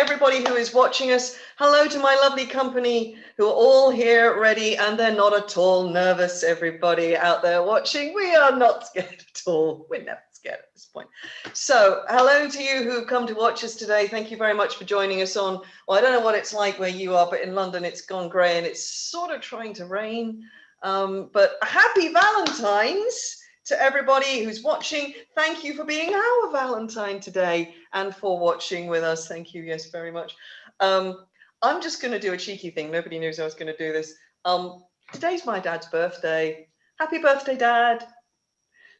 everybody who is watching us. Hello to my lovely company who are all here ready, and they're not at all nervous. Everybody out there watching, we are not scared at all. We're never scared at this point. So hello to you who've come to watch us today. Thank you very much for joining us on, well, I don't know what it's like where you are, but in London it's gone grey and it's sort of trying to rain. But happy Valentine's to everybody who's watching. Thank you for being our Valentine today and for watching with us. Thank you, yes, very much. I'm just going to do a cheeky thing. Nobody knows I was going to do this. Today's my dad's birthday. Happy birthday, Dad.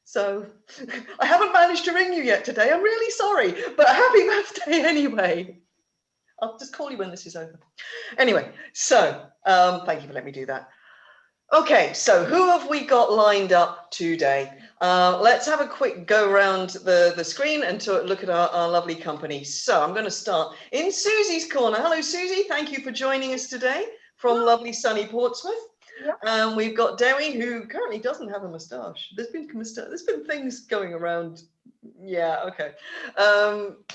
So I haven't managed to ring you yet today. I'm really sorry, but happy birthday anyway. I'll just call you when this is over. Anyway, so thank you for letting me do that. Okay, so who have we got lined up today? Let's have a quick go around the screen and to look at our lovely company. So I'm going to start in Susie's corner. Hello, Susie. Thank you for joining us today from lovely sunny Portsmouth. Yeah. We've got Dewi, who currently doesn't have a moustache. There's been things going around. Yeah, okay.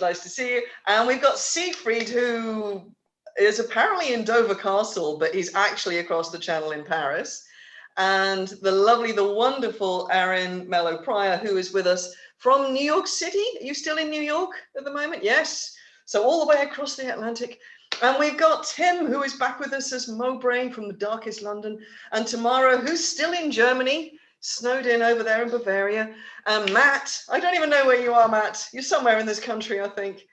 Nice to see you. And we've got Siegffried, who is apparently in Dover Castle, but he's actually across the channel in Paris. And the lovely, the wonderful Aryn mello Pryor, who is with us from New York City. Are you still in New York at the moment? Yes. So all the way across the Atlantic. And we've got Tim, who is back with us as Mowbray from the darkest London. And Tamara, who's still in Germany, snowed in over there in Bavaria. And Matt, I don't even know where you are, Matt. You're somewhere in this country, I think.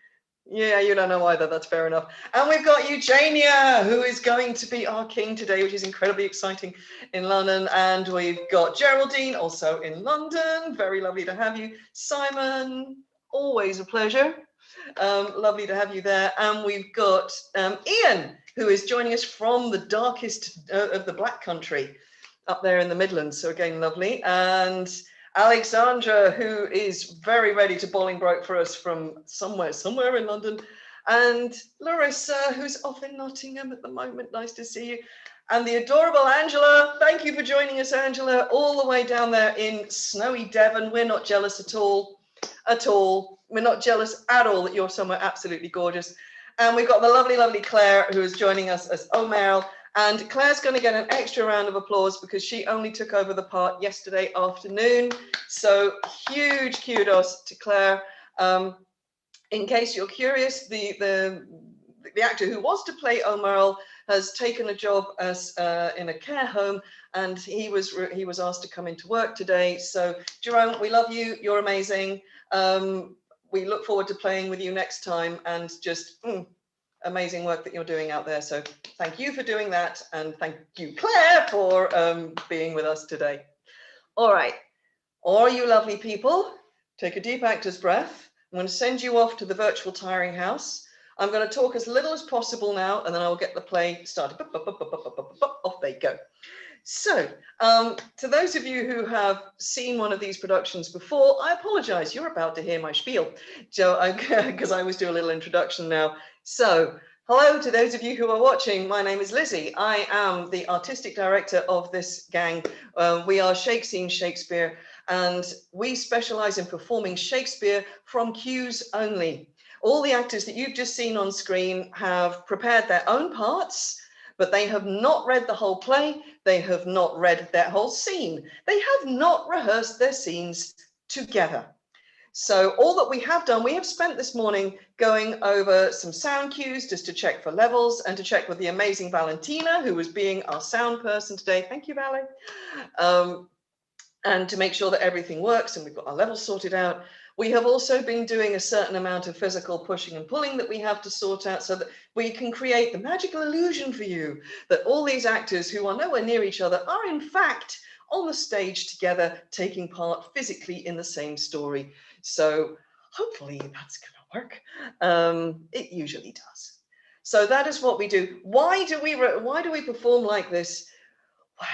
Yeah, you don't know either. That's fair enough. And we've got Eugenia, who is going to be our king today, which is incredibly exciting in London. And we've got Geraldine, also in London. Very lovely to have you. Simon, always a pleasure. Lovely to have you there. And we've got Iain, who is joining us from the darkest of the Black Country up there in the Midlands. So again, lovely. And Alexandra, who is very ready to Bolingbroke for us from somewhere in London. And Larissa, who's off in Nottingham at the moment. Nice to see you. And the adorable Angela. Thank you for joining us, Angela, all the way down there in snowy Devon. We're not jealous at all. We're not jealous at all that you're somewhere absolutely gorgeous. And we've got the lovely, lovely Claire, who is joining us as Aumerle. And Claire's going to get an extra round of applause because she only took over the part yesterday afternoon. So huge kudos to Claire. In case you're curious, the actor who was to play Aumerle has taken a job as in a care home, and he was asked to come into work today. So Jerome, we love you. You're amazing. We look forward to playing with you next time, and just amazing work that you're doing out there. So thank you for doing that. And thank you, Claire, for being with us today. All right. All you lovely people, take a deep actor's breath. I'm going to send you off to the virtual tiring house. I'm going to talk as little as possible now, and then I'll get the play started. Off they go. So to those of you who have seen one of these productions before, I apologize. You're about to hear my spiel, because I always do a little introduction now. So hello to those of you who are watching. My name is Lizzie. I am the artistic director of this gang. We are Shakespeare, and we specialize in performing Shakespeare from cues only. All the actors that you've just seen on screen have prepared their own parts, but they have not read the whole play. They have not read their whole scene. They have not rehearsed their scenes together. So all that we have done, we have spent this morning going over some sound cues just to check for levels and to check with the amazing Valentina, who was being our sound person today. Thank you, Vale. And to make sure that everything works and we've got our levels sorted out. We have also been doing a certain amount of physical pushing and pulling that we have to sort out so that we can create the magical illusion for you that all these actors who are nowhere near each other are in fact on the stage together, taking part physically in the same story. So hopefully that's going to work. It usually does. So that is what we do. Why do we perform like this? Well,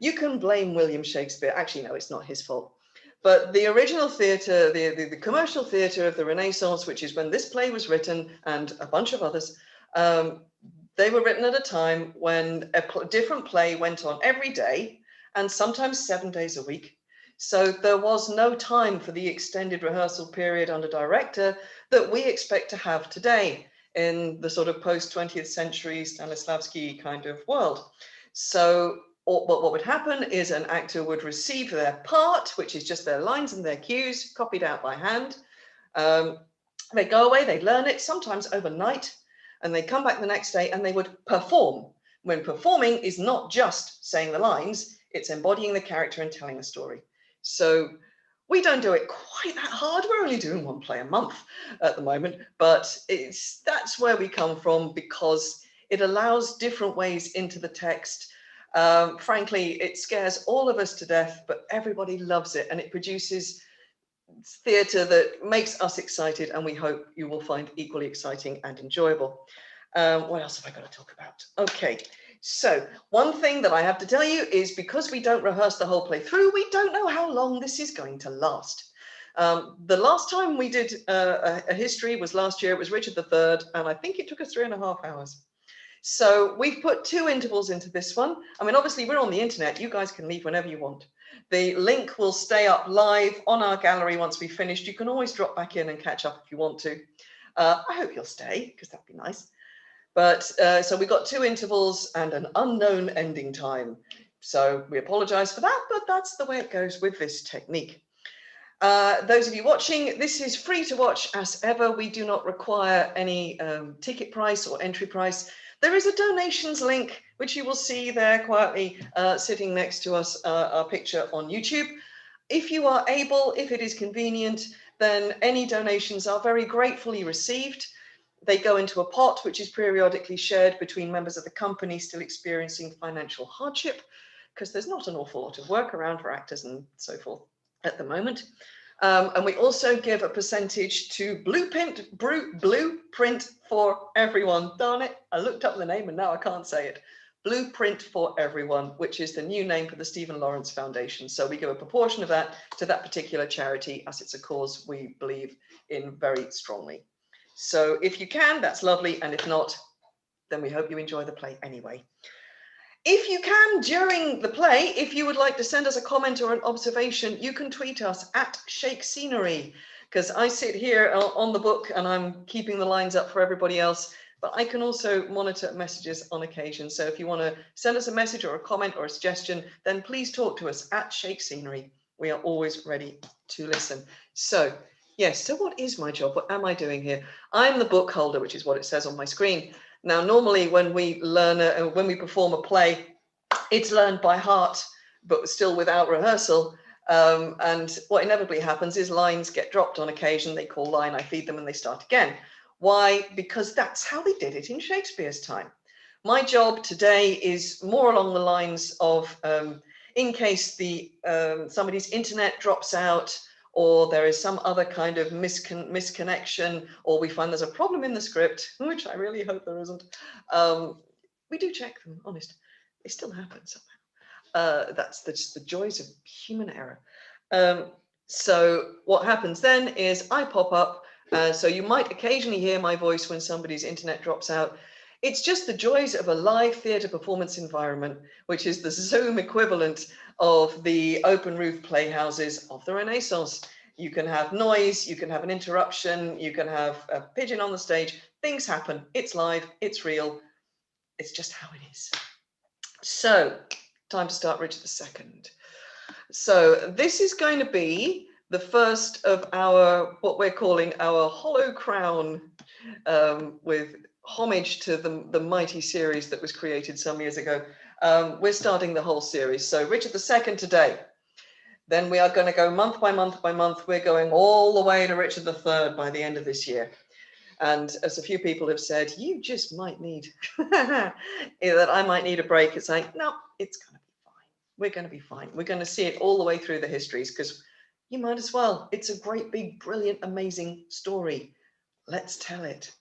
you can blame William Shakespeare. Actually, no, it's not his fault. But the original theatre, the commercial theatre of the Renaissance, which is when this play was written and a bunch of others, they were written at a time when a different play went on every day and sometimes 7 days a week. So there was no time for the extended rehearsal period under director that we expect to have today. in the sort of post-20th century Stanislavski kind of world. So what would happen is an actor would receive their part, which is just their lines and their cues copied out by hand. They go away, they learn it, sometimes overnight, and they come back the next day and they would perform. When performing is not just saying the lines, it's embodying the character and telling the story. So we don't do it quite that hard. We're only doing one play a month at the moment, but that's where we come from, because it allows different ways into the text. Frankly, it scares all of us to death, but everybody loves it, and it produces theatre that makes us excited, and we hope you will find equally exciting and enjoyable. What else have I got to talk about? Okay, so one thing that I have to tell you is, because we don't rehearse the whole play through, we don't know how long this is going to last. The last time we did a history was last year. It was Richard III, and I think it took us 3.5 hours. So we've put 2 intervals into this one. I mean, obviously we're on the internet. You guys can leave whenever you want. The link will stay up live on our gallery once we've finished. You can always drop back in and catch up if you want to. I hope you'll stay, because that'd be nice. But so we've got 2 intervals and an unknown ending time. So we apologize for that, but that's the way it goes with this technique. Those of you watching, this is free to watch as ever. We do not require any ticket price or entry price. There is a donations link, which you will see there quietly sitting next to us, our picture on YouTube. If you are able, if it is convenient, then any donations are very gratefully received. They go into a pot, which is periodically shared between members of the company still experiencing financial hardship, because there's not an awful lot of work around for actors and so forth at the moment. And we also give a percentage to Blueprint for Everyone. Darn it, I looked up the name and now I can't say it. Blueprint for Everyone, which is the new name for the Stephen Lawrence Foundation. So we give a proportion of that to that particular charity, as it's a cause we believe in very strongly. So if you can, that's lovely. And if not, then we hope you enjoy the play anyway. If you can, during the play, if you would like to send us a comment or an observation, you can tweet us at Shake Scenery, because I sit here on the book and I'm keeping the lines up for everybody else, but I can also monitor messages on occasion. So if you want to send us a message or a comment or a suggestion, then please talk to us at Shake Scenery. We are always ready to listen. So yes, so what is my job? What am I doing here? I'm the book holder, which is what it says on my screen. Now, normally when we when we perform a play, it's learned by heart, but still without rehearsal. And what inevitably happens is lines get dropped on occasion. They call line, I feed them, and they start again. Why? Because that's how they did it in Shakespeare's time. My job today is more along the lines of, in case somebody's internet drops out, or there is some other kind of misconnection, or we find there's a problem in the script, which I really hope there isn't. We do check them, honest. They still happen somehow. That's just the joys of human error. So what happens then is I pop up. So you might occasionally hear my voice when somebody's internet drops out. It's just the joys of a live theatre performance environment, which is the Zoom equivalent of the open roof playhouses of the Renaissance. You can have noise, you can have an interruption, you can have a pigeon on the stage. Things happen. It's live, it's real. It's just how it is. So, time to start Richard II. So this is going to be the first of our, what we're calling our Hollow Crown, with homage to the mighty series that was created some years ago. We're starting the whole series. So Richard II today. Then we are going to go month by month by month. We're going all the way to Richard III by the end of this year. And as a few people have said, you just might need, that I might need a break. It's like, no, it's going to be fine. We're going to be fine. We're going to see it all the way through the histories, because you might as well. It's a great, big, brilliant, amazing story. Let's tell it.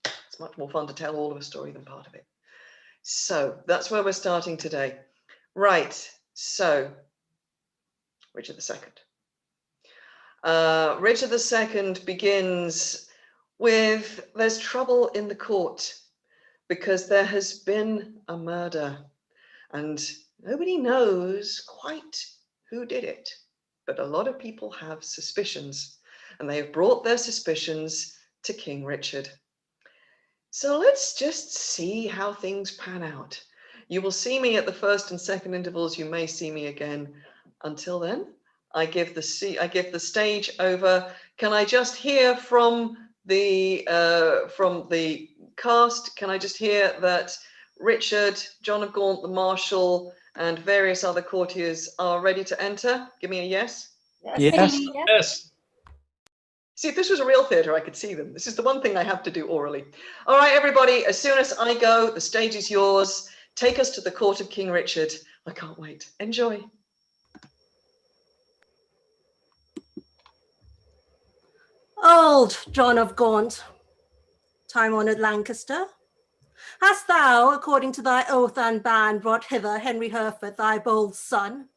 It's much more fun to tell all of a story than part of it. So that's where we're starting today. Right. So Richard II. Richard II begins with, there's trouble in the court because there has been a murder and nobody knows quite who did it, but a lot of people have suspicions, and they have brought their suspicions to King Richard. So let's just see how things pan out. You will see me at the first and second intervals. You may see me again. Until then, I give the stage over. Can I just hear from the cast? Can I just hear that Richard, John of Gaunt, the Marshal, and various other courtiers are ready to enter? Give me a yes. Yes. Yes. See, if this was a real theatre, I could see them. This is the one thing I have to do orally. All right, everybody, as soon as I go, the stage is yours. Take us to the court of King Richard. I can't wait. Enjoy. Old John of Gaunt, time-honoured Lancaster, hast thou, according to thy oath and ban, brought hither Henry Hereford, thy bold son,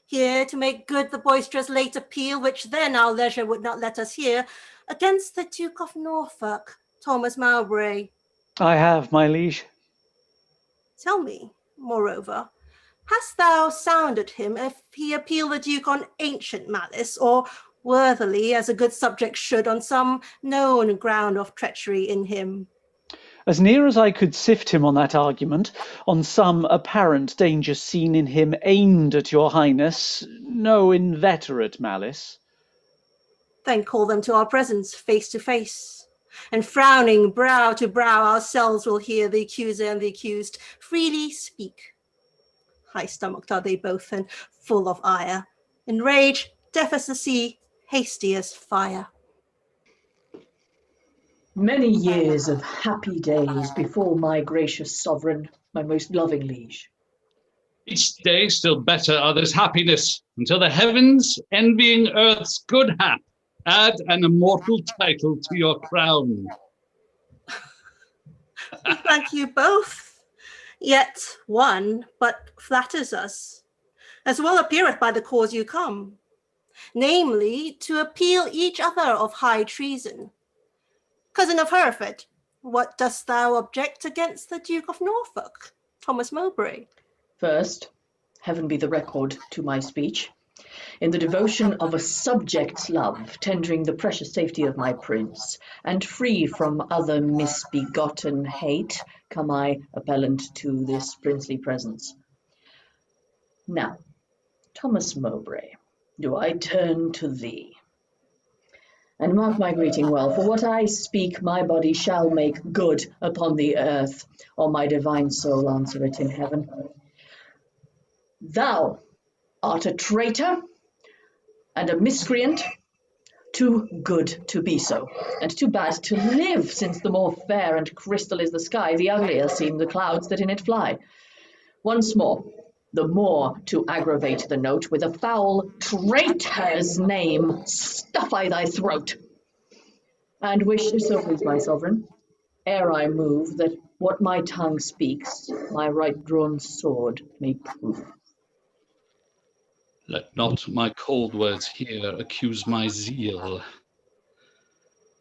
here to make good the boisterous late appeal, which then our leisure would not let us hear, against the Duke of Norfolk, Thomas Mowbray? I have, my liege. Tell me, moreover, hast thou sounded him if he appeal the Duke on ancient malice, or worthily, as a good subject should, on some known ground of treachery in him? As near as I could sift him on that argument, on some apparent danger seen in him aimed at your highness, no inveterate malice. Then call them to our presence, face to face, and frowning brow to brow ourselves will hear the accuser and the accused freely speak. High-stomached are they both, and full of ire, in rage, deaf as the sea, hasty as fire. Many years of happy days before my gracious sovereign, my most loving liege. Each day still better are this happiness, until the heavens, envying earth's good hap, add an immortal title to your crown. We thank you both. Yet one but flatters us, as well appeareth by the cause you come, namely, to appeal each other of high treason. Cousin of Hereford, what dost thou object against the Duke of Norfolk, Thomas Mowbray? First, heaven be the record to my speech, in the devotion of a subject's love, tendering the precious safety of my prince, and free from other misbegotten hate, come I appellant to this princely presence. Now, Thomas Mowbray, do I turn to thee? And mark my greeting well, for what I speak my body shall make good upon the earth, or my divine soul answer it in heaven. Thou art a traitor and a miscreant, too good to be so, and too bad to live, since the more fair and crystal is the sky, the uglier seem the clouds that in it fly. Once more, the more to aggravate the note, with a foul traitor's name stuff I thy throat. And wish, so please my sovereign, ere I move, that what my tongue speaks, my right drawn sword may prove. Let not my cold words here accuse my zeal.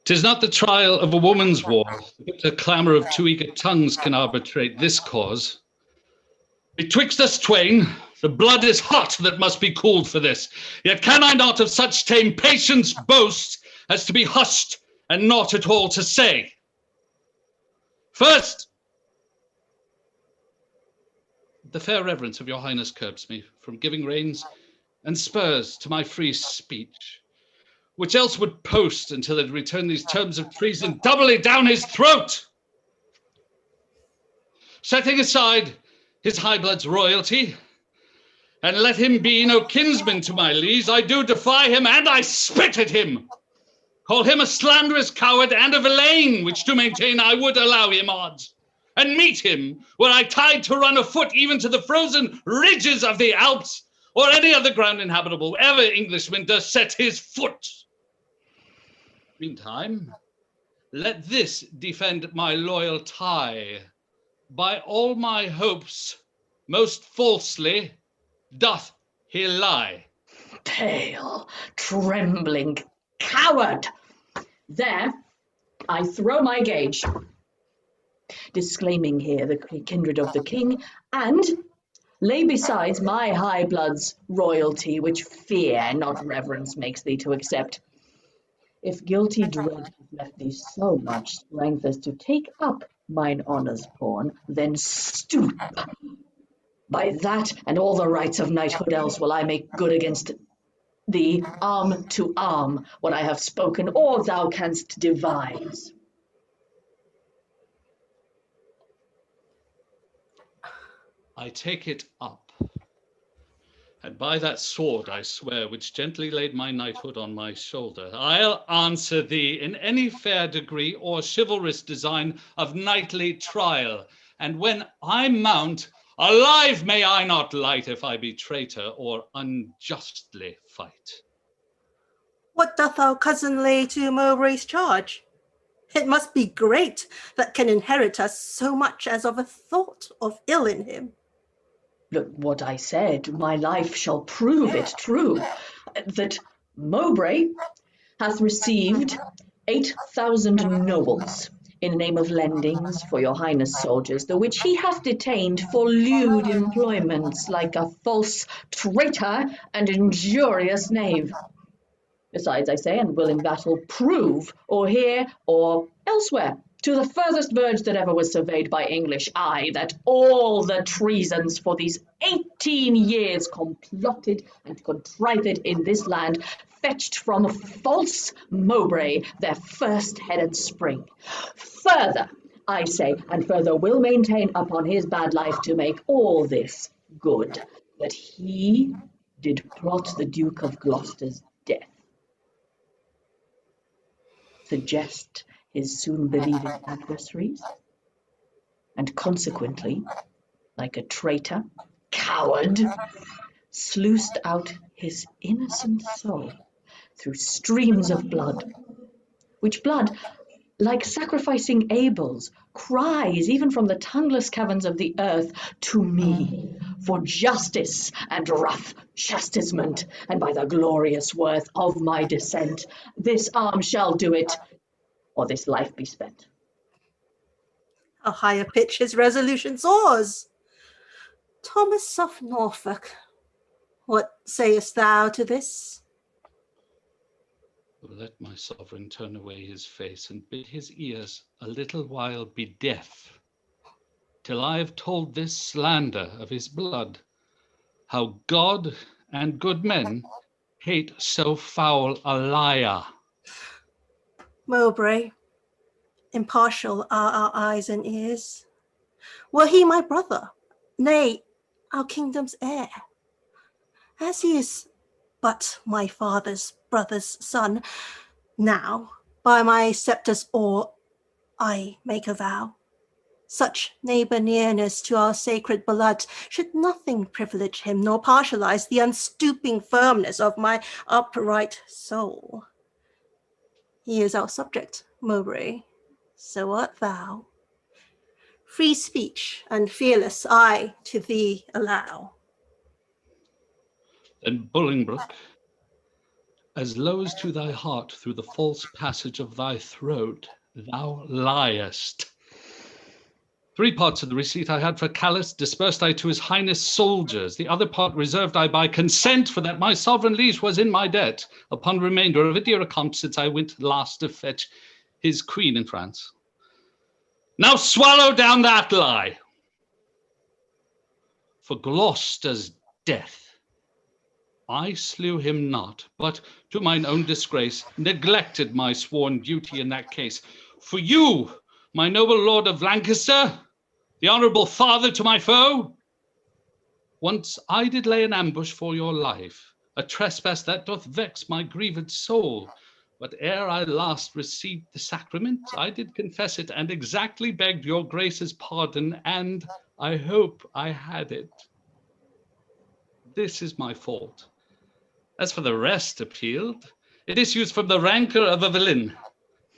'Tis not the trial of a woman's war, but the clamour of two eager tongues can arbitrate this cause. Betwixt us twain, the blood is hot that must be cooled for this, yet can I not of such tame patience boast as to be hushed and naught at all to say. First, the fair reverence of your highness curbs me from giving reins and spurs to my free speech, which else would post until it return these terms of treason doubly down his throat. Setting aside his high blood's royalty, and let him be no kinsman to my liege, I do defy him, and I spit at him. Call him a slanderous coward and a villain, which to maintain I would allow him odds, and meet him were I tied to run afoot even to the frozen ridges of the Alps, or any other ground inhabitable, wherever Englishman does set his foot. Meantime, let this defend my loyal tie. By all my hopes, most falsely doth he lie. Pale, trembling coward! There I throw my gage, disclaiming here the kindred of the king, and lay besides my high blood's royalty, which fear, not reverence, makes thee to accept. If guilty dread hath left thee so much strength as to take up mine honour's pawn, then stoop. By that and all the rights of knighthood else will I make good against thee, arm to arm, what I have spoken, or thou canst devise. I take it up, and by that sword I swear, which gently laid my knighthood on my shoulder, I'll answer thee in any fair degree or chivalrous design of knightly trial. And when I mount, alive may I not light if I be traitor or unjustly fight. What doth our cousin lay to Mowbray's charge? It must be great that can inherit us so much as of a thought of ill in him. Look what I said, my life shall prove it true, that Mowbray hath received 8,000 nobles in name of lendings for your highness soldiers, the which he hath detained for lewd employments like a false traitor and injurious knave. Besides, I say, and will in battle prove, or here or elsewhere, to the furthest verge that ever was surveyed by English eye, that all the treasons for these 18 years complotted and contrived in this land fetched from false Mowbray their first head and spring. Further, I say, and further will maintain upon his bad life to make all this good, that he did plot the Duke of Gloucester's death. Suggest his soon believing adversaries, and consequently, like a traitor, coward, sluiced out his innocent soul through streams of blood, which blood, like sacrificing Abel's, cries even from the tongueless caverns of the earth to me for justice and rough chastisement, and by the glorious worth of my descent, this arm shall do it, or this life be spent. A higher pitch his resolution soars. Thomas of Norfolk, what sayest thou to this? Let my sovereign turn away his face and bid his ears a little while be deaf, till I have told this slander of his blood, how God and good men hate so foul a liar. Mowbray, impartial are our eyes and ears. Were he my brother, nay, our kingdom's heir, as he is but my father's brother's son, now by my scepter's oar I make a vow. Such neighbour nearness to our sacred blood should nothing privilege him, nor partialize the unstooping firmness of my upright soul. He is our subject, Mowbray, so art thou. Free speech and fearless I to thee allow. Then Bolingbroke, as low as to thy heart through the false passage of thy throat, thou liest. 3 parts of the receipt I had for Callis dispersed I to his highness soldiers. The other part reserved I by consent, for that my sovereign liege was in my debt, upon remainder of a dear account since I went last to fetch his queen in France. Now swallow down that lie. For Gloucester's death, I slew him not, but to mine own disgrace neglected my sworn duty in that case. For you, my noble lord of Lancaster, the honourable father to my foe, once I did lay an ambush for your life, a trespass that doth vex my grieved soul. But ere I last received the sacrament, I did confess it, and exactly begged your grace's pardon, and I hope I had it. This is my fault. As for the rest appealed, it issues from the rancour of a villain,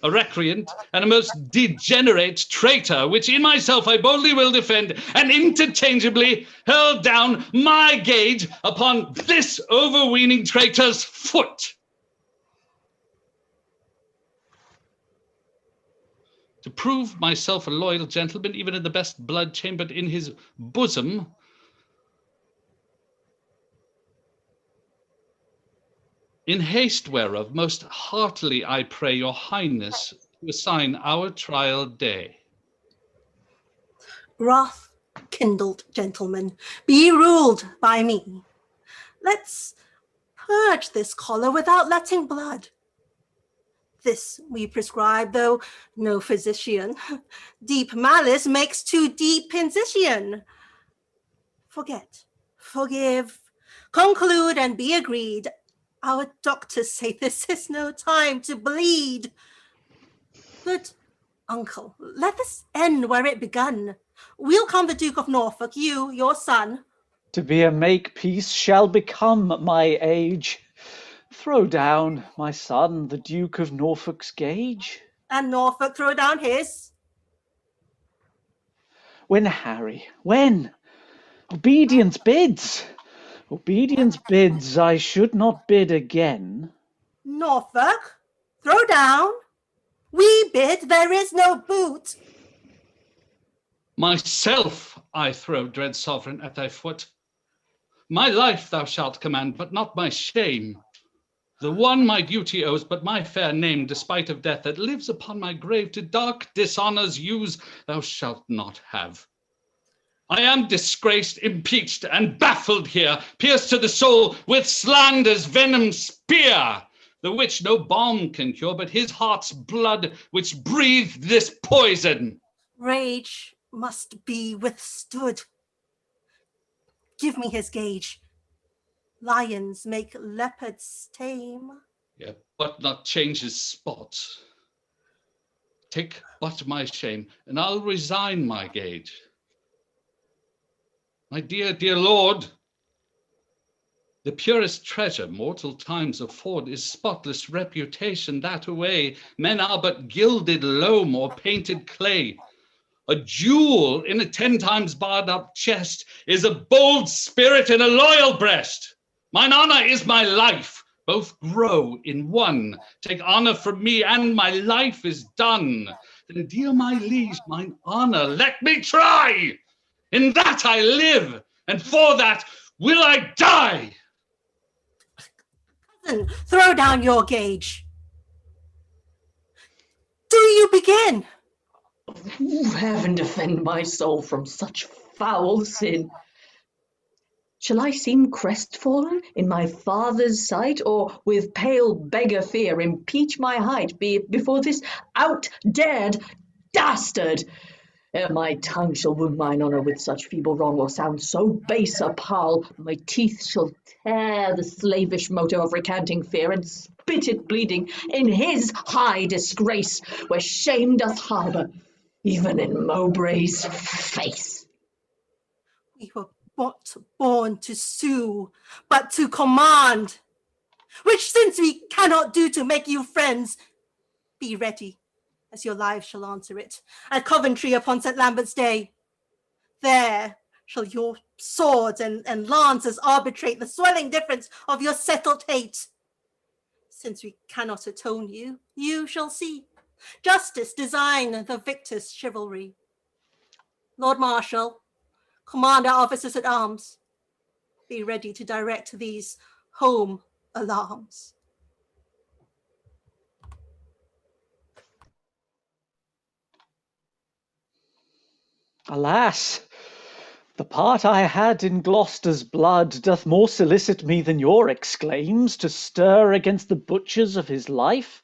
a recreant, and a most degenerate traitor, which in myself I boldly will defend, and interchangeably hurl down my gage upon this overweening traitor's foot. To prove myself a loyal gentleman, even in the best blood chambered in his bosom, in haste whereof most heartily I pray your highness to assign our trial day. Wrath kindled, gentlemen, be ruled by me. Let's purge this choler without letting blood. This we prescribe, though no physician. Deep malice makes too deep incision. Forget, forgive, conclude and be agreed. Our doctors say this is no time to bleed. Good uncle, let this end where it begun. We'll come the Duke of Norfolk, you, your son. To be a make-peace shall become my age. Throw down, my son, the Duke of Norfolk's gage. And Norfolk throw down his. When, Harry, when? Obedience bids. Obedience bids, I should not bid again. Norfolk, throw down. We bid, there is no boot. Myself I throw, dread sovereign, at thy foot. My life thou shalt command, but not my shame. The one my duty owes, but my fair name, despite of death, that lives upon my grave, to dark dishonours use, thou shalt not have. I am disgraced, impeached, and baffled here, pierced to the soul with slander's venom spear, the which no balm can cure, but his heart's blood which breathed this poison. Rage must be withstood. Give me his gage. Lions make leopards tame. Yeah, but not change his spot. Take but my shame, and I'll resign my gage. My dear, dear lord, the purest treasure mortal times afford is spotless reputation, that away men are but gilded loam or painted clay. A jewel in a 10 times barred up chest is a bold spirit in a loyal breast. Mine honor is my life, both grow in one. Take honor from me and my life is done. Then dear my liege, mine honor let me try. In that I live, and for that will I die. Cousin, throw down your gage. Do you begin? Heaven defend my soul from such foul sin. Shall I seem crestfallen in my father's sight, or with pale beggar fear impeach my height before this out-dared dastard? Ere my tongue shall wound mine honour with such feeble wrong, or sound so base a parle, my teeth shall tear the slavish motive of recanting fear, and spit it bleeding in his high disgrace, where shame doth harbour, even in Mowbray's face. We were not born to sue, but to command, which since we cannot do to make you friends, be ready, as your lives shall answer it, at Coventry upon St. Lambert's Day. There shall your swords and lances arbitrate the swelling difference of your settled hate. Since we cannot atone you, you shall see justice design the victor's chivalry. Lord Marshal, Commander Officers at Arms, be ready to direct these home alarms. Alas, the part I had in Gloucester's blood doth more solicit me than your exclaims to stir against the butchers of his life.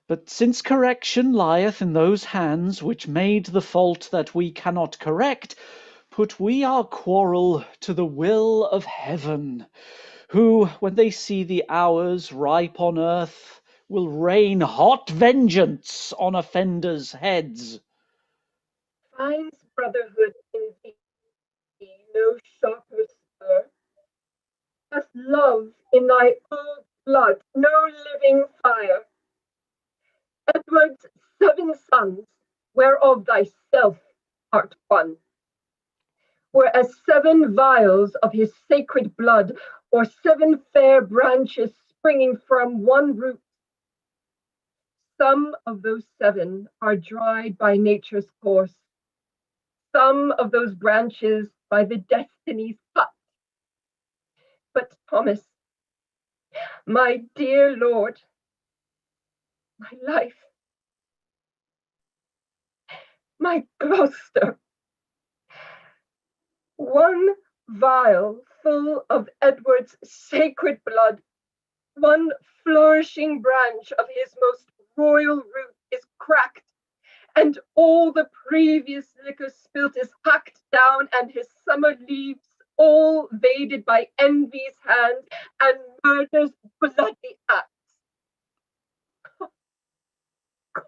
But since correction lieth in those hands which made the fault that we cannot correct, put we our quarrel to the will of heaven, who, when they see the hours ripe on earth, will rain hot vengeance on offenders' heads. Finds brotherhood in thee no sharper spur? Hath love in thy old blood no living fire? Edward's 7 sons, whereof thyself art one, were as 7 vials of his sacred blood, or 7 fair branches springing from one root. Some of those 7 are dried by nature's course, some of those branches by the destiny's cut. But Thomas, my dear lord, my life, my Gloucester, One vial full of Edward's sacred blood, one flourishing branch of his most royal root is cracked, and all the previous liquor spilt is hacked down, and his summer leaves all vaded by envy's hand and murder's bloody axe.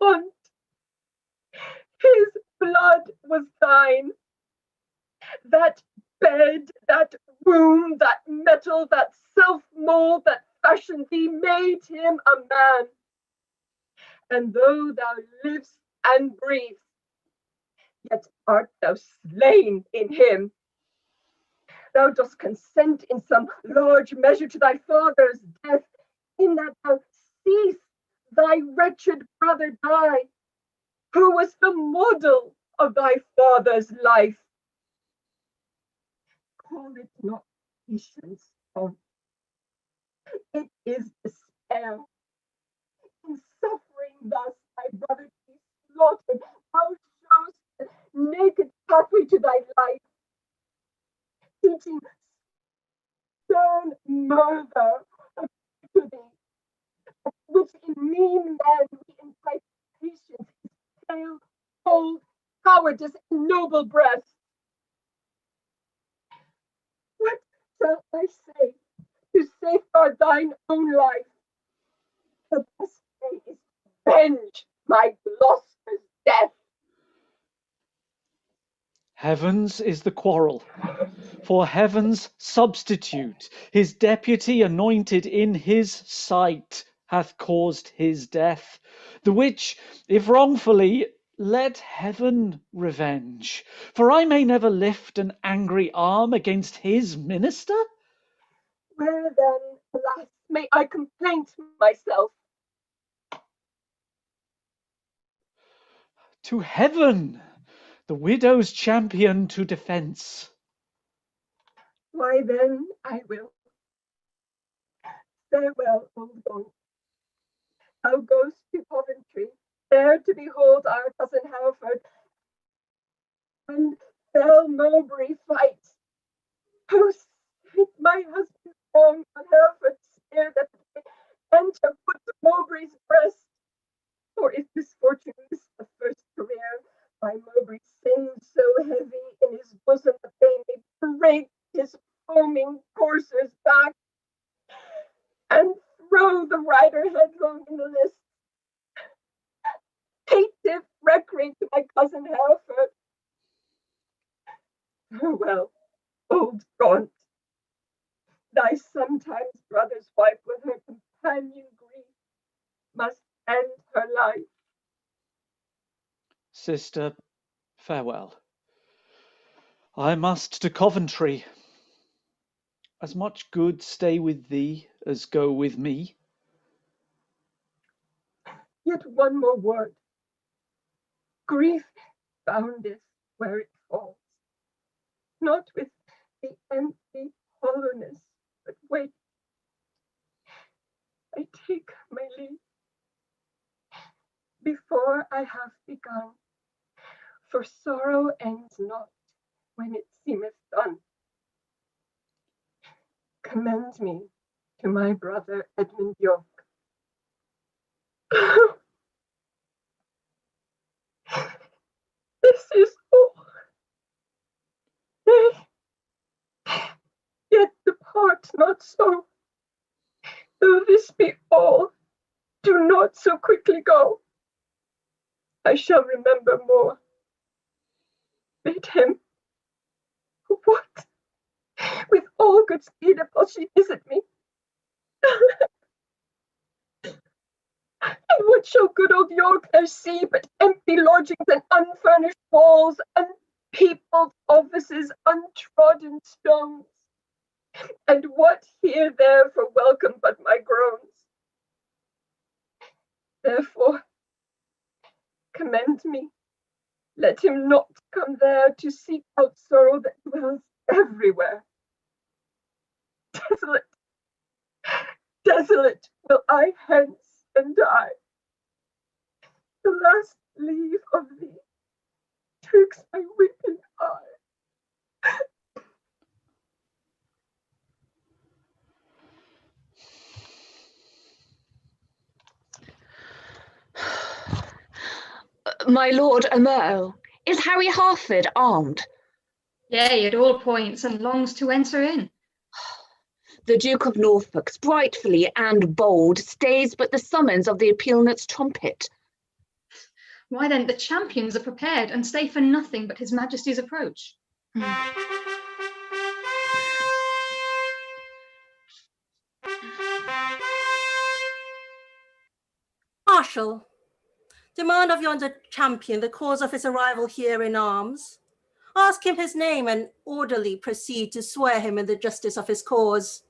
Gaunt, his blood was thine. That bed, that womb, that metal, that self-mold that fashioned thee made him a man. And though thou livest and breathes, yet art thou slain in him. Thou dost consent in some large measure to thy father's death, in that thou seest thy wretched brother die, who was the model of thy father's life. Call it not patience, Gaunt. It is despair. In suffering thus thy brother to be slaughtered, thou showest the naked pathway to thy life, teaching stern murder to thee, which in mean men we incite patience, his pale, cold, cowardice, and noble breast. What shall I say to safeguard thine own life? The best way is to avenge my Gloucester's death. Heaven's is the quarrel. For heaven's substitute, his deputy anointed in his sight, hath caused his death, the which, if wrongfully, let heaven revenge. For I may never lift an angry arm against his minister. Where then, alas, may I complaint myself? To heaven, the widow's champion to defence. Why then I will. Farewell, old Gaunt. Thou goest to Coventry, there to behold our cousin Hereford and fell Mowbray fight. Oh, sweet my husband's wrong on Hereford spear that enter put to Mowbray's breast. For if misfortune is the first career, by Mowbray sins so heavy in his bosom that they may break his foaming courser's back and throw the rider headlong in the lists. Caitiff recreant to my cousin Hereford. Farewell, old Gaunt. Thy sometimes brother's wife with her companion grief must end her life. Sister, farewell. I must to Coventry. As much good stay with thee as go with me. Yet one more word. Grief boundeth where it falls, not with the empty hollowness, but wait. I take my leave before I have begun, for sorrow ends not when it seemeth done. Commend me to my brother Edmund York. This is all. Nay, yet depart not so. Though this be all, do not so quickly go. I shall remember more. Bid him. What? With all good speed will she visit me. And what shall good old York there see but empty lodgings and unfurnished walls, unpeopled offices, untrodden stones? And what here there for welcome but my groans? Therefore, commend me. Let him not come there to seek out sorrow that dwells everywhere. Desolate, desolate will I hence and die. The last leave of thee twixt my weeping eye. My lord Aumerle, is Harry Harford armed? Yea, at all points, and longs to enter in. The Duke of Norfolk, spritefully and bold, stays but the summons of the appealnut's trumpet. Why then, the champions are prepared, and stay for nothing but his Majesty's approach. Marshal, demand of yonder champion the cause of his arrival here in arms. Ask him his name and orderly proceed to swear him in the justice of his cause.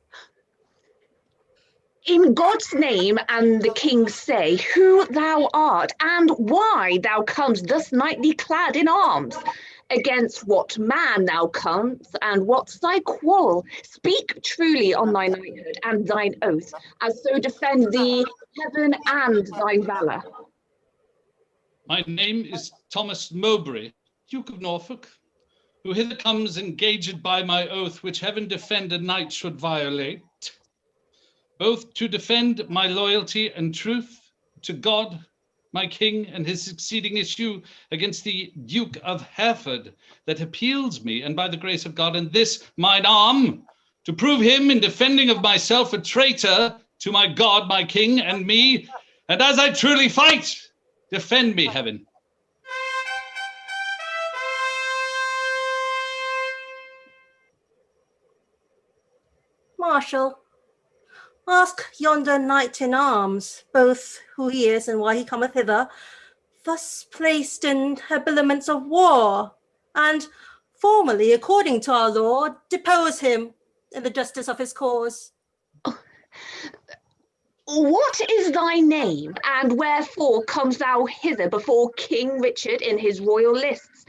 In God's name and the king's say, who thou art, and why thou comest thus knightly clad in arms. Against what man thou comest, and what's thy quarrel? Speak truly on thy knighthood and thine oath, as so defend thee heaven and thy valour. My name is Thomas Mowbray, Duke of Norfolk, who hither comes engaged by my oath, which heaven defend a knight should violate, both to defend my loyalty and truth to God, my king, and his succeeding issue against the Duke of Hereford that appeals me, and by the grace of God and this mine arm, to prove him in defending of myself a traitor to my God, my king, and me, and as I truly fight, defend me, heaven. Marshal, ask yonder knight in arms, both who he is and why he cometh hither, thus placed in habiliments of war, and formally, according to our law, depose him in the justice of his cause. What is thy name, and wherefore comes thou hither before King Richard in his royal lists?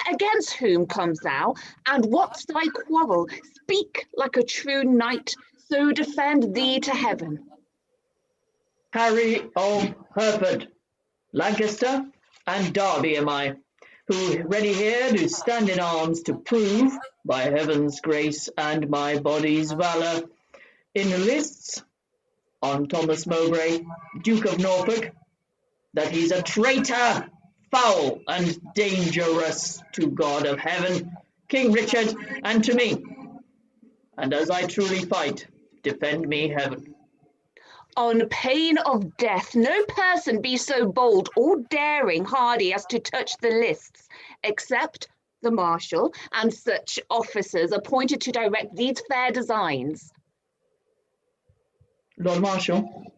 Against whom comes thou, and what's thy quarrel? Speak like a true knight, so defend thee to heaven. Harry of Hereford, Lancaster and Derby am I, who ready here do stand in arms to prove, by heaven's grace and my body's valour, in the lists on Thomas Mowbray, Duke of Norfolk, that he's a traitor, foul and dangerous to God of heaven, King Richard, and to me. And as I truly fight, defend me, heaven. On pain of death, no person be so bold or daring hardy as to touch the lists, except the marshal and such officers appointed to direct these fair designs. Lord Marshal,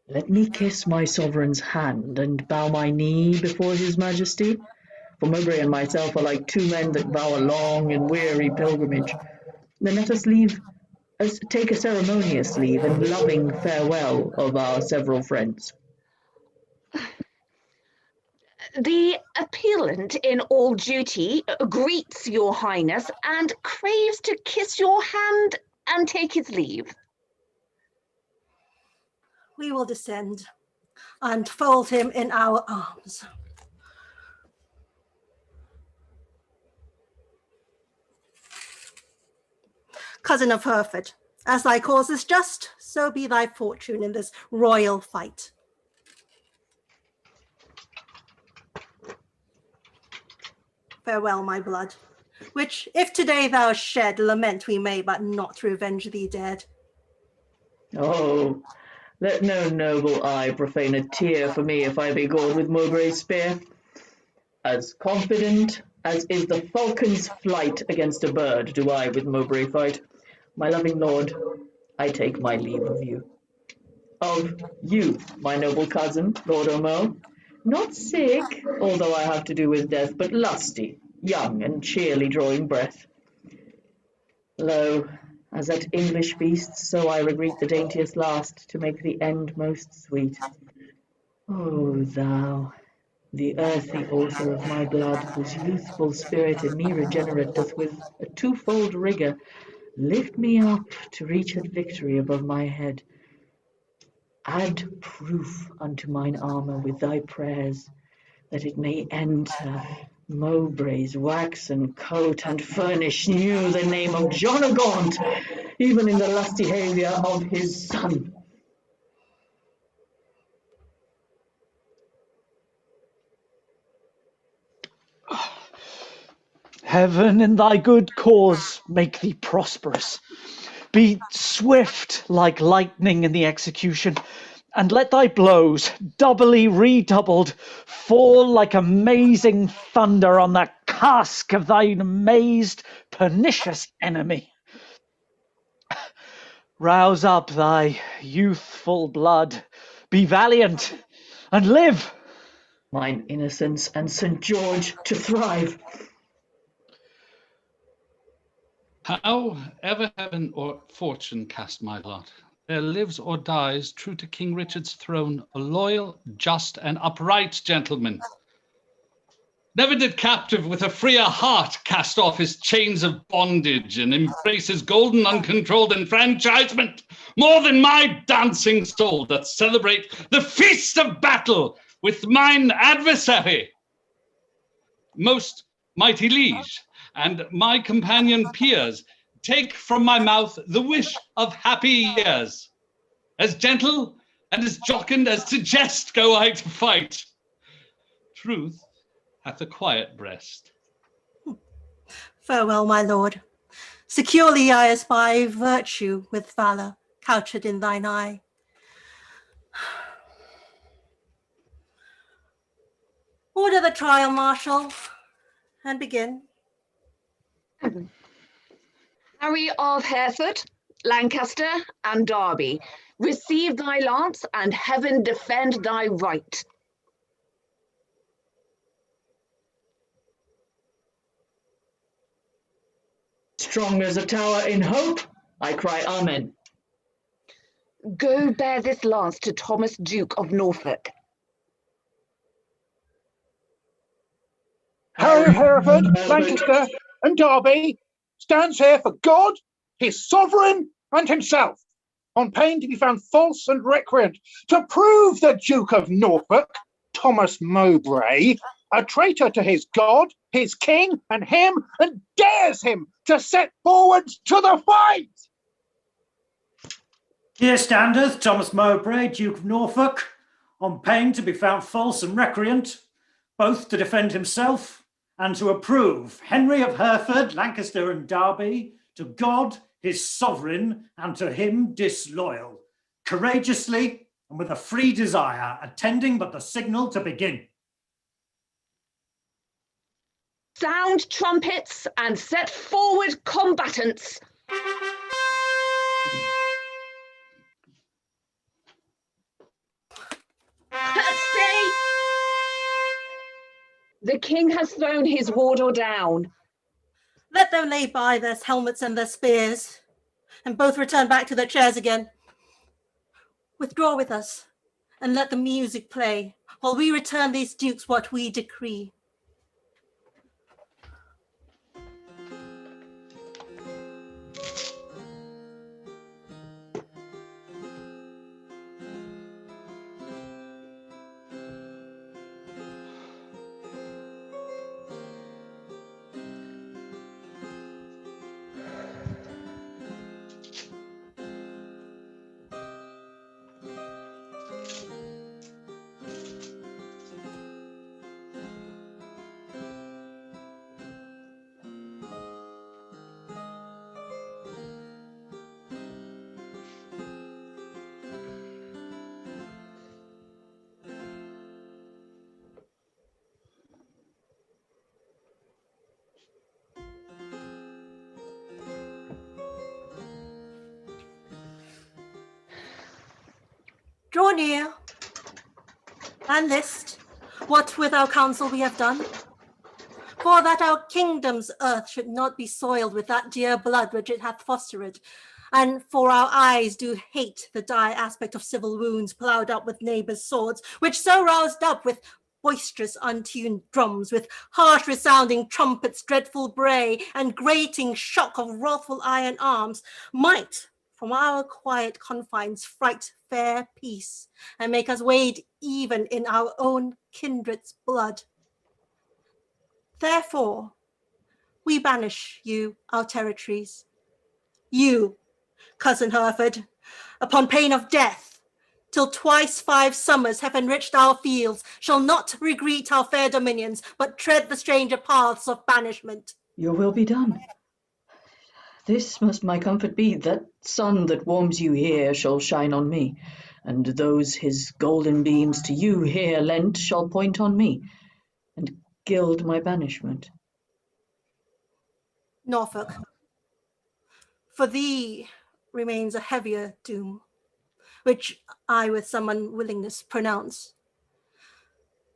let me kiss my sovereign's hand and bow my knee before his majesty, for Mowbray and myself are like two men that vow a long and weary pilgrimage. Then let us take a ceremonious leave and loving farewell of our several friends. The appellant in all duty greets your highness and craves to kiss your hand and take his leave. We will descend and fold him in our arms. Cousin of Hereford, as thy cause is just, so be thy fortune in this royal fight. Farewell, my blood, which if today thou shed, lament we may, but not revenge thee dead. Oh, let no noble eye profane a tear for me if I be gored with Mowbray's spear. As confident as is the falcon's flight against a bird, do I with Mowbray fight. My loving lord, I take my leave of you. Of you, my noble cousin, Lord Aumerle, not sick, although I have to do with death, but lusty, young, and cheerly drawing breath. Lo, as at English feasts, so I regreet the daintiest last, to make the end most sweet. O thou, the earthy author of my blood, whose youthful spirit in me regenerate doth with a twofold rigour lift me up to reach at victory above my head. Add proof unto mine armour with thy prayers, that it may enter Mowbray's waxen coat and furnish new the name of John of Gaunt, even in the lusty behaviour of his son. Heaven in thy good cause make thee prosperous. Be swift like lightning in the execution, and let thy blows, doubly redoubled, fall like amazing thunder on the casque of thine amazed, pernicious enemy. Rouse up thy youthful blood, be valiant, and live. Mine innocence and St. George to thrive. How ever heaven or fortune cast my lot, there lives or dies, true to King Richard's throne, a loyal, just, and upright gentleman. Never did captive with a freer heart cast off his chains of bondage and embrace his golden uncontrolled enfranchisement more than my dancing soul doth celebrate the feast of battle with mine adversary. Most mighty liege, and my companion peers, take from my mouth the wish of happy years. As gentle and as jocund as to jest go I to fight. Truth hath a quiet breast. Farewell, my lord. Securely I espy virtue with valour couched in thine eye. Order the trial, Marshal, and begin. Harry of Hereford, Lancaster, and Derby, receive thy lance, and heaven defend thy right. Strong as a tower in hope, I cry Amen. Go bear this lance to Thomas, Duke of Norfolk. Harry of Hereford, Lancaster, and Derby stands here for God, his sovereign, and himself, on pain to be found false and recreant, to prove the Duke of Norfolk, Thomas Mowbray, a traitor to his God, his king, and him, and dares him to set forward to the fight. Here standeth Thomas Mowbray, Duke of Norfolk, on pain to be found false and recreant, both to defend himself and to approve Henry of Hereford, Lancaster, and Derby, to God, his sovereign, and to him disloyal, courageously and with a free desire, attending but the signal to begin. Sound trumpets and set forward combatants. Stay! The king has thrown his warder down. Let them lay by their helmets and their spears, and both return back to their chairs again. Withdraw with us, and let the music play, while we return these dukes what we decree. Draw near, and list what with our counsel we have done, for that our kingdom's earth should not be soiled with that dear blood which it hath fostered, and for our eyes do hate the dire aspect of civil wounds ploughed up with neighbours' swords, which so roused up with boisterous untuned drums, with harsh resounding trumpets' dreadful bray, and grating shock of wrathful iron arms, might from our quiet confines fright fair peace, and make us wade even in our own kindred's blood. Therefore, we banish you our territories. You, cousin Hereford, upon pain of death, till twice 5 summers have enriched our fields, shall not regreet our fair dominions, but tread the stranger paths of banishment. Your will be done. This must my comfort be, that sun that warms you here shall shine on me, and those his golden beams to you here lent shall point on me, and gild my banishment. Norfolk, for thee remains a heavier doom, which I with some unwillingness pronounce.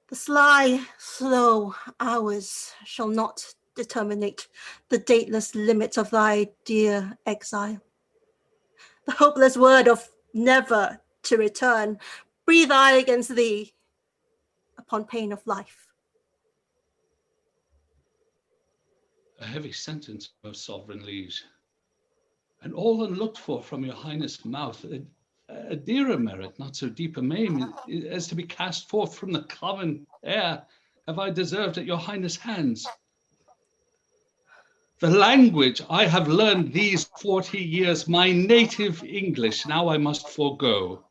The sly, slow hours shall not determinate the dateless limit of thy dear exile. The hopeless word of never to return, breathe I against thee upon pain of life. A heavy sentence, most sovereign liege, and all unlooked for from your highness' mouth. A dearer merit, not so deep a maim, as to be cast forth from the common air, have I deserved at your highness' hands. The language I have learned these 40 years, my native English, now I must forego.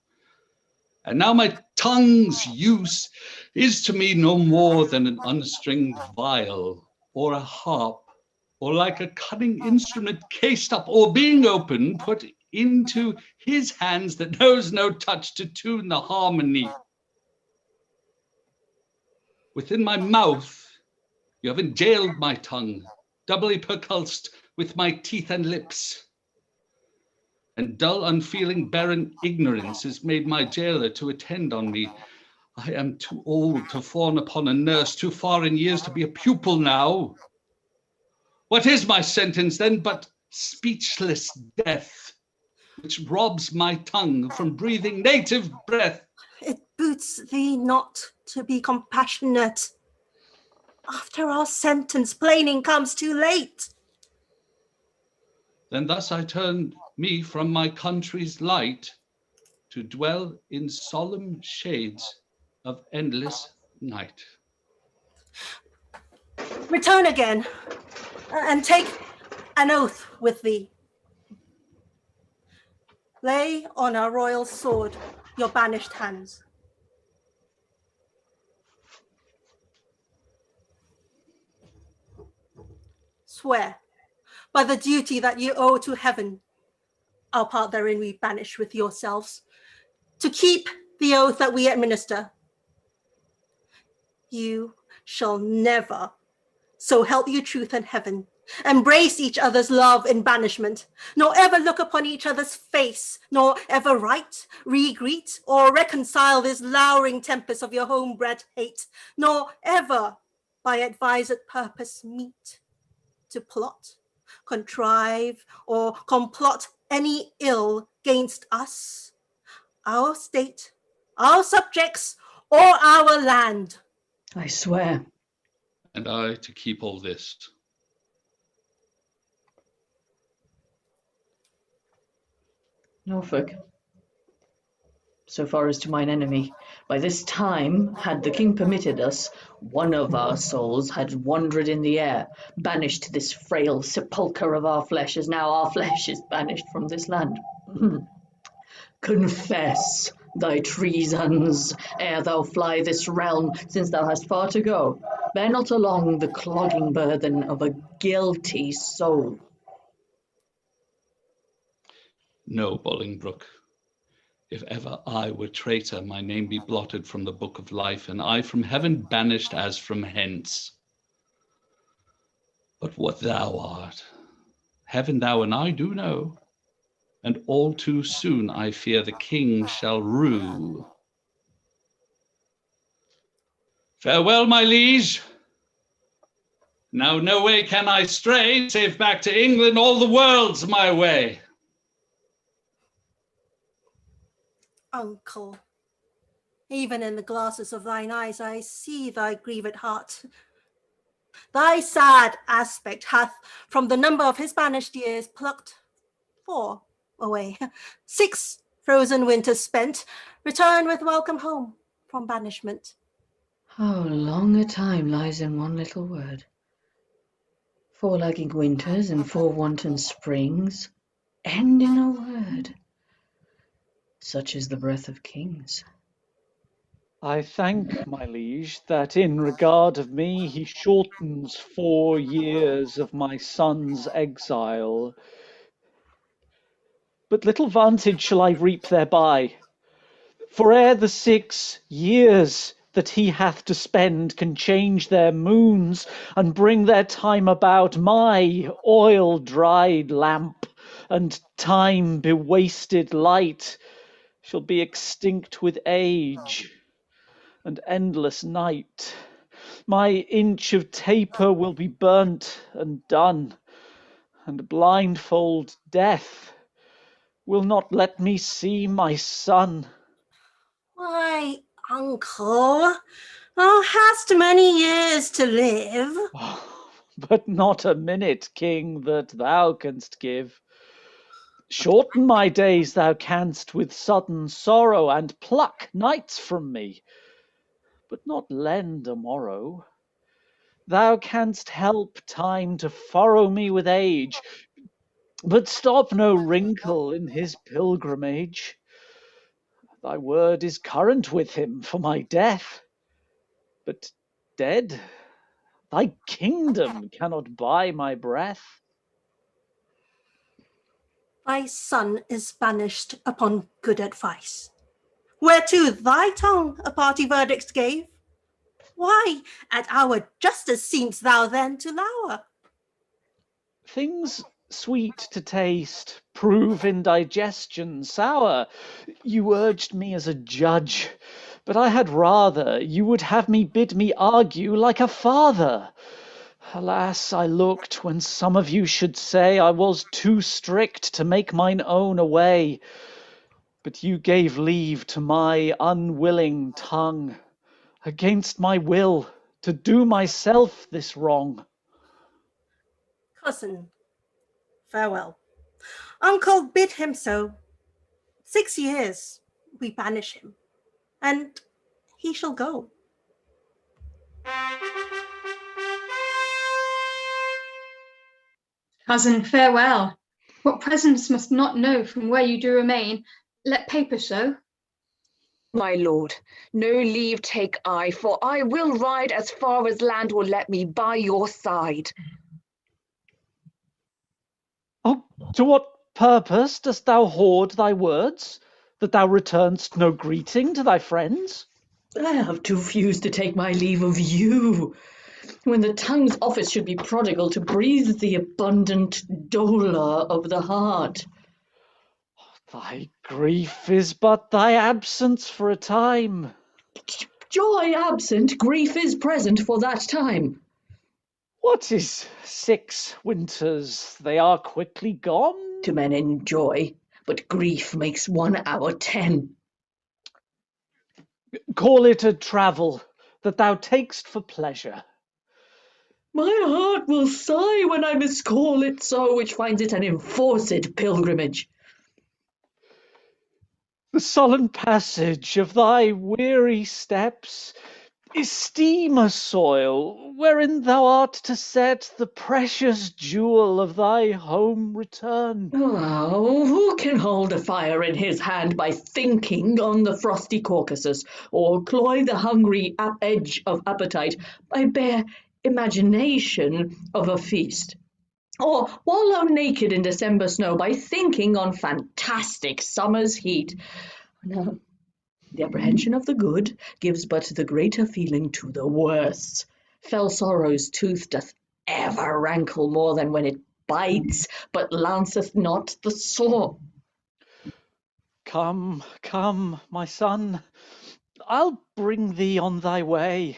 And now my tongue's use is to me no more than an unstringed viol, or a harp, or like a cunning instrument cased up, or being open, put into his hands that knows no touch to tune the harmony. Within my mouth you have enjailed my tongue, doubly perculsed with my teeth and lips. And dull, unfeeling, barren ignorance has made my jailer to attend on me. I am too old to fawn upon a nurse, too far in years to be a pupil now. What is my sentence then but speechless death, which robs my tongue from breathing native breath? It boots thee not to be compassionate. After our sentence, plaining comes too late. Then thus I turn me from my country's light to dwell in solemn shades of endless night. Return again, and take an oath with thee. Lay on our royal sword your banished hands. Swear, by the duty that you owe to heaven, our part therein we banish with yourselves, to keep the oath that we administer. You shall never, so help you truth and heaven, embrace each other's love in banishment, nor ever look upon each other's face, nor ever write, re-greet, or reconcile this lowering tempest of your homebred hate, nor ever by advised purpose meet to plot, contrive, or complot any ill gainst us, our state, our subjects, or our land. I swear. And I to keep all this. Norfolk, so far as to mine enemy, by this time, had the king permitted us, one of our souls had wandered in the air, banished to this frail sepulchre of our flesh, as now our flesh is banished from this land. Confess thy treasons ere thou fly this realm, since thou hast far to go. Bear not along the clogging burden of a guilty soul. No, Bolingbroke. If ever I were traitor, my name be blotted from the book of life, and I from heaven banished as from hence. But what thou art, heaven thou and I do know, and all too soon I fear the king shall rue. Farewell, my liege. Now no way can I stray, save back to England, all the world's my way. Uncle, even in the glasses of thine eyes I see thy grieved heart. Thy sad aspect hath from the number of his banished years plucked 4 away. 6 frozen winters spent, return with welcome home from banishment. How long a time lies in one little word. 4 lagging winters and 4 wanton springs end in a word. Such is the breath of kings. I thank my liege that in regard of me he shortens 4 years of my son's exile. But little vantage shall I reap thereby, for ere the 6 years that he hath to spend can change their moons and bring their time about, my oil-dried lamp and time-bewasted light shall be extinct with age and endless night. My inch of taper will be burnt and done, and blindfold death will not let me see my son. Why, uncle, thou hast many years to live. But not a minute, king, that thou canst give. Shorten my days thou canst with sudden sorrow, and pluck nights from me, but not lend a morrow. Thou canst help time to furrow me with age, but stop no wrinkle in his pilgrimage. Thy word is current with him for my death, but dead, thy kingdom cannot buy my breath. Thy son is banished upon good advice, whereto thy tongue a party verdict gave. Why, at our justice seemst thou then to lour? Things sweet to taste prove in digestion sour. You urged me as a judge, but I had rather you would have me bid me argue like a father. Alas, I looked when some of you should say I was too strict to make mine own away, but you gave leave to my unwilling tongue, against my will, to do myself this wrong. Cousin, farewell. Uncle bid him so. 6 years we banish him, and he shall go. Cousin, farewell. What presence must not know from where you do remain, let paper show. My lord, no leave take I, for I will ride as far as land will let me by your side. Oh, to what purpose dost thou hoard thy words, that thou return'st no greeting to thy friends? I have too fused to take my leave of you, when the tongue's office should be prodigal to breathe the abundant dolour of the heart. Thy grief is but thy absence for a time. Joy absent, grief is present for that time. What is 6 winters? They are quickly gone. To men in joy, but grief makes 1 hour 10. Call it a travel that thou takest for pleasure. My heart will sigh when I miscall it so, which finds it an enforced pilgrimage. The sullen passage of thy weary steps esteem a soil wherein thou art to set the precious jewel of thy home return. Oh, who can hold a fire in his hand by thinking on the frosty Caucasus, or cloy the hungry edge of appetite by bare imagination of a feast? Or wallow naked in December snow by thinking on fantastic summer's heat? No, the apprehension of the good gives but the greater feeling to the worse. Fell sorrow's tooth doth ever rankle more than when it bites, but lanceth not the sore. Come, come, my son, I'll bring thee on thy way.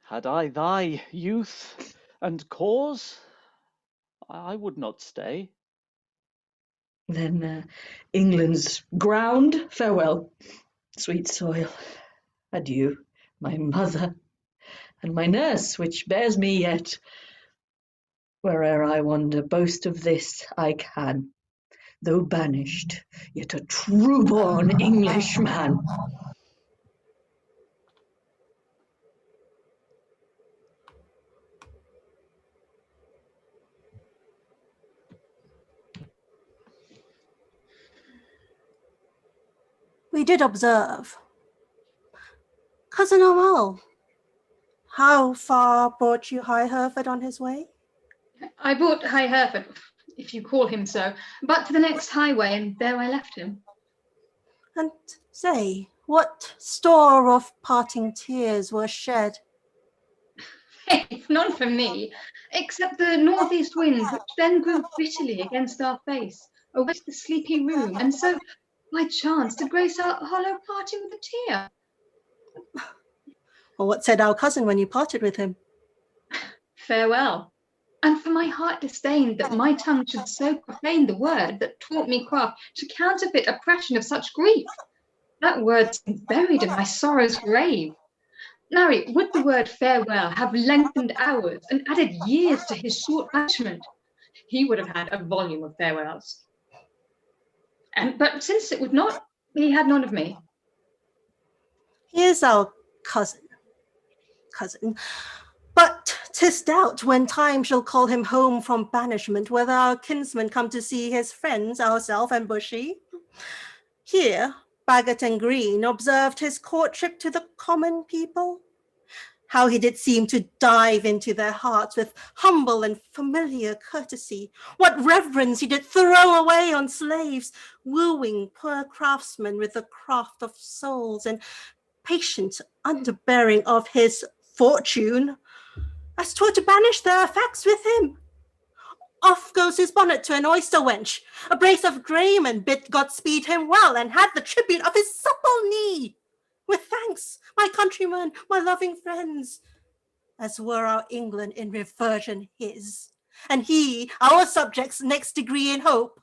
Had I thy youth and cause, I would not stay. Then England's ground, farewell, sweet soil, adieu, my mother, and my nurse, which bears me yet. Where'er I wander, boast of this I can, though banished, yet a true-born Englishman. We did observe Cousin Aumerle, how far brought you High Hereford on his way? I brought High Hereford, if you call him so, but to the next highway, and there I left him. And say, what store of parting tears were shed? Faith, none for me, except the northeast wind, which then grew bitterly against our face, awaked the sleepy room, and so, by chance, did grace our hollow parting with a tear. Well, what said our cousin when you parted with him? Farewell. And for my heart disdained that my tongue should so profane the word that taught me craft to counterfeit oppression of such grief. That word seemed buried in my sorrow's grave. Marry, would the word farewell have lengthened hours and added years to his short banishment, he would have had a volume of farewells. But since it would not, he had none of me. Here's our cousin. But 'tis doubt when time shall call him home from banishment, whether our kinsman come to see his friends, ourself and Bushy. Here, Bagot and Green observed his courtship to the common people. How he did seem to dive into their hearts with humble and familiar courtesy. What reverence he did throw away on slaves, wooing poor craftsmen with the craft of souls and patient underbearing of his fortune, as 'twere to banish their effects with him. Off goes his bonnet to an oyster wench. A brace of draymen bid God speed him well, and had the tribute of his supple knee. With thanks, my countrymen, my loving friends, as were our England in reversion his, and he, our subjects' next degree in hope.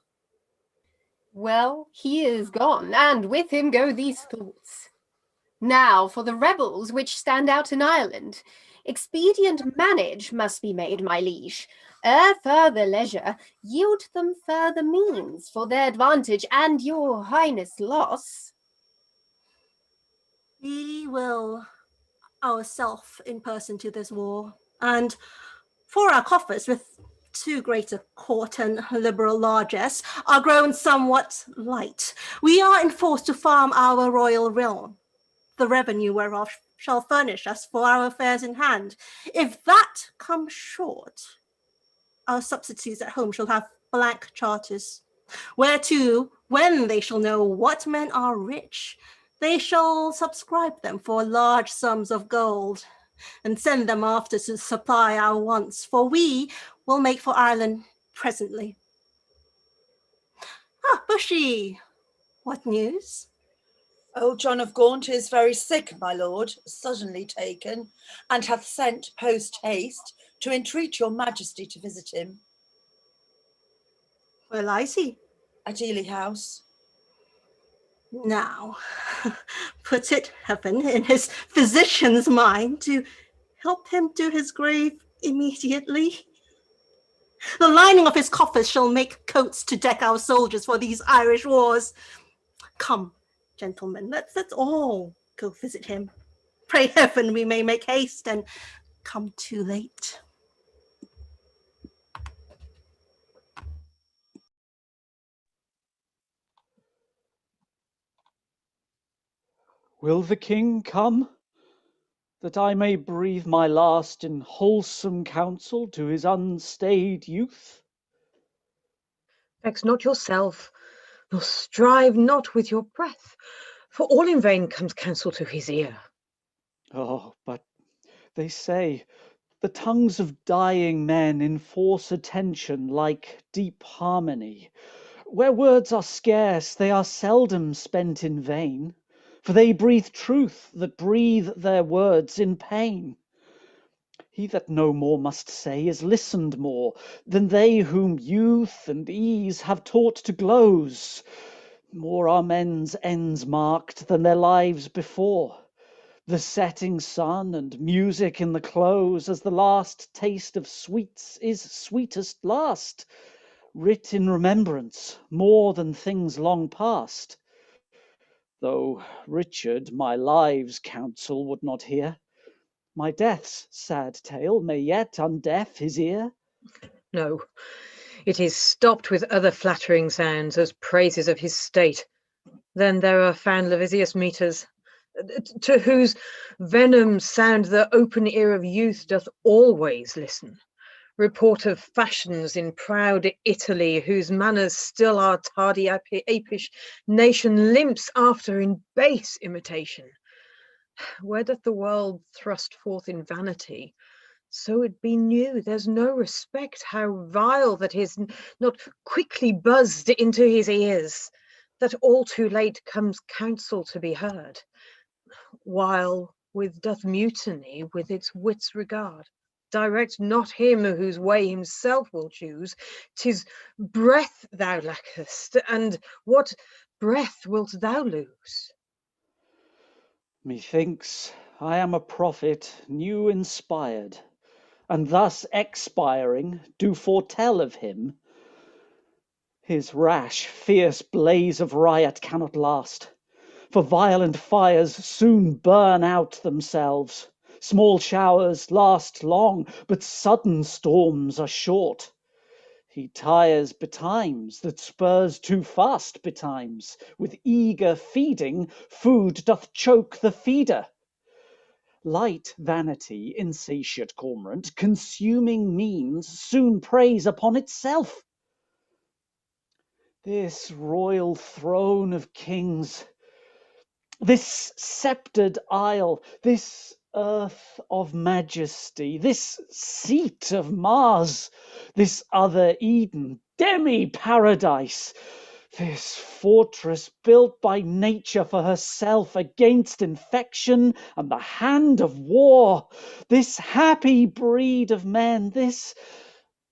Well, he is gone, and with him go these thoughts. Now for the rebels which stand out in Ireland. Expedient manage must be made, my liege. Ere further leisure, yield them further means for their advantage and your highness' loss. We will ourself in person to this war, and for our coffers with too great a court and liberal largesse are grown somewhat light, we are enforced to farm our royal realm, the revenue whereof shall furnish us for our affairs in hand. If that come short, our substitutes at home shall have blank charters, whereto, when they shall know what men are rich, they shall subscribe them for large sums of gold, and send them after to supply our wants, for we will make for Ireland presently. Bushy, what news? Old John of Gaunt is very sick, my lord, suddenly taken, and hath sent post-haste to entreat your majesty to visit him. Where lies he? At Ely House. Now, put it heaven in his physician's mind to help him to his grave immediately. The lining of his coffers shall make coats to deck our soldiers for these Irish wars. Come, gentlemen, let's all go visit him. Pray heaven we may make haste and come too late. Will the king come, that I may breathe my last in wholesome counsel to his unstayed youth? Vex not yourself, nor strive not with your breath, for all in vain comes counsel to his ear. Oh, but they say the tongues of dying men enforce attention like deep harmony. Where words are scarce, they are seldom spent in vain, for they breathe truth that breathe their words in pain. He that no more must say is listened more than they whom youth and ease have taught to glose. More are men's ends marked than their lives before. The setting sun and music in the close, as the last taste of sweets is sweetest last, writ in remembrance more than things long past. Though Richard my live's counsel would not hear, my death's sad tale may yet undeaf his ear. No, it is stopped with other flattering sounds as praises of his state. Then there are found Levisius meters, to whose venom sound the open ear of youth doth always listen. Report of fashions in proud Italy, whose manners still our tardy apish nation limps after in base imitation. Where doth the world thrust forth in vanity, so it be new, there's no respect how vile that is not quickly buzzed into his ears, that all too late comes counsel to be heard, while with doth mutiny with its wits regard. Direct not him whose way himself will choose, 'tis breath thou lackest, and what breath wilt thou lose? Methinks I am a prophet new inspired, and thus expiring do foretell of him. His rash, fierce blaze of riot cannot last, for violent fires soon burn out themselves. Small showers last long, but sudden storms are short. He tires betimes, that spurs too fast betimes. With eager feeding, food doth choke the feeder. Light vanity, insatiate cormorant, consuming means, soon preys upon itself. This royal throne of kings, this sceptred isle, this earth of majesty, this seat of Mars, this other Eden, demi-paradise, this fortress built by nature for herself against infection and the hand of war, this happy breed of men, this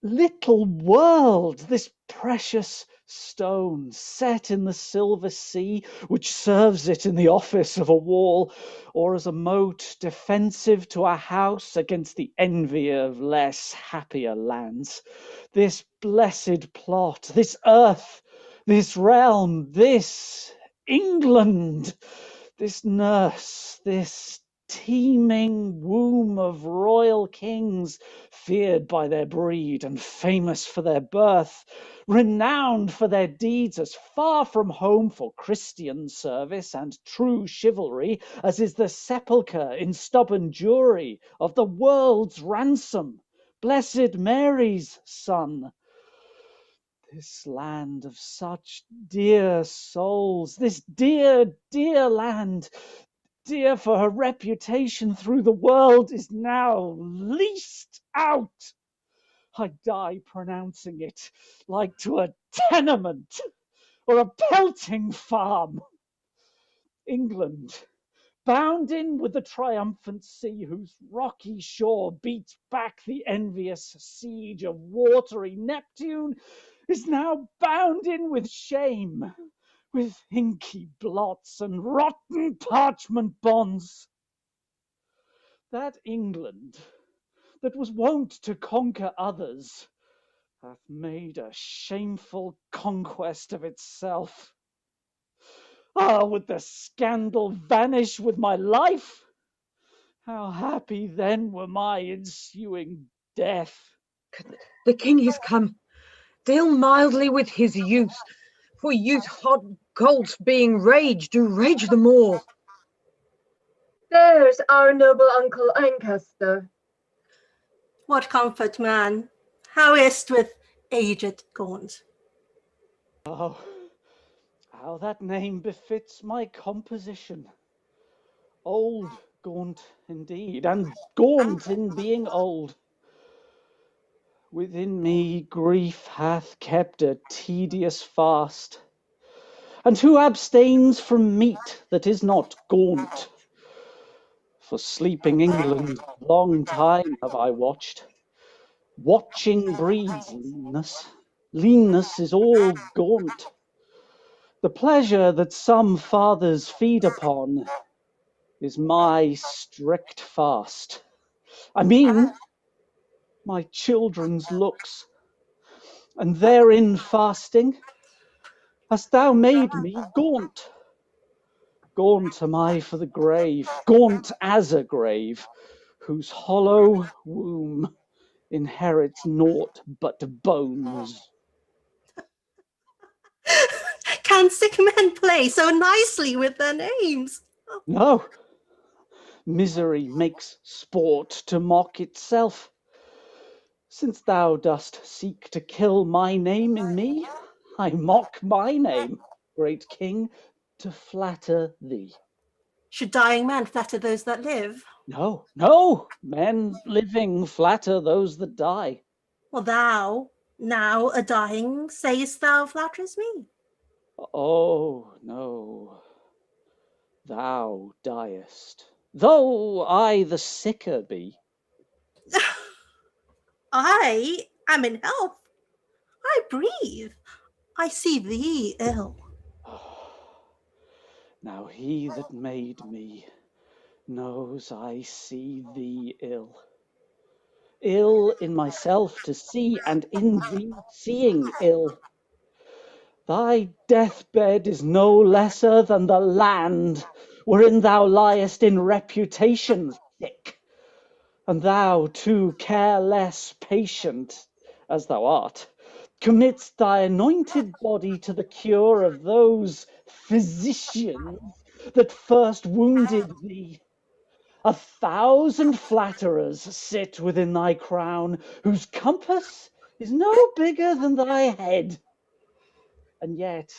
little world, this precious stone set in the silver sea, which serves it in the office of a wall, or as a moat defensive to a house against the envy of less happier lands. This blessed plot, this earth, this realm, this England, this nurse, this teeming womb of royal kings, feared by their breed and famous for their birth, renowned for their deeds as far from home for Christian service and true chivalry as is the sepulchre in stubborn Jewry of the world's ransom, Blessed Mary's son. This land of such dear souls, this dear, dear land, dear for her reputation through the world, is now leased out. I die pronouncing it, like to a tenement or a pelting farm. England, bound in with the triumphant sea, whose rocky shore beats back the envious siege of watery Neptune, is now bound in with shame, with inky blots and rotten parchment bonds. That England that was wont to conquer others hath made a shameful conquest of itself. Ah, would the scandal vanish with my life? How happy then were my ensuing death. The king is come. Deal mildly with his youth, for youth hot colts being rage do rage them all. There's our noble uncle Ancaster. What comfort, man? How is't with aged Gaunt? Oh, how that name befits my composition. Old Gaunt indeed, and gaunt in being old. Within me grief hath kept a tedious fast, and who abstains from meat that is not gaunt? For sleeping England long time have I watched. Watching breeds leanness. Leanness is all gaunt. The pleasure that some fathers feed upon is my strict fast. I mean, my children's looks, and therein fasting hast thou made me gaunt. Gaunt am I for the grave, gaunt as a grave, whose hollow womb inherits naught but bones. Can sick men play so nicely with their names? No, misery makes sport to mock itself. Since thou dost seek to kill my name in me, I mock my name, great king, to flatter thee. Should dying men flatter those that live? No, no, men living flatter those that die. Well, thou, now a dying, sayest thou flatterest me? Oh, no, thou diest, though I the sicker be. I am in health. I breathe. I see thee ill. Now he that made me knows I see thee ill. Ill in myself to see, and in thee seeing ill. Thy deathbed is no lesser than the land wherein thou liest in reputation sick, and thou too careless patient as thou art, commits thy anointed body to the cure of those physicians that first wounded thee. 1,000 flatterers sit within thy crown, whose compass is no bigger than thy head. And yet,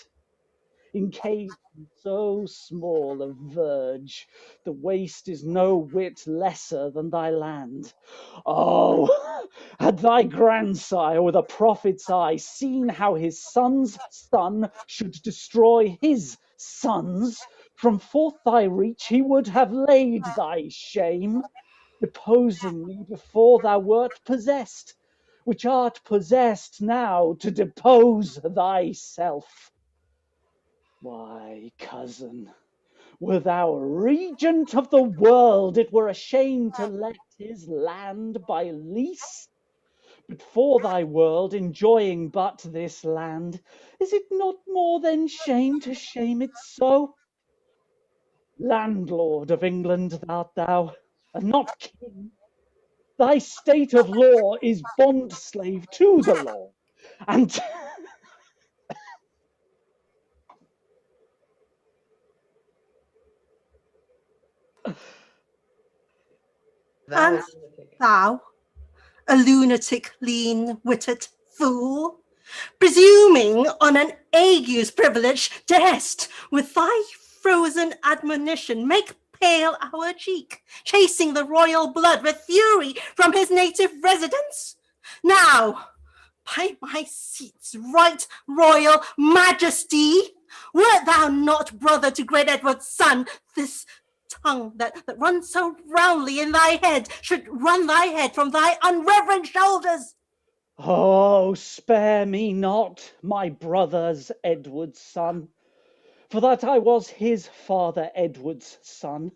encased in so small a verge, the waste is no whit lesser than thy land. Oh, had thy grandsire with a prophet's eye seen how his son's son should destroy his sons, from forth thy reach he would have laid thy shame, deposing me before thou wert possessed, which art possessed now to depose thyself. Why, cousin, were thou regent of the world, it were a shame to let his land by lease. But for thy world, enjoying but this land, is it not more than shame to shame it so? Landlord of England art thou, and not king. Thy state of law is bond slave to the law, and And thou, a lunatic, lean-witted fool, presuming on an ague's privilege, darest with thy frozen admonition make pale our cheek, chasing the royal blood with fury from his native residence. Now, by my seat's right royal majesty, wert thou not brother to great Edward's son, this tongue that runs so roundly in thy head should run thy head from thy unreverent shoulders. oh, spare me not, my brother's Edward's son, for that I was his father Edward's son,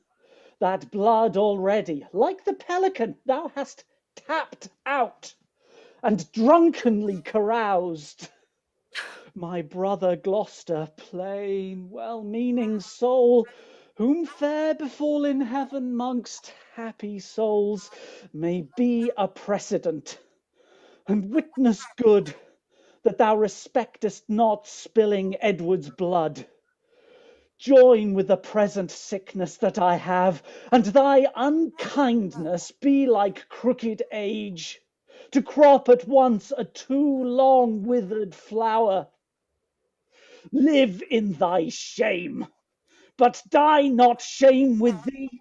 that blood already, like the pelican, thou hast tapped out and drunkenly caroused. My brother Gloucester, plain, well-meaning soul, whom fair befall in heaven mongst happy souls, may be a precedent, and witness good that thou respectest not spilling Edward's blood. Join with the present sickness that I have, and thy unkindness be like crooked age, to crop at once a too long withered flower. Live in thy shame, but die not shame with thee.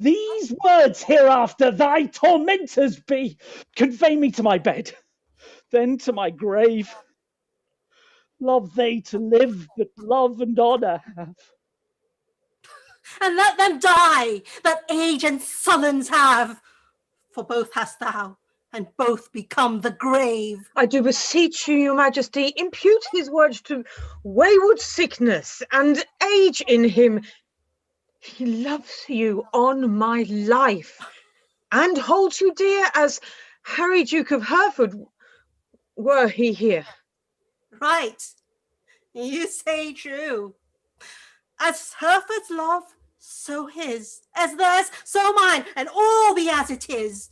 These words hereafter thy tormentors be. Convey me to my bed, then to my grave. Love they to live that love and honour have. And let them die that age and sullens have, for both hast thou, and both become the grave. I do beseech you, your majesty, impute his words to wayward sickness and age in him. He loves you on my life, and holds you dear as Harry, Duke of Hereford, were he here. Right, you say true. As Hereford's love, so his, as theirs, so mine, and all be as it is.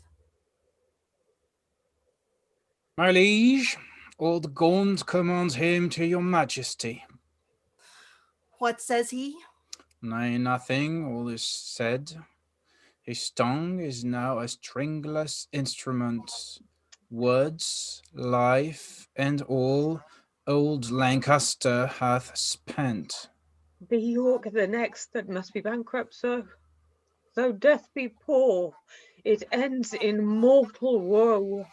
My liege, all the Gaunt commands him to your majesty. What says he? Nay, nothing, all is said. His tongue is now a stringless instrument. Words, life, and all old Lancaster hath spent. Be York the next that must be bankrupt, so? Though death be poor, it ends in mortal woe.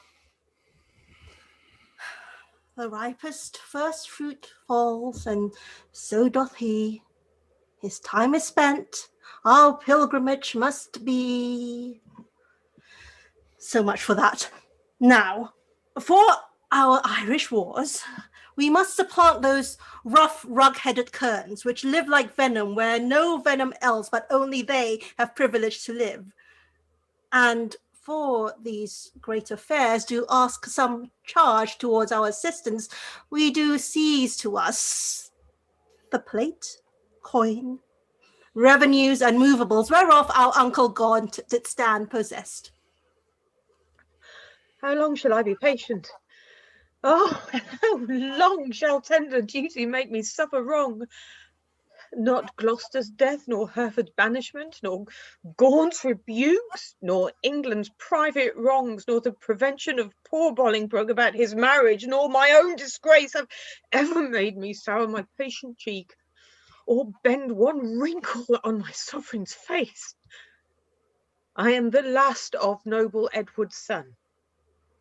The ripest first fruit falls, and so doth he. His time is spent, our pilgrimage must be. So much for that. Now, for our Irish wars, we must supplant those rough, rug-headed kerns, which live like venom, where no venom else, but only they have privilege to live. And for these great affairs do ask some charge towards our assistance, we do seize to us the plate, coin, revenues, and movables, whereof our uncle Gaunt did stand possessed. How long shall I be patient? Oh, how long shall tender duty make me suffer wrong? Not Gloucester's death, nor Hereford's banishment, nor Gaunt's rebukes, nor England's private wrongs, nor the prevention of poor Bolingbroke about his marriage, nor my own disgrace have ever made me sour my patient cheek, or bend one wrinkle on my sovereign's face. I am the last of noble Edward's son,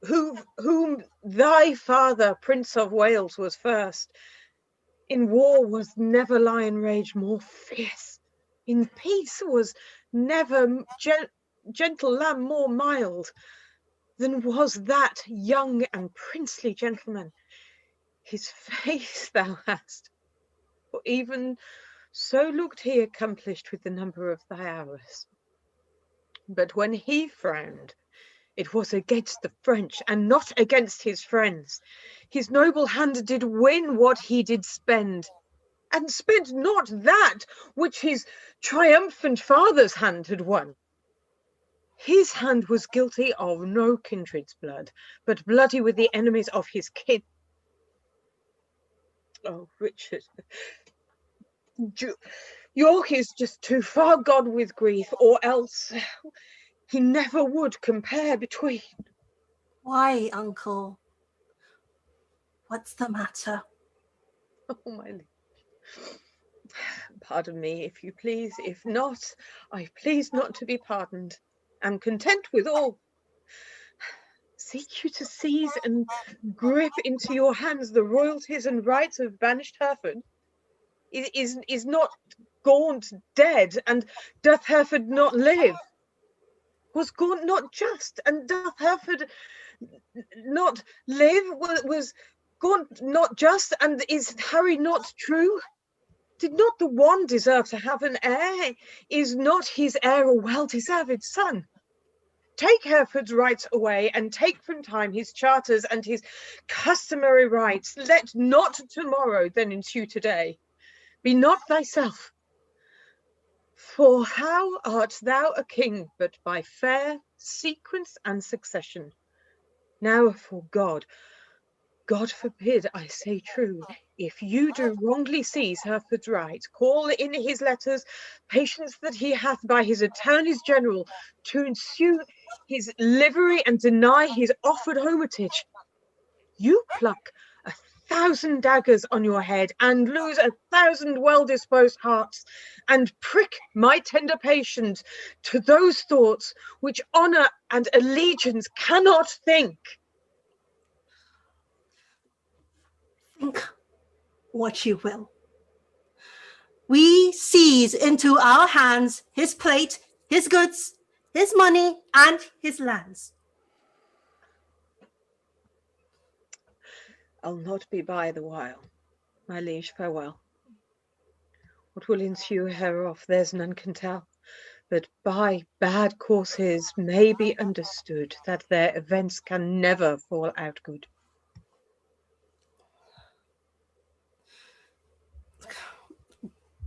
whom thy father, Prince of Wales, was first. In war was never lion rage more fierce. In peace was never gentle lamb more mild than was that young and princely gentleman. His face thou hast, for even so looked he accomplished with the number of thy hours. But when he frowned, it was against the French, and not against his friends. His noble hand did win what he did spend, and spent not that which his triumphant father's hand had won. His hand was guilty of no kindred's blood, but bloody with the enemies of his kin. Oh, Richard, York is just too far gone with grief, or else he never would compare between. Why, uncle? What's the matter? Oh, my liege. Pardon me, if you please. If not, I please not to be pardoned. Am content with all. Seek you to seize and grip into your hands the royalties and rights of banished Hereford? Is not Gaunt dead, and doth Hereford not live? Was Gaunt not just, and doth Hereford not live? Was Gaunt not just, and is Harry not true? Did not the one deserve to have an heir? Is not his heir a well-deserved son? Take Hereford's rights away, and take from time his charters and his customary rights. Let not tomorrow then ensue today. Be not thyself. For how art thou a king but by fair sequence and succession? Now, for God forbid I say true, if you do wrongly seize Hereford's right, call in his letters patience that he hath by his attorneys general to ensue his livery and deny his offered hermitage, you pluck 1,000 daggers on your head and lose 1,000 well-disposed hearts, and prick my tender patience to those thoughts which honour and allegiance cannot think. Think what you will. We seize into our hands his plate, his goods, his money, and his lands. I'll not be by the while. My liege, farewell. What will ensue hereof, there's none can tell, but by bad courses may be understood that their events can never fall out good.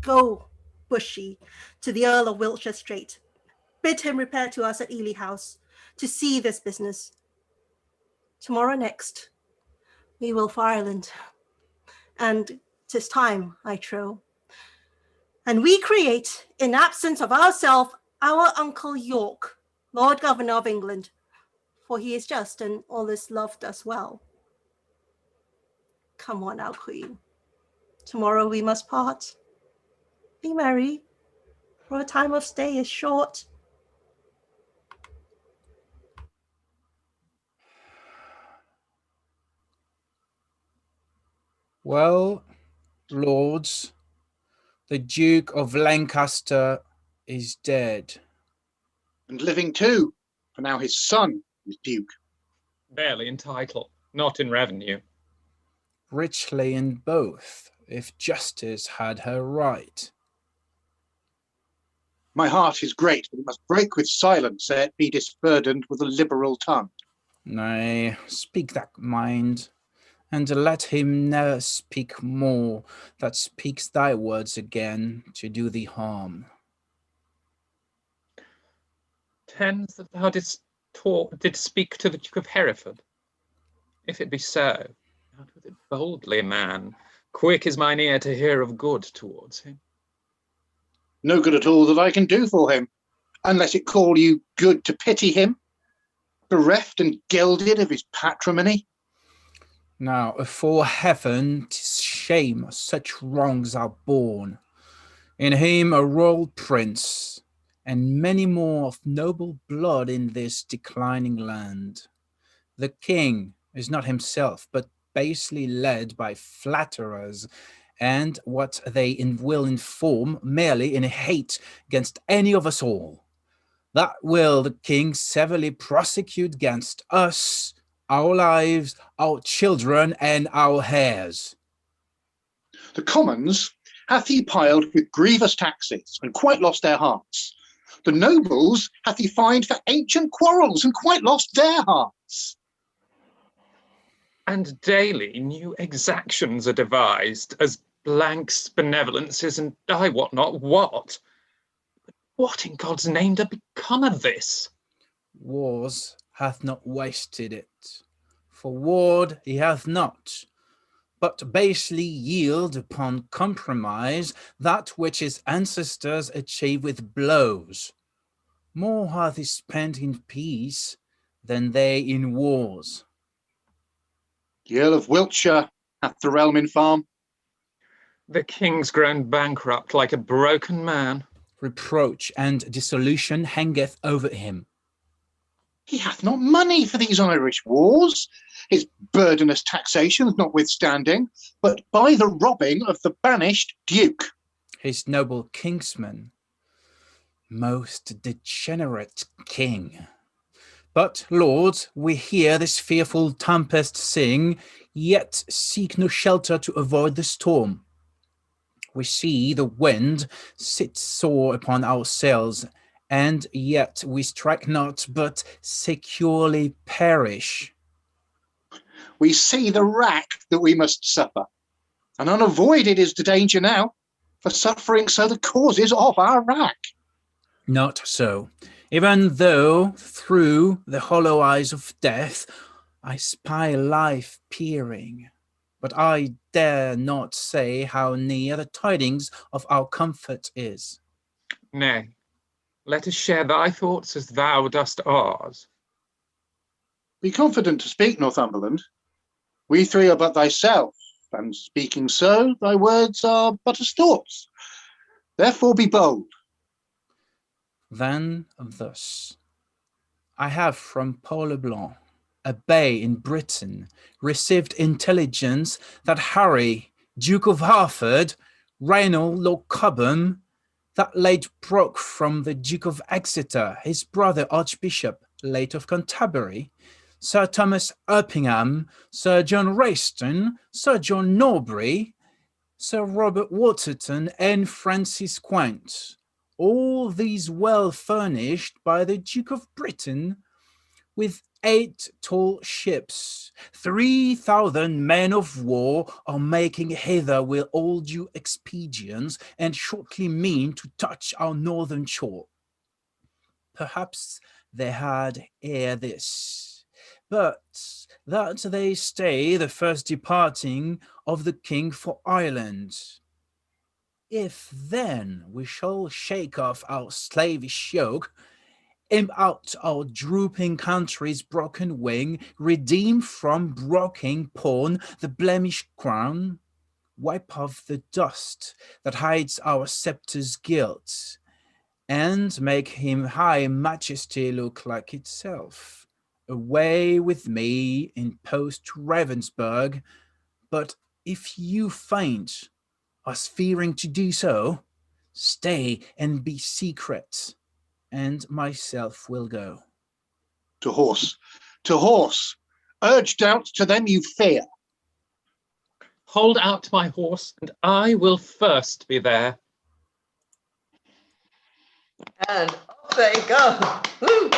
Go, Bushy, to the Earl of Wiltshire straight. Bid him repair to us at Ely House to see this business. Tomorrow next, we will for Ireland, and 'tis time, I trow. And we create, in absence of ourselves, our Uncle York, Lord Governor of England, for he is just and always loved us well. Come on now, Queen. Tomorrow we must part. Be merry, for our time of stay is short. Well, lords, the Duke of Lancaster is dead. And living too, for now his son is Duke. Barely in title, not in revenue. Richly in both, if justice had her right. My heart is great, but it must break with silence ere it be disburdened with a liberal tongue. Nay, speak that mind, and let him ne'er speak more that speaks thy words again to do thee harm. Tends that thou didst speak to the Duke of Hereford. If it be so, out with it boldly, man. Quick is mine ear to hear of good towards him. No good at all that I can do for him, unless it call you good to pity him, bereft and gelded of his patrimony. Now, afore heaven, 'tis shame such wrongs are born. In him a royal prince, and many more of noble blood in this declining land. The king is not himself, but basely led by flatterers, and what they will inform merely in hate against any of us all. That will the king severely prosecute against us, our lives, our children, and our heirs. The commons hath he piled with grievous taxes, and quite lost their hearts. The nobles hath he fined for ancient quarrels, and quite lost their hearts. And daily new exactions are devised, as blanks, benevolences, and I wot not what. But what in God's name doth become of this? Wars hath not wasted it, for ward he hath not, but basely yield upon compromise that which his ancestors achieved with blows. More hath he spent in peace than they in wars. The Earl of Wiltshire hath the realm in farm. The king's grown bankrupt like a broken man. Reproach and dissolution hangeth over him. He hath not money for these Irish wars, his burdenous taxations notwithstanding, but by the robbing of the banished Duke. His noble kinsman, most degenerate king. But, lords, we hear this fearful tempest sing, yet seek no shelter to avoid the storm. We see the wind sit sore upon our sails, and yet we strike not, but securely perish. We see the rack that we must suffer, and unavoided is the danger now, for suffering so the causes of our rack. Not so. Even though through the hollow eyes of death I spy life peering, but I dare not say how near the tidings of our comfort is. Nay, let us share thy thoughts as thou dost ours. Be confident to speak, Northumberland. We three are but thyself, and speaking so, thy words are but as thoughts. Therefore be bold. Then thus, I have from Paul Leblanc, a bay in Britain, received intelligence that Harry, Duke of Hereford, Reynold, Lord Cobham, that late broke from the Duke of Exeter, his brother Archbishop, late of Canterbury, Sir Thomas Erpingham, Sir John Royston, Sir John Norbury, Sir Robert Waterton, and Francis Quint, all these well furnished by the Duke of Britain, with 8 tall ships, 3,000 men of war are making hither with all due expedience, and shortly mean to touch our northern shore. Perhaps they had ere this, but that they stay the first departing of the king for Ireland. If then we shall shake off our slavish yoke, imp out our drooping country's broken wing, redeem from broken pawn the blemished crown, wipe off the dust that hides our scepter's guilt, and make him high majesty look like itself. Away with me in post to Ravensburg, but if you faint, us fearing to do so, stay and be secret, and myself will go. To horse, to horse, urge doubt to them you fear. Hold out my horse, and I will first be there. And off they go. Woo!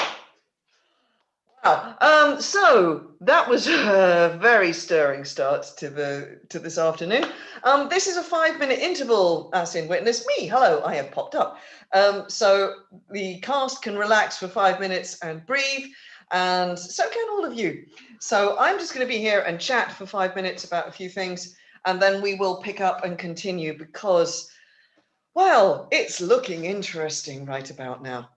Wow. So that was a very stirring start to this afternoon. This is a 5-minute interval, as in witness me. Hello, I have popped up. So the cast can relax for 5 minutes and breathe, and so can all of you. So I'm just going to be here and chat for 5 minutes about a few things, and then we will pick up and continue because, well, it's looking interesting right about now.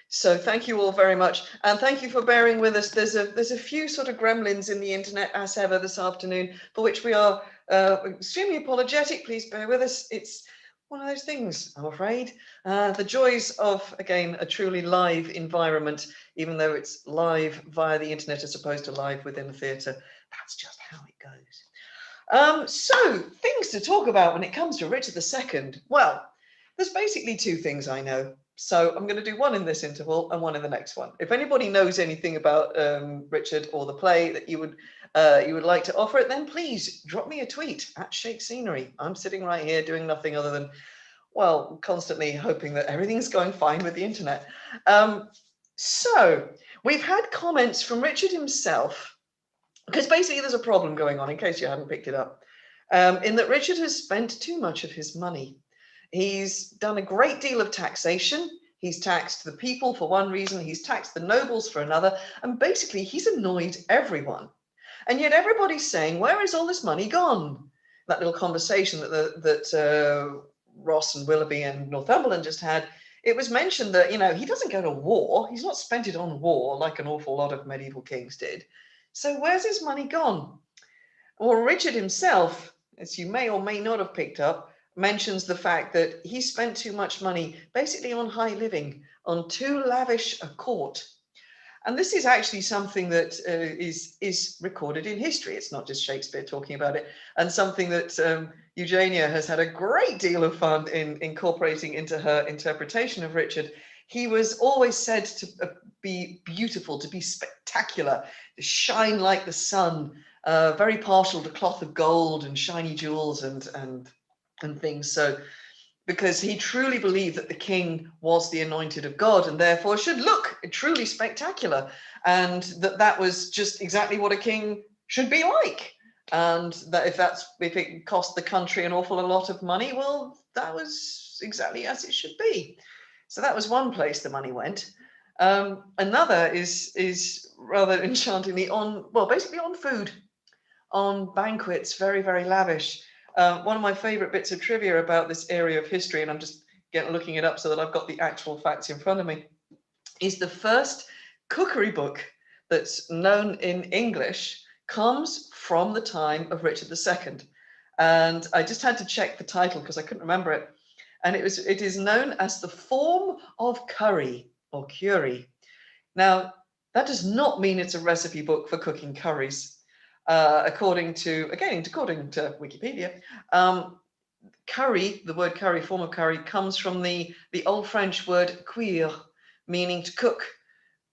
So thank you all very much, and thank you for bearing with us. There's a few sort of gremlins in the internet as ever this afternoon, for which we are extremely apologetic. Please bear with us. It's one of those things, I'm afraid. The joys of, again, a truly live environment, even though it's live via the internet as opposed to live within a theatre. That's just how it goes. So things to talk about when it comes to Richard II. Well, there's basically two things I know. So I'm going to do one in this interval and one in the next one. If anybody knows anything about Richard or the play that you would like to offer it, then please drop me a tweet at Shake Scenery. I'm sitting right here doing nothing other than, well, constantly hoping that everything's going fine with the internet. So we've had comments from Richard himself, because basically there's a problem going on, in case you hadn't picked it up, in that Richard has spent too much of his money. He's done a great deal of taxation. He's taxed the people for one reason, he's taxed the nobles for another, and basically he's annoyed everyone. And yet everybody's saying, where is all this money gone? That little conversation that Ross and Willoughby and Northumberland just had, it was mentioned that, you know, he doesn't go to war. He's not spent it on war like an awful lot of medieval kings did. So where's his money gone? Well, Richard himself, as you may or may not have picked up, mentions the fact that he spent too much money basically on high living, on too lavish a court. And this is actually something that is recorded in history. It's not just Shakespeare talking about it, and something that Eugenia has had a great deal of fun in incorporating into her interpretation of Richard. He was always said to be beautiful, to be spectacular, to shine like the sun, very partial to cloth of gold and shiny jewels and things. So because he truly believed that the king was the anointed of God and therefore should look truly spectacular, and that was just exactly what a king should be like, and that if it cost the country an awful lot of money, well, that was exactly as it should be. So that was one place the money went. Another is rather enchantingly basically on food, on banquets, very, very lavish. One of my favorite bits of trivia about this area of history, and I'm just looking it up so that I've got the actual facts in front of me, is the first cookery book that's known in English comes from the time of Richard II. And I just had to check the title because I couldn't remember it. And it is known as The Form of Curry, or Curry. Now, that does not mean it's a recipe book for cooking curries. According to Wikipedia, curry, the word curry, form of curry, comes from the Old French word cuire, meaning to cook,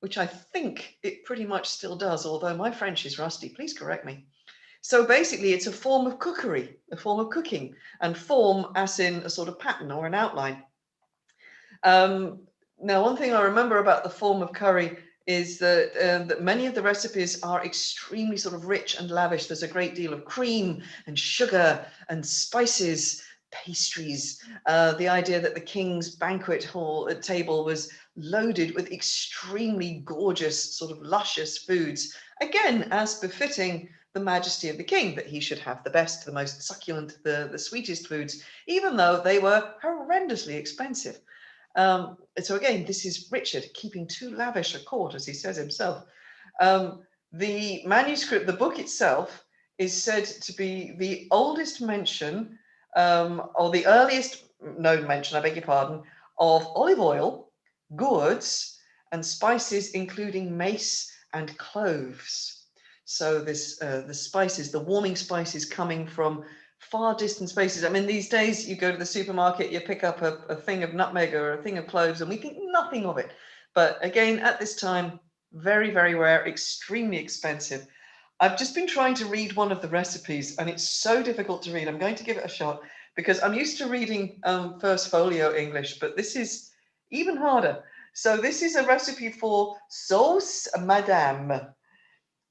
which I think it pretty much still does, although my French is rusty, please correct me. So basically it's a form of cookery, a form of cooking, and form as in a sort of pattern or an outline. Now, one thing I remember about the form of curry is that many of the recipes are extremely sort of rich and lavish. There's a great deal of cream and sugar and spices, pastries. The idea that the king's banquet hall table was loaded with extremely gorgeous, sort of luscious foods, again, as befitting the majesty of the king, that he should have the best, the most succulent, the sweetest foods, even though they were horrendously expensive. So again, this is Richard keeping too lavish a court, as he says himself. The manuscript, the book itself, is said to be the oldest mention, or the earliest known mention, I beg your pardon, of olive oil, gourds, and spices, including mace and cloves. So this, the spices, the warming spices coming from far distant spaces. I mean, these days you go to the supermarket, you pick up a thing of nutmeg or a thing of cloves, and we think nothing of it. But again, at this time, very, very rare, extremely expensive. I've just been trying to read one of the recipes, and it's so difficult to read. I'm going to give it a shot because I'm used to reading First Folio English, but this is even harder. So this is a recipe for sauce madame.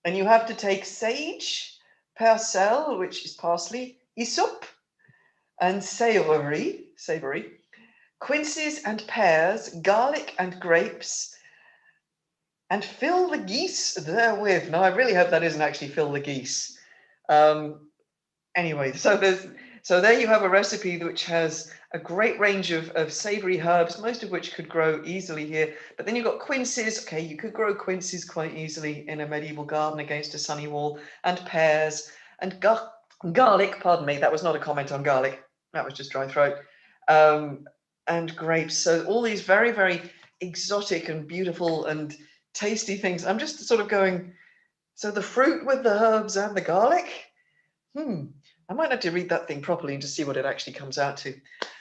And you have to take sage, persil, which is parsley, hyssop, and savory, quinces and pears, garlic and grapes, and fill the geese therewith. Now, I really hope that isn't actually fill the geese. Anyway, so there you have a recipe which has a great range of savory herbs, most of which could grow easily here. But then you've got quinces. Okay, you could grow quinces quite easily in a medieval garden against a sunny wall, and pears and garlic. Pardon me, that was not a comment on garlic. That was just dry throat. And grapes. So all these very, very exotic and beautiful and tasty things. I'm just sort of going, so the fruit with the herbs and the garlic? I might have to read that thing properly and just see what it actually comes out to.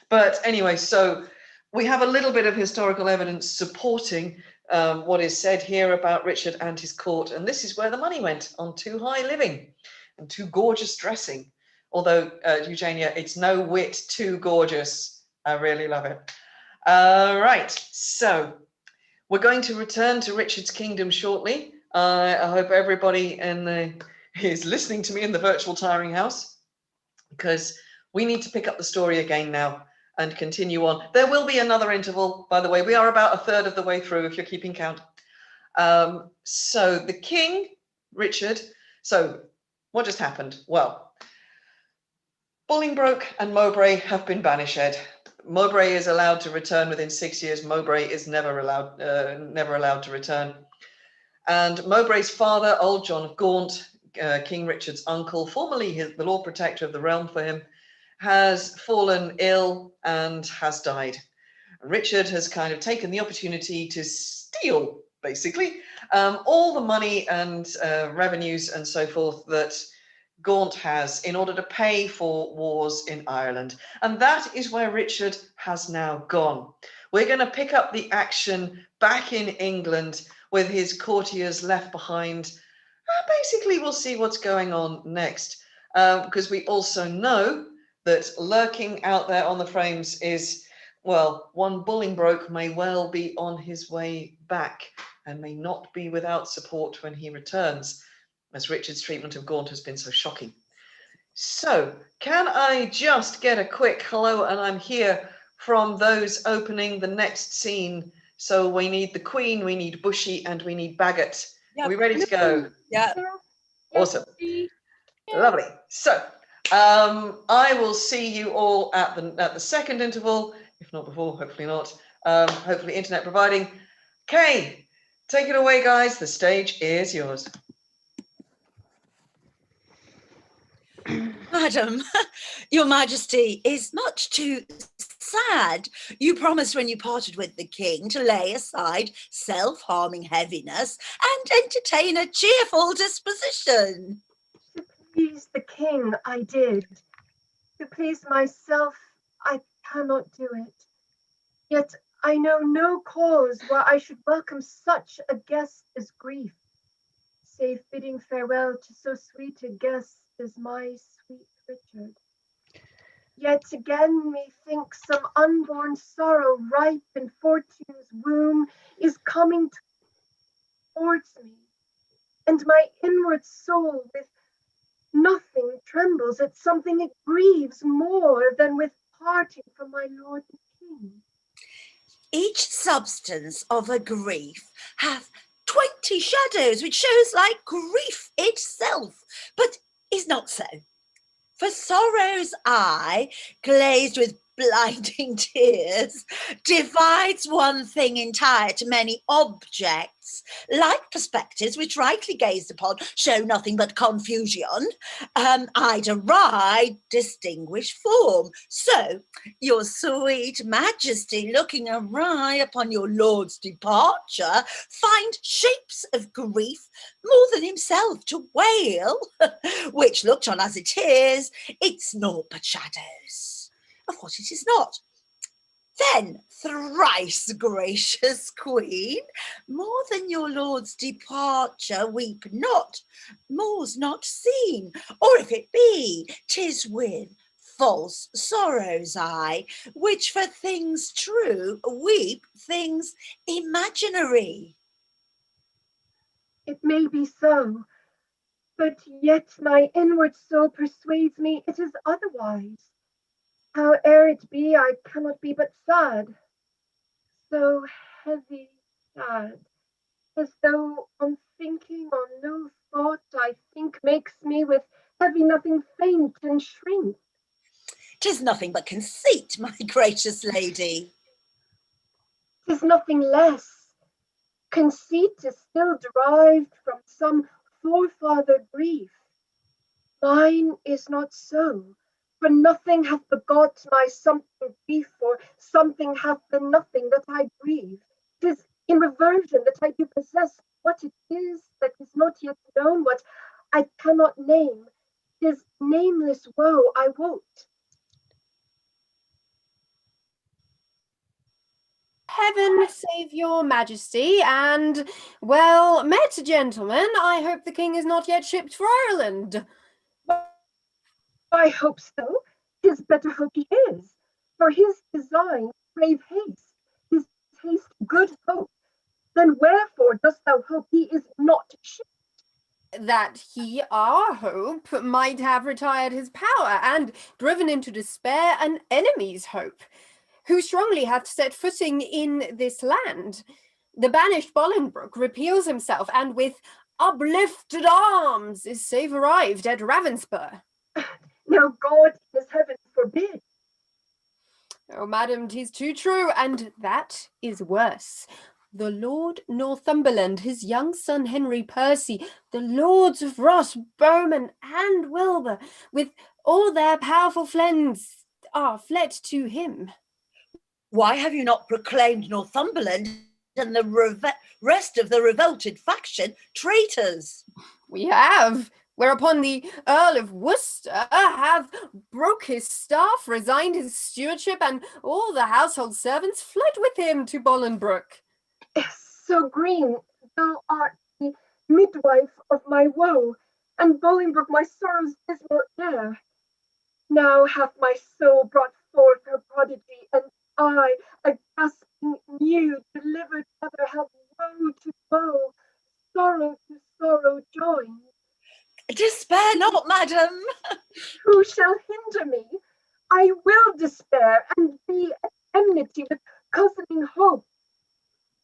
But anyway, so we have a little bit of historical evidence supporting what is said here about Richard and his court. And this is where the money went, on too high living and too gorgeous dressing. Although, Eugenia, it's no whit too gorgeous. I really love it. Right, so we're going to return to Richard's kingdom shortly. I hope everybody is listening to me in the virtual tiring house, because we need to pick up the story again now and continue on. There will be another interval, by the way. We are about a third of the way through, if you're keeping count. So the king, Richard, so what just happened? Well, Bolingbroke and Mowbray have been banished. Mowbray is allowed to return within 6 years. Mowbray is never allowed to return. And Mowbray's father, old John of Gaunt, King Richard's uncle, formerly the Lord Protector of the realm for him, has fallen ill and has died. Richard has kind of taken the opportunity to steal, basically, all the money and revenues and so forth that Gaunt has in order to pay for wars in Ireland. And that is where Richard has now gone. We're going to pick up the action back in England with his courtiers left behind. Basically, we'll see what's going on next, because we also know that lurking out there on the frames is, well, one Bolingbroke may well be on his way back and may not be without support when he returns, as Richard's treatment of Gaunt has been so shocking. So, can I just get a quick hello and I'm here from those opening the next scene? So we need the Queen, we need Bushy, and we need Bagot. Are we ready to go? Yeah. Awesome. Lovely. So, I will see you all at the second interval, if not before, hopefully not. Hopefully internet providing. Okay, take it away, guys. The stage is yours. Madam, your majesty is much too sad. You promised when you parted with the king to lay aside self-harming heaviness and entertain a cheerful disposition. To please the king, I did. To please myself, I cannot do it. Yet I know no cause why I should welcome such a guest as grief, save bidding farewell to so sweet a guest as my sweet Richard. Yet again methinks some unborn sorrow ripe in fortune's womb is coming towards me, and my inward soul with nothing trembles at something it grieves more than with parting from my lord the king. Each substance of a grief hath 20 shadows, which shows like grief itself. But sorrow's eye, glazed with blinding tears, divides one thing entire to many objects, like perspectives which rightly gazed upon show nothing but confusion, I deride distinguished form. So your sweet majesty, looking awry upon your lord's departure, find shapes of grief more than himself to wail, which looked on as it is, it's naught but shadows of what it is not. Then, thrice gracious queen, more than your lord's departure weep not, more's not seen, or if it be, 'tis with false sorrow's eye, which for things true weep things imaginary. It may be so, but yet my inward soul persuades me it is otherwise. Howe'er it be, I cannot be but sad, so heavy sad, as though on thinking on no thought I think makes me with heavy nothing faint and shrink. 'Tis nothing but conceit, my gracious lady. 'Tis nothing less. Conceit is still derived from some forefather grief. Mine is not so. For nothing hath begot my something grief, or something hath been nothing that I grieve. 'Tis in reversion that I do possess what it is that is not yet known, what I cannot name. 'Tis nameless woe I wot. Heaven save your majesty, and well met, gentlemen. I hope the king is not yet shipped for Ireland. I hope so. 'Tis better hope he is. For his design crave haste, his haste good hope. Then wherefore dost thou hope he is not shipped? That he, our hope, might have retired his power, and driven into despair an enemy's hope, who strongly hath set footing in this land. The banished Bolingbroke repeals himself, and with uplifted arms is safe arrived at Ravenspur. Now God in his heaven forbid. Oh, madam, 'tis too true, and that is worse. The Lord Northumberland, his young son Henry Percy, the Lords of Ross, Bowman, and Wilbur, with all their powerful friends, are fled to him. Why have you not proclaimed Northumberland and the rest of the revolted faction traitors? We have, whereupon the Earl of Worcester hath broke his staff, resigned his stewardship, and all the household servants fled with him to Bolingbroke. So Green, thou art the midwife of my woe, and Bolingbroke my sorrow's dismal heir. Now hath my soul brought forth her prodigy, and I, a gasping new, delivered mother, have woe to woe, sorrow to sorrow joined. Despair not, madam. Who shall hinder me? I will despair and be at enmity with cozening hope.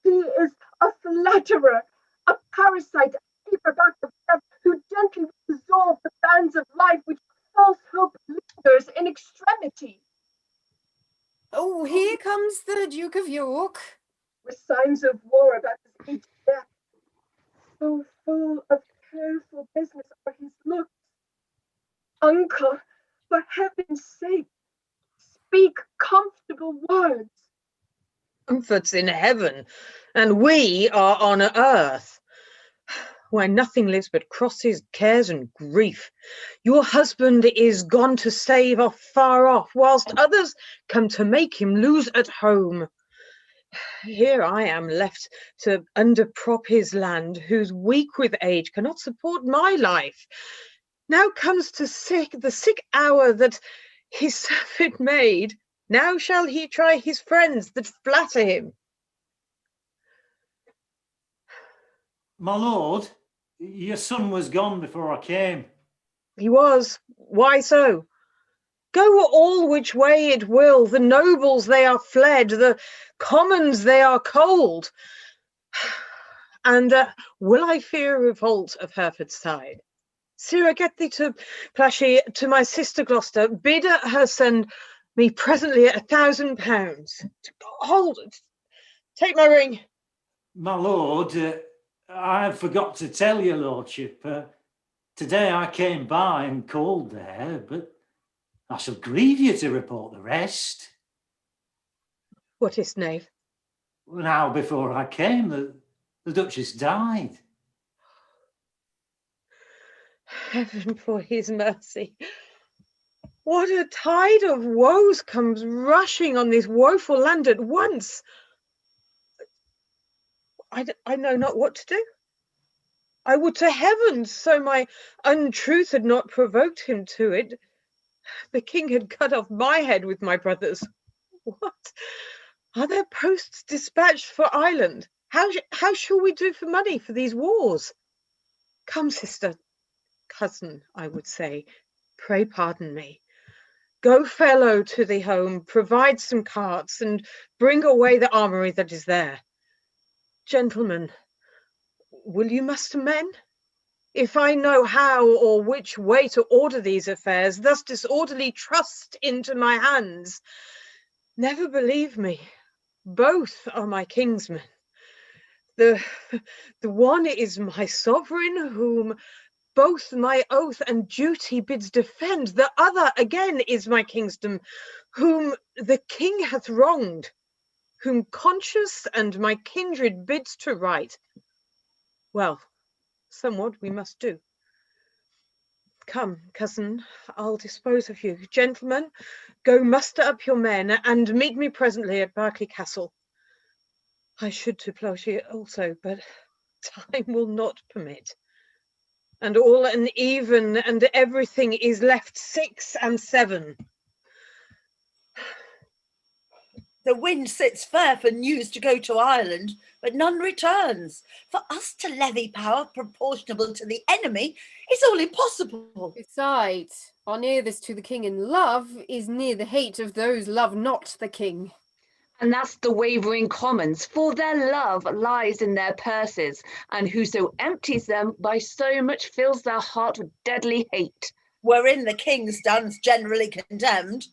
He is a flatterer, a parasite, a paperback of death, who gently will dissolve the bands of life which false hope lingers in extremity. Oh, here comes the Duke of York. With signs of war about his aged death. So full of careful business are his looks. Uncle, for heaven's sake, speak comfortable words. Comfort's in heaven, and we are on earth, where nothing lives but crosses, cares, and grief. Your husband is gone to save afar off, whilst others come to make him lose at home. Here I am left to underprop his land, who's weak with age, cannot support my life. Now comes to the sick hour that his servant made. Now shall he try his friends that flatter him. My lord, your son was gone before I came. He was. Why so? Go all which way it will, the nobles they are fled, the commons they are cold. And will I fear revolt of Hereford's side? Sirrah, get thee to Plashy, to my sister Gloucester. Bid her send me presently £1,000. Hold it. Take my ring. My lord, I forgot to tell your lordship. Today I came by and called there, but I shall grieve you to report the rest. What is, knave? Now, before I came, the Duchess died. Heaven for his mercy. What a tide of woes comes rushing on this woeful land at once. I know not what to do. I would to heaven so my untruth had not provoked him to it. The king had cut off my head with my brothers. What? Are there posts dispatched for Ireland? How shall we do for money for these wars? Come, sister, cousin, I would say, pray pardon me. Go, fellow, to the home, provide some carts, and bring away the armoury that is there. Gentlemen, will you muster men? If I know how or which way to order these affairs, thus disorderly trust into my hands, never believe me. Both are my kinsmen. The one is my sovereign, whom both my oath and duty bids defend. The other again is my kingdom, whom the king hath wronged, whom conscience and my kindred bids to right. Well, somewhat we must do. Come, cousin, I'll dispose of you. Gentlemen, go muster up your men and meet me presently at Berkeley Castle. I should to Ploughshire also, but time will not permit. And all uneven, and everything is left 6 and 7. The wind sits fair for news to go to Ireland, but none returns. For us to levy power proportionable to the enemy is all impossible. Besides, our nearest to the king in love is near the hate of those love not the king. And that's the wavering commons, for their love lies in their purses, and whoso empties them by so much fills their heart with deadly hate. Wherein the king stands generally condemned.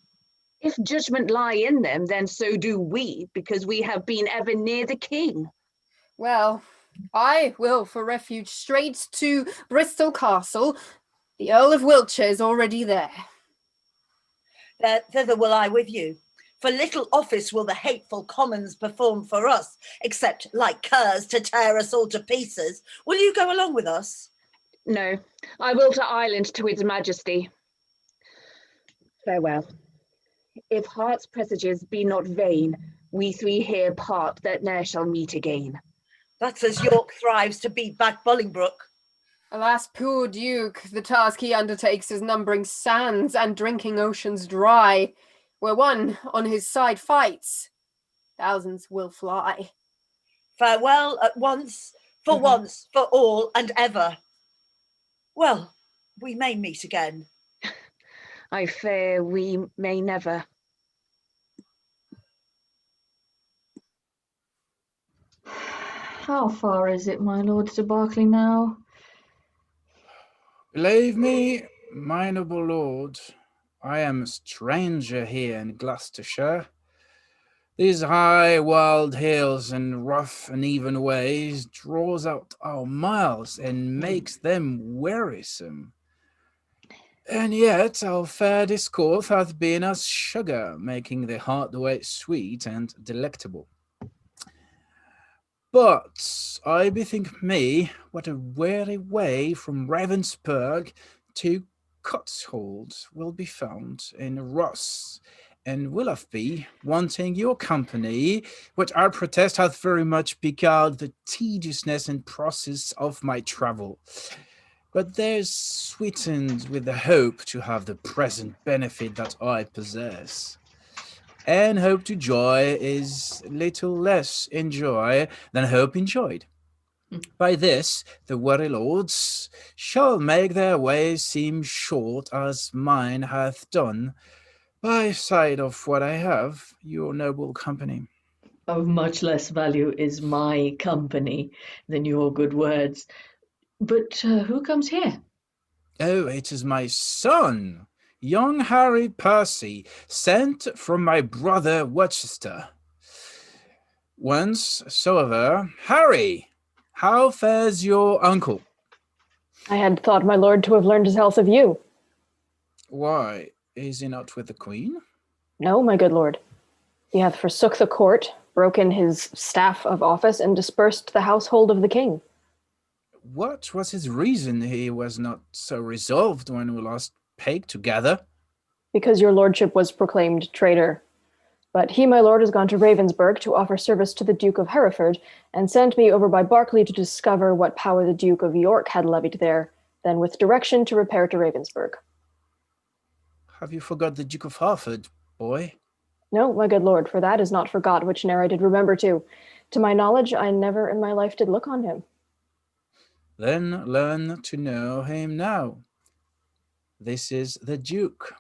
If judgment lie in them, then so do we, because we have been ever near the king. Well, I will for refuge straight to Bristol Castle. The Earl of Wiltshire is already there. Thither will I with you. For little office will the hateful commons perform for us, except like curs to tear us all to pieces. Will you go along with us? No, I will to Ireland to his majesty. Farewell. If heart's presages be not vain, we three here part that ne'er shall meet again. That's as York thrives to beat back Bolingbroke. Alas, poor Duke, the task he undertakes is numbering sands and drinking oceans dry. Where one on his side fights, thousands will fly. Farewell at once, for once, for all and ever. Well, we may meet again. I fear we may never. How far is it, my lord, to Berkeley now? Believe me, my noble lord, I am a stranger here in Gloucestershire. These high wild hills and rough uneven ways draws out our miles and makes them wearisome. And yet our fair discourse hath been as sugar, making the hard way sweet and delectable. But I bethink me what a weary way from Ravensburg to Cotswold will be found in Ross and WIlloughby, wanting your company, which I protest hath very much beguiled the tediousness and process of my travel. But there's sweetened with the hope to have the present benefit that I possess. And hope to joy is little less in joy than hope enjoyed. By this, the worthy lords shall make their ways seem short as mine hath done, by side of what I have, your noble company. Of much less value is my company than your good words. But who comes here? Oh, it is my son, young Harry Percy, sent from my brother Worcester. Once, soever, Harry, how fares your uncle? I had thought my lord to have learned his health of you. Why, is he not with the Queen? No, my good lord. He hath forsook the court, broken his staff of office, and dispersed the household of the king. What was his reason he was not so resolved when we last paid together? Because your lordship was proclaimed traitor. But he, my lord, has gone to Ravensburg to offer service to the Duke of Hereford, and sent me over by Berkeley to discover what power the Duke of York had levied there, then with direction to repair to Ravensburg. Have you forgot the Duke of Hereford, boy? No, my good lord, for that is not forgot, which ne'er I did remember to. To my knowledge, I never in my life did look on him. Then learn to know him now. This is the Duke.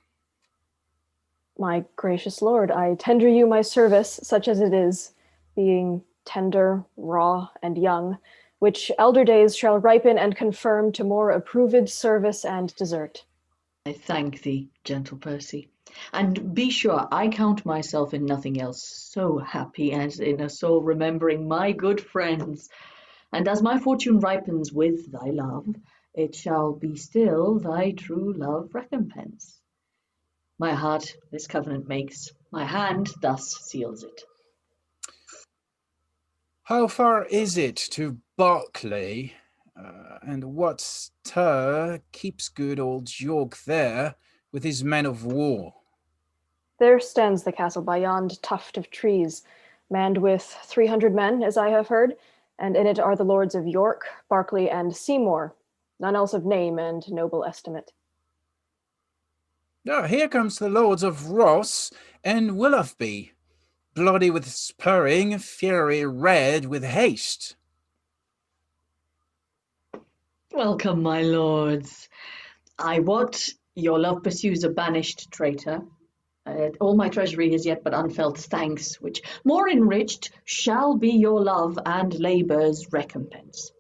My gracious lord, I tender you my service, such as it is, being tender, raw, and young, which elder days shall ripen and confirm to more approved service and desert. I thank thee, gentle Percy, and be sure I count myself in nothing else so happy as in a soul remembering my good friends. And as my fortune ripens with thy love, it shall be still thy true love recompense. My heart this covenant makes, my hand thus seals it. How far is it to Berkeley? And what stir keeps good old York there with his men of war? There stands the castle by yond tuft of trees, manned with 300 men, as I have heard, and in it are the lords of York, Berkeley, and Seymour, none else of name and noble estimate. Oh, here comes the lords of Ross and Willoughby, bloody with spurring, fury red with haste. Welcome, my lords. I wot your love pursues a banished traitor. All my treasury is yet but unfelt thanks, which more enriched shall be your love and labour's recompense.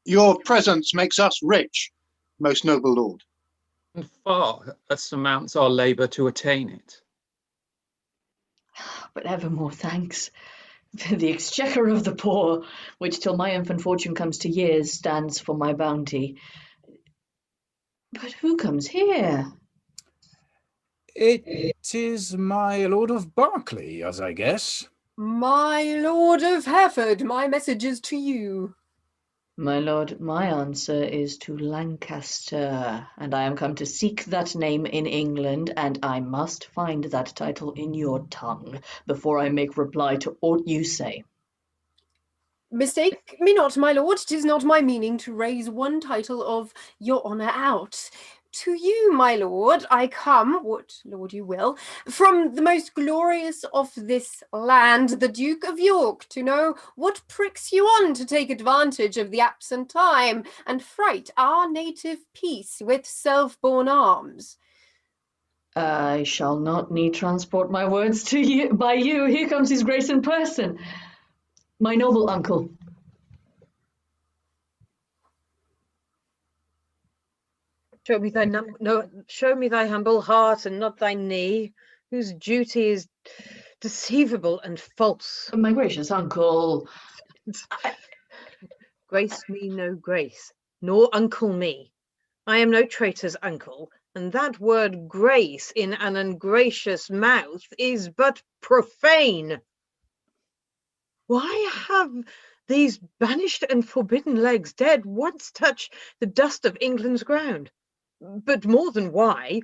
Your presence makes us rich, most noble lord. And far surmounts our labour to attain it. But evermore thanks. The exchequer of the poor, which till my infant fortune comes to years, stands for my bounty. But who comes here? It is my Lord of Berkeley, as I guess. My lord of Hereford, my message is to you. My lord, my answer is to Lancaster, and I am come to seek that name in England, and I must find that title in your tongue before I make reply to aught you say. Mistake me not, my lord, 'tis not my meaning to raise one title of your honour out. To you, my lord, I come, what lord you will, from the most glorious of this land, the Duke of York, to know what pricks you on to take advantage of the absent time and fright our native peace with self-born arms. I shall not need transport my words to you by you. Here comes his grace in person. My noble uncle. Show me thy humble heart and not thy knee, whose duty is deceivable and false. My gracious uncle. Grace me no grace, nor uncle me. I am no traitor's uncle, and that word grace in an ungracious mouth is but profane. Why have these banished and forbidden legs dared once touch the dust of England's ground? But more than why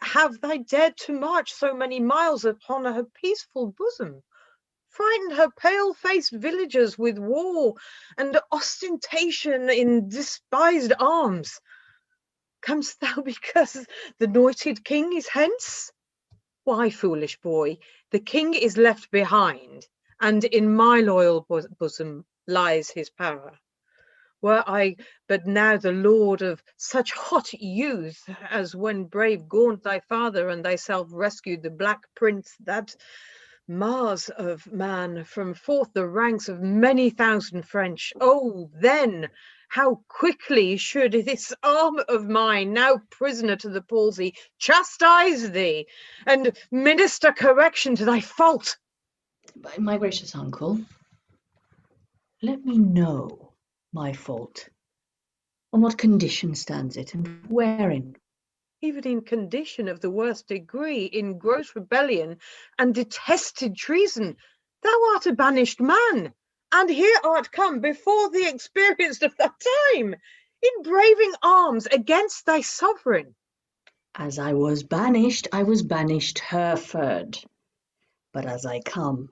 have they dared to march so many miles upon her peaceful bosom, frighten her pale-faced villagers with war and ostentation in despised arms? Comest thou because the anointed king is hence? Why, foolish boy, the king is left behind, and in my loyal bosom lies his power. Were I but now the lord of such hot youth as when brave Gaunt thy father and thyself rescued the Black Prince, that Mars of man from forth the ranks of many thousand French, oh, then how quickly should this arm of mine, now prisoner to the palsy, chastise thee, and minister correction to thy fault. My gracious uncle, let me know my fault. On what condition stands it, and wherein? Even in condition of the worst degree, in gross rebellion and detested treason, thou art a banished man, and here art come before the experience of thy time, in braving arms against thy sovereign. As I was banished Hereford. But as I come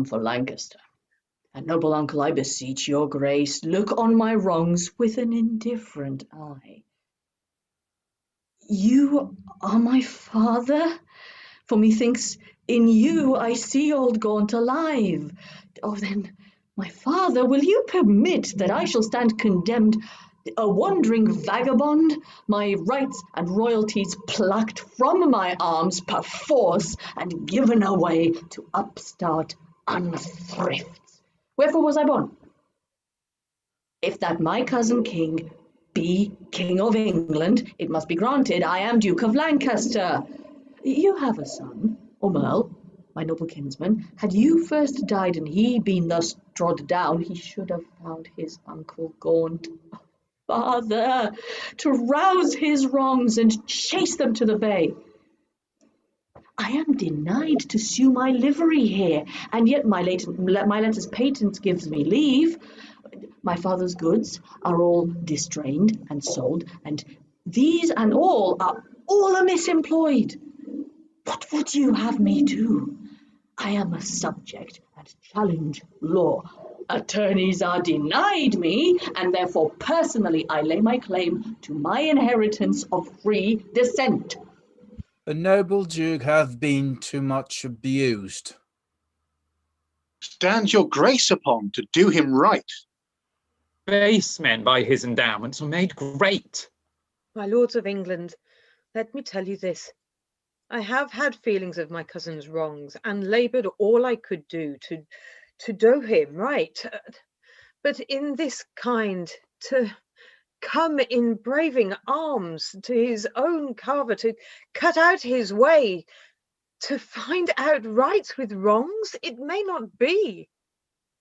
for Lancaster. And noble uncle, I beseech your grace, look on my wrongs with an indifferent eye. You are my father, for methinks in you I see old Gaunt alive. Oh, then, my father, will you permit that I shall stand condemned, a wandering vagabond, my rights and royalties plucked from my arms perforce and given away to upstart unthrifts? Wherefore was I born? If that my cousin king be king of England, it must be granted I am Duke of Lancaster. You have a son, Aumerle, my noble kinsman. Had you first died and he been thus trod down, he should have found his uncle Gaunt. Father, to rouse his wrongs and chase them to the bay. I am denied to sue my livery here, and yet my letters patent gives me leave. My father's goods are all distrained and sold, and these and all are all amiss employed. What would you have me do? I am a subject and challenge law. Attorneys are denied me, and therefore personally I lay my claim to my inheritance of free descent. The noble Duke hath been too much abused. Stands your grace upon to do him right. Base men by his endowments are made great. My lords of England, let me tell you this. I have had feelings of my cousin's wrongs and laboured all I could do to do him right. But in this kind, to come in braving arms to his own cover, to cut out his way, to find out rights with wrongs, it may not be.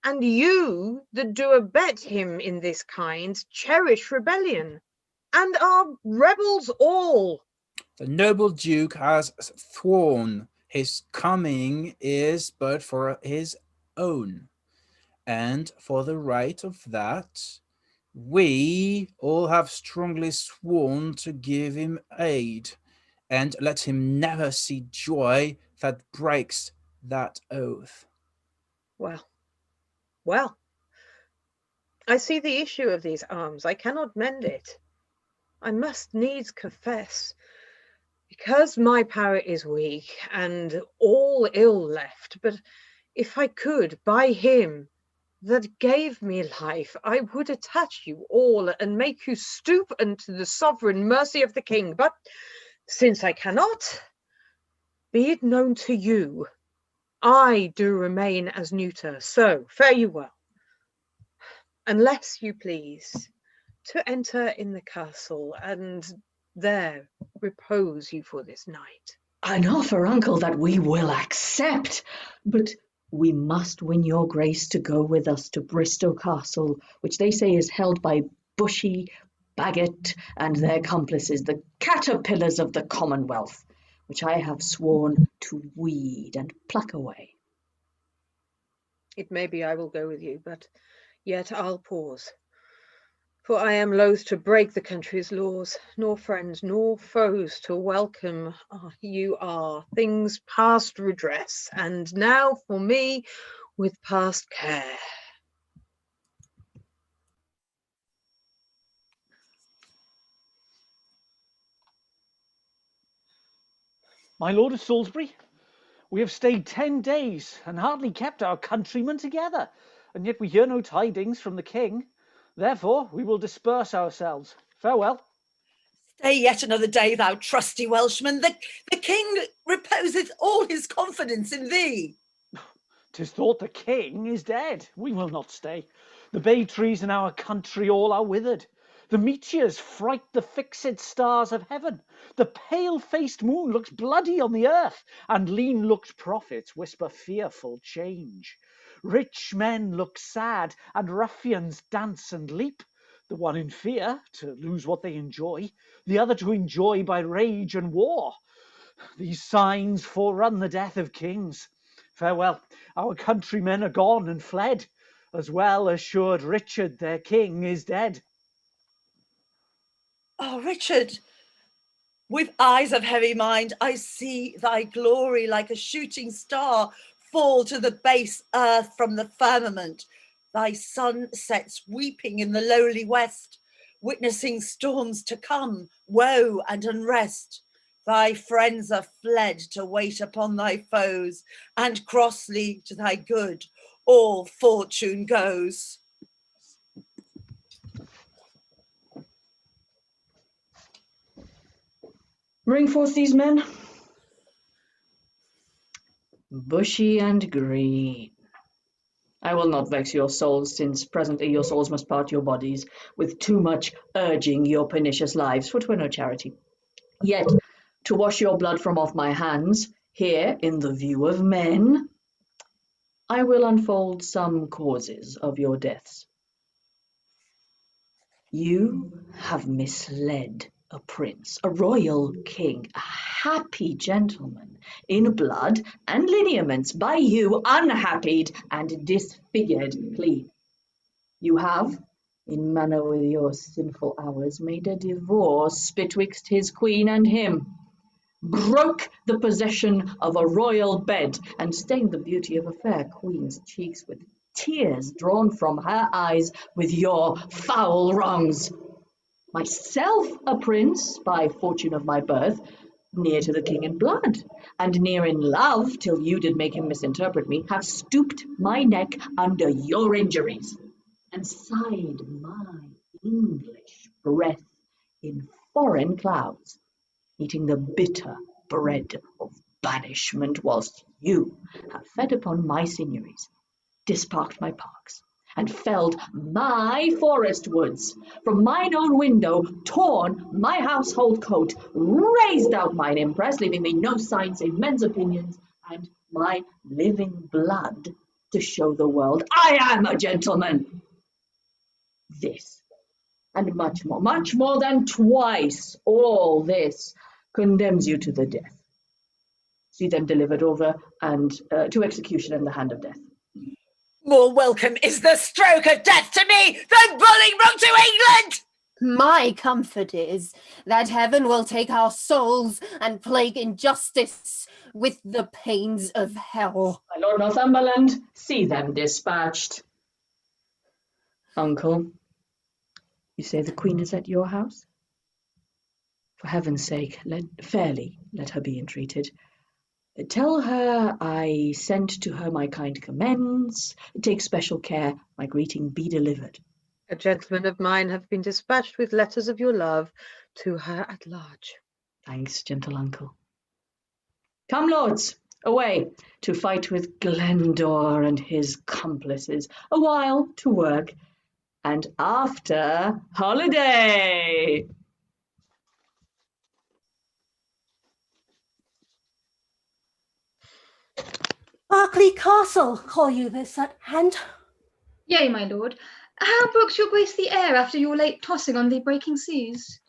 And you that do abet him in this kind cherish rebellion, and are rebels all. The noble Duke has sworn his coming is but for his own, and for the right of that, we all have strongly sworn to give him aid, and let him never see joy that breaks that oath. Well, I see the issue of these arms. I cannot mend it. I must needs confess, because my power is weak and all ill left, but if I could, by him that gave me life, I would attach you all and make you stoop unto the sovereign mercy of the king. But since I cannot, be it known to you, I do remain as neuter, so fare you well. Unless you please to enter in the castle and there repose you for this night. An offer, uncle, that we will accept, but we must win your grace to go with us to Bristow Castle, which they say is held by Bushy, Bagot, and their accomplices, the caterpillars of the Commonwealth, which I have sworn to weed and pluck away. It may be I will go with you, but yet I'll pause. For I am loath to break the country's laws, nor friends nor foes to welcome. You are things past redress, and now for me with past care. My lord of Salisbury, we have stayed 10 days and hardly kept our countrymen together, and yet we hear no tidings from the king. Therefore, we will disperse ourselves. Farewell. Stay yet another day, thou trusty Welshman. The king reposeth all his confidence in thee. 'Tis thought the king is dead. We will not stay. The bay trees in our country all are withered. The meteors fright the fixed stars of heaven. The pale-faced moon looks bloody on the earth, and lean-looked prophets whisper fearful change. Rich men look sad, and ruffians dance and leap, the one in fear to lose what they enjoy, the other to enjoy by rage and war. These signs forerun the death of kings. Farewell, our countrymen are gone and fled. As well assured Richard, their king, is dead. Oh, Richard, with eyes of heavy mind, I see thy glory like a shooting star fall to the base earth from the firmament. Thy sun sets weeping in the lowly west, witnessing storms to come, woe and unrest. Thy friends are fled to wait upon thy foes, and crossly to thy good all fortune goes. Bring forth these men. Bushy and green. I will not vex your souls, since presently your souls must part your bodies, with too much urging your pernicious lives, for 'twere no charity. Yet, to wash your blood from off my hands, here in the view of men, I will unfold some causes of your deaths. You have misled a prince, a royal king, a happy gentleman, in blood and lineaments, by you unhappied and disfigured clean. You have, in manner with your sinful hours, made a divorce betwixt his queen and him, broke the possession of a royal bed, and stained the beauty of a fair queen's cheeks with tears drawn from her eyes with your foul wrongs. Myself a prince, by fortune of my birth, near to the king in blood, and near in love, till you did make him misinterpret me, have stooped my neck under your injuries, and sighed my English breath in foreign clouds, eating the bitter bread of banishment, whilst you have fed upon my seigneuries, disparked my parks, and felled my forest woods, from mine own window torn my household coat, razed out mine impress, leaving me no sign save men's opinions, and my living blood to show the world I am a gentleman. This, and much more than twice all this, condemns you to the death. See them delivered over and to execution in the hand of death. More welcome is the stroke of death to me than Bolingbroke to England! My comfort is that heaven will take our souls and plague injustice with the pains of hell. My Lord Northumberland, see them dispatched. Uncle, you say the Queen is at your house? For heaven's sake, fairly let her be entreated. Tell her I sent to her my kind commends. Take special care my greeting be delivered. A gentleman of mine have been dispatched with letters of your love to her at large. Thanks, gentle uncle. Come, lords, away to fight with Glendour and his complices, a while to work, and after holiday. Berkeley Castle, call you this at hand? Yea, my lord. How brooks your grace the air after your late tossing on the breaking seas?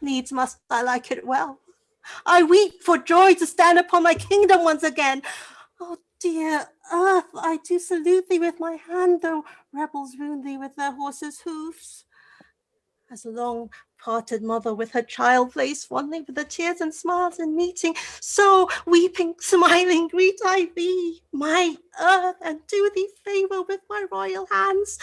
Needs must I like it well. I weep for joy to stand upon my kingdom once again. Oh, dear earth, I do salute thee with my hand, though rebels wound thee with their horses' hoofs. As a long-parted mother with her child plays fondly with the tears and smiles in meeting, so weeping, smiling, greet I thee, my earth, and do thee favour with my royal hands.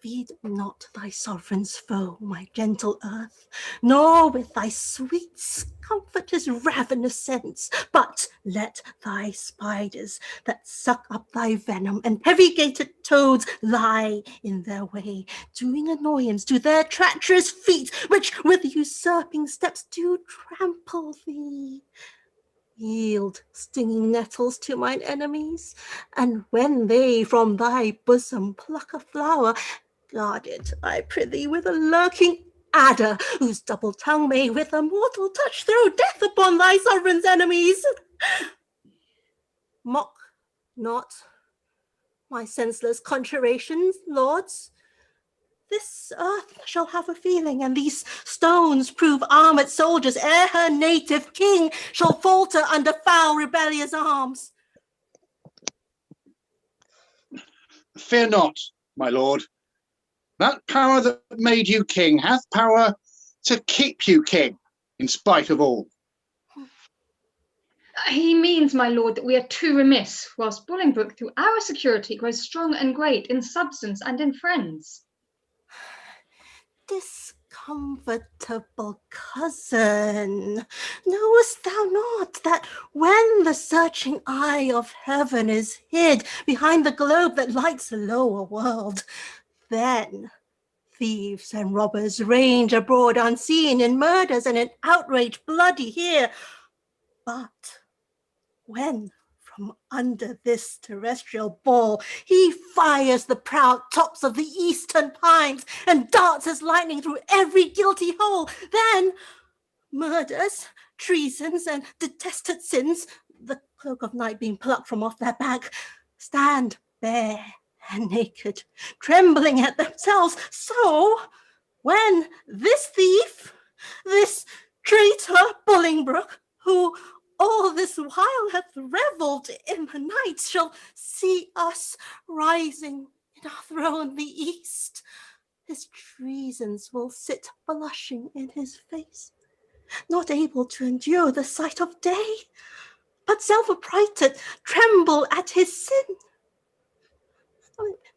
Feed not thy sovereign's foe, my gentle earth, nor with thy sweet, comfortless, ravenous scents, but let thy spiders that suck up thy venom and heavy-gated toads lie in their way, doing annoyance to their treacherous feet, which with usurping steps do trample thee. Yield stinging nettles to mine enemies, and when they from thy bosom pluck a flower, guard it, I prithee, with a lurking adder, whose double tongue may with a mortal touch throw death upon thy sovereign's enemies. Mock not my senseless conjurations, lords. This earth shall have a feeling, and these stones prove armed soldiers ere her native king shall falter under foul rebellious arms. Fear not, my lord. That power that made you king hath power to keep you king, in spite of all. He means, my lord, that we are too remiss, whilst Bolingbroke, through our security, grows strong and great in substance and in friends. Discomfortable cousin, knowest thou not that when the searching eye of heaven is hid behind the globe that lights the lower world, then thieves and robbers range abroad unseen in murders and in outrage bloody here. But when from under this terrestrial ball he fires the proud tops of the eastern pines and darts as lightning through every guilty hole, then murders, treasons, and detested sins, the cloak of night being plucked from off their back, stand bare and naked, trembling at themselves. So when this thief, this traitor Bolingbroke, who all this while hath revelled in the night, shall see us rising in our throne the east, his treasons will sit blushing in his face, not able to endure the sight of day, but self-affrighted, tremble at his sin.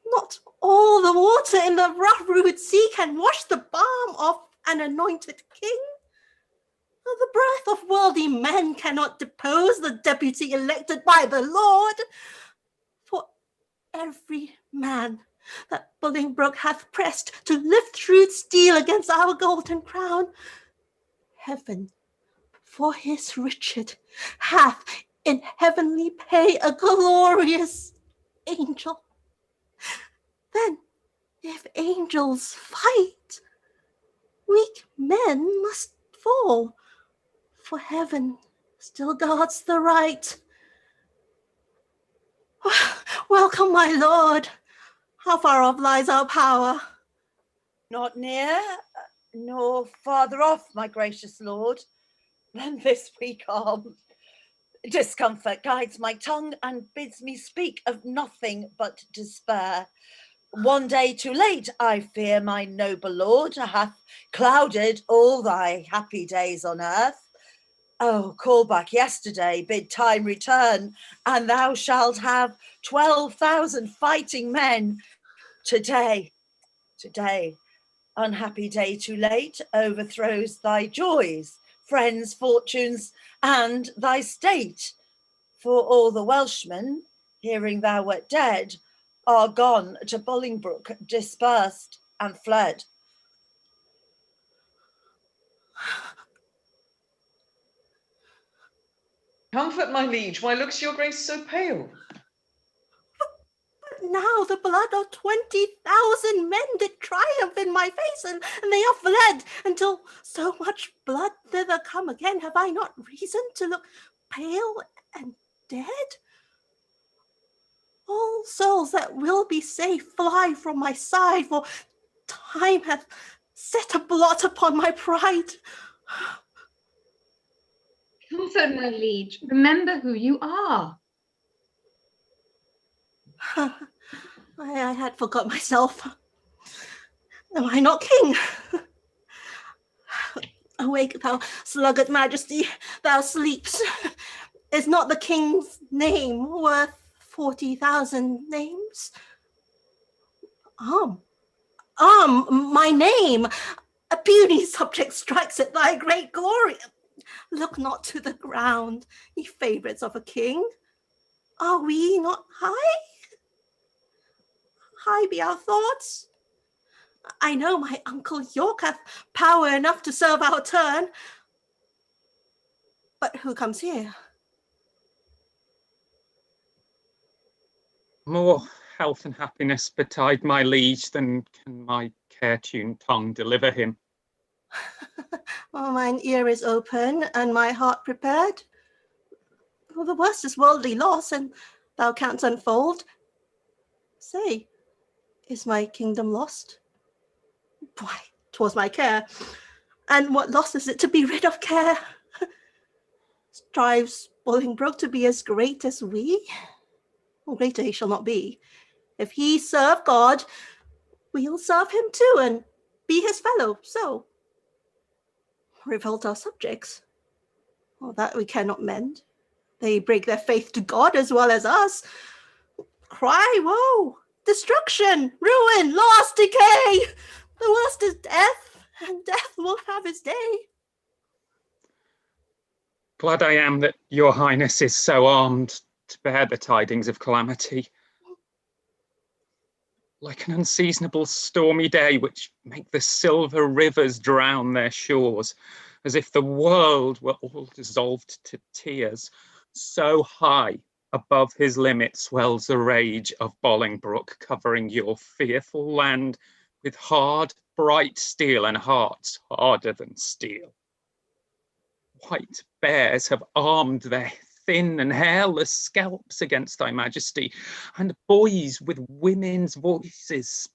Not all the water in the rough rude sea can wash the balm of an anointed king. The breath of worldly men cannot depose the deputy elected by the Lord. For every man that Bolingbroke hath pressed to lift shrewd steel against our golden crown, heaven, for his Richard, hath in heavenly pay a glorious angel. Then, if angels fight, weak men must fall, for heaven still guards the right. Welcome, my lord. How far off lies our power? Not near, nor farther off, my gracious lord, than this weak arm. Discomfort guides my tongue and bids me speak of nothing but despair. One day too late, I fear, my noble lord, hath clouded all thy happy days on earth. Oh, call back yesterday, bid time return, and thou shalt have 12,000 fighting men. Today, unhappy day too late, overthrows thy joys, friends, fortunes, and thy state. For all the Welshmen, hearing thou wert dead, are gone to Bolingbroke, dispersed and fled. Comfort, my liege, why looks your grace so pale? But now the blood of 20,000 men did triumph in my face, and they are fled, until so much blood thither come again. Have I not reason to look pale and dead? All souls that will be safe fly from my side, for time hath set a blot upon my pride. Comfort, my liege. Remember who you are. I had forgot myself. Am I not king? Awake, thou sluggard majesty, thou sleeps. Is not the king's name worth 40,000 names? My name, a puny subject strikes at thy great glory. Look not to the ground, ye favourites of a king. Are we not high? High be our thoughts. I know my uncle York hath power enough to serve our turn. But who comes here? More health and happiness betide my liege than can my care-tuned tongue deliver him. Oh, mine ear is open and my heart prepared. Well, the worst is worldly loss, and thou canst unfold. Say, is my kingdom lost? Why, 'twas my care. And what loss is it to be rid of care? Strives Bolingbroke to be as great as we? Well, greater he shall not be. If he serve God, we'll serve him too, and be his fellow, so. Revolt our subjects. Well, that we cannot mend. They break their faith to God as well as us. Cry woe, destruction, ruin, loss, decay. The worst is death, and death will have its day. Glad I am that your highness is so armed to bear the tidings of calamity. Like an unseasonable stormy day which make the silver rivers drown their shores, as if the world were all dissolved to tears, so high above his limit swells the rage of Bolingbroke, covering your fearful land with hard, bright steel and hearts harder than steel. White bears have armed their thin and hairless scalps against thy majesty, and boys with women's voices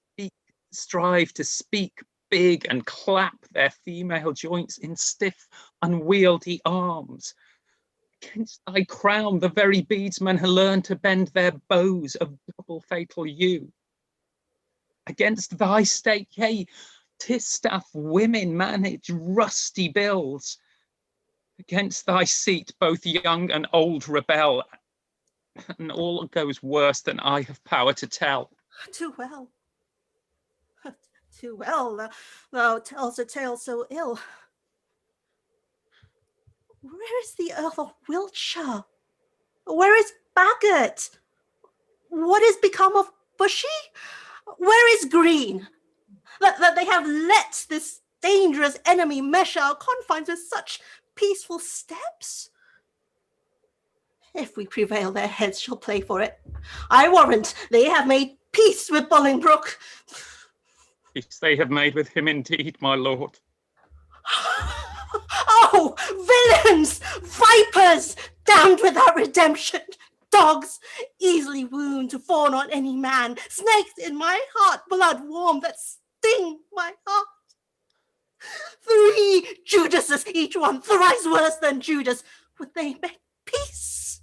strive to speak big and clap their female joints in stiff, unwieldy arms. Against thy crown the very beadsmen have learned to bend their bows of double fatal yew. Against thy state, yea, distaff women manage rusty bills. Against thy seat both young and old rebel, and all goes worse than I have power to tell. Too well. Too well, thou tells a tale so ill. Where is the Earl of Wiltshire? Where is Bagot? What is become of Bushy? Where is Green? That they have let this dangerous enemy measure our confines with such peaceful steps? If we prevail, their heads shall play for it. I warrant they have made peace with Bolingbroke. Peace they have made with him indeed, my lord. Oh, villains, vipers, damned without redemption, dogs, easily wound to fawn on any man, snakes in my heart, blood warm that sting my heart. 3 Judases, each one thrice worse than Judas, would they make peace?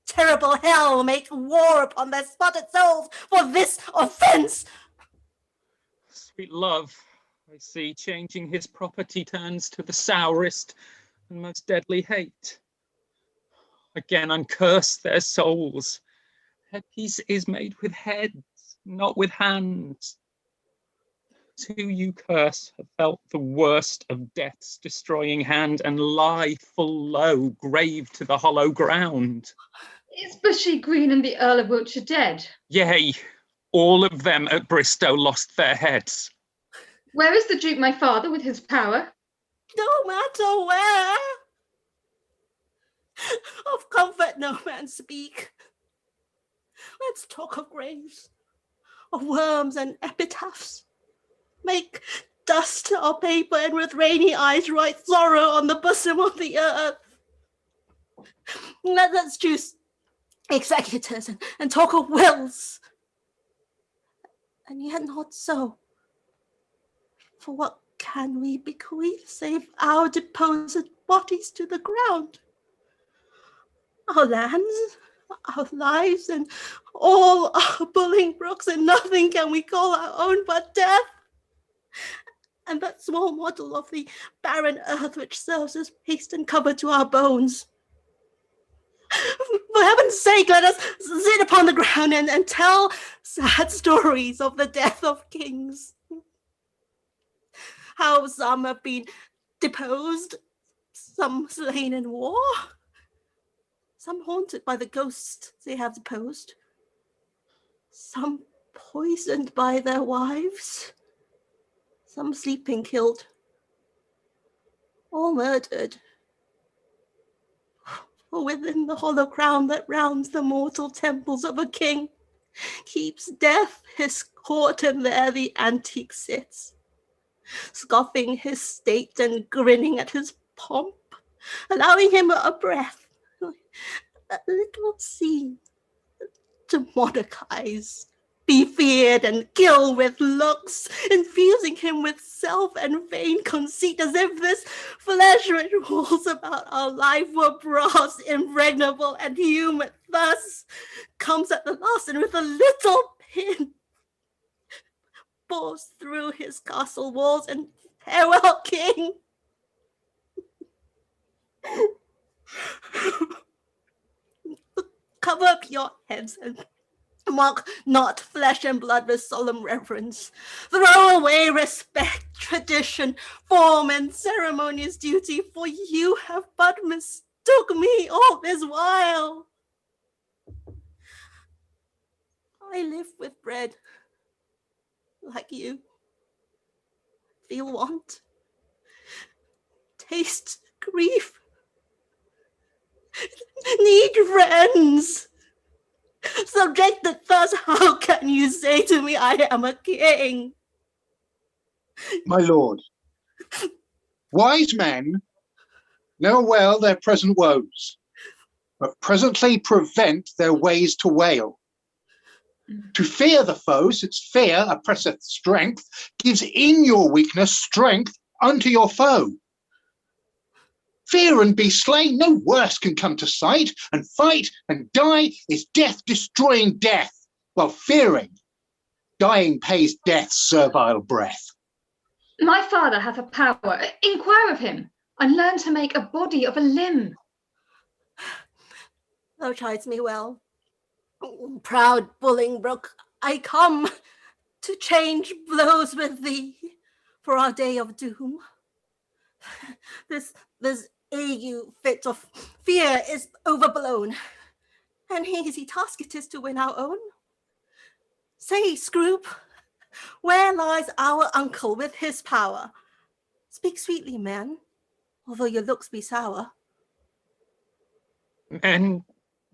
Terrible hell make war upon their spotted souls for this offense. Sweet love, I see, changing his property turns to the sourest and most deadly hate. Again uncurse their souls. Their peace is made with heads, not with hands. Who you curse have felt the worst of death's destroying hand and lie full low, grave to the hollow ground. Is Bushy, Green, and the Earl of Wiltshire dead? Yea, all of them at Bristow lost their heads. Where is the Duke, my father, with his power? No matter where. Of comfort no man speak. Let's talk of graves, of worms and epitaphs. Make dust our paper, and with rainy eyes write sorrow on the bosom of the earth. Let's choose executors and talk of wills. And yet not so. For what can we bequeath save our deposed bodies to the ground? Our lands, our lives, and all our Bolingbrokes, and nothing can we call our own but death. And that small model of the barren earth which serves as paste and cover to our bones. For heaven's sake, let us sit upon the ground and tell sad stories of the death of kings. How some have been deposed, some slain in war, some haunted by the ghosts they have deposed, some poisoned by their wives, some sleeping killed, all murdered. For within the hollow crown that rounds the mortal temples of a king keeps death his court, and there the antique sits, scoffing his state and grinning at his pomp, allowing him a breath, a little scene to Mordecai's, be feared and kill with looks, infusing him with self and vain conceit, as if this flesh which rules about our life were brass, impregnable and human. Thus comes at the last, and with a little pin bores through his castle walls, and farewell, king. Cover up your heads and mark not flesh and blood with solemn reverence. Throw away respect, tradition, form, and ceremonious duty, for you have but mistook me all this while. I live with bread, like you. Feel want, taste grief, need friends. Subjected thus, how can you say to me I am a king? My lord, wise men know well their present woes, but presently prevent their ways to wail. To fear the foe, since fear oppresseth strength, gives in your weakness strength unto your foe. Fear and be slain, no worse can come to sight, and fight and die is death destroying death, while fearing, dying pays death's servile breath. My father hath a power, inquire of him, and learn to make a body of a limb. Thou chidest me well. Proud Bolingbroke, I come to change blows with thee for our day of doom. This ague fit of fear is overblown, and easy task it is to win our own. Say, Scroop, where lies our uncle with his power? Speak sweetly, man, although your looks be sour. Men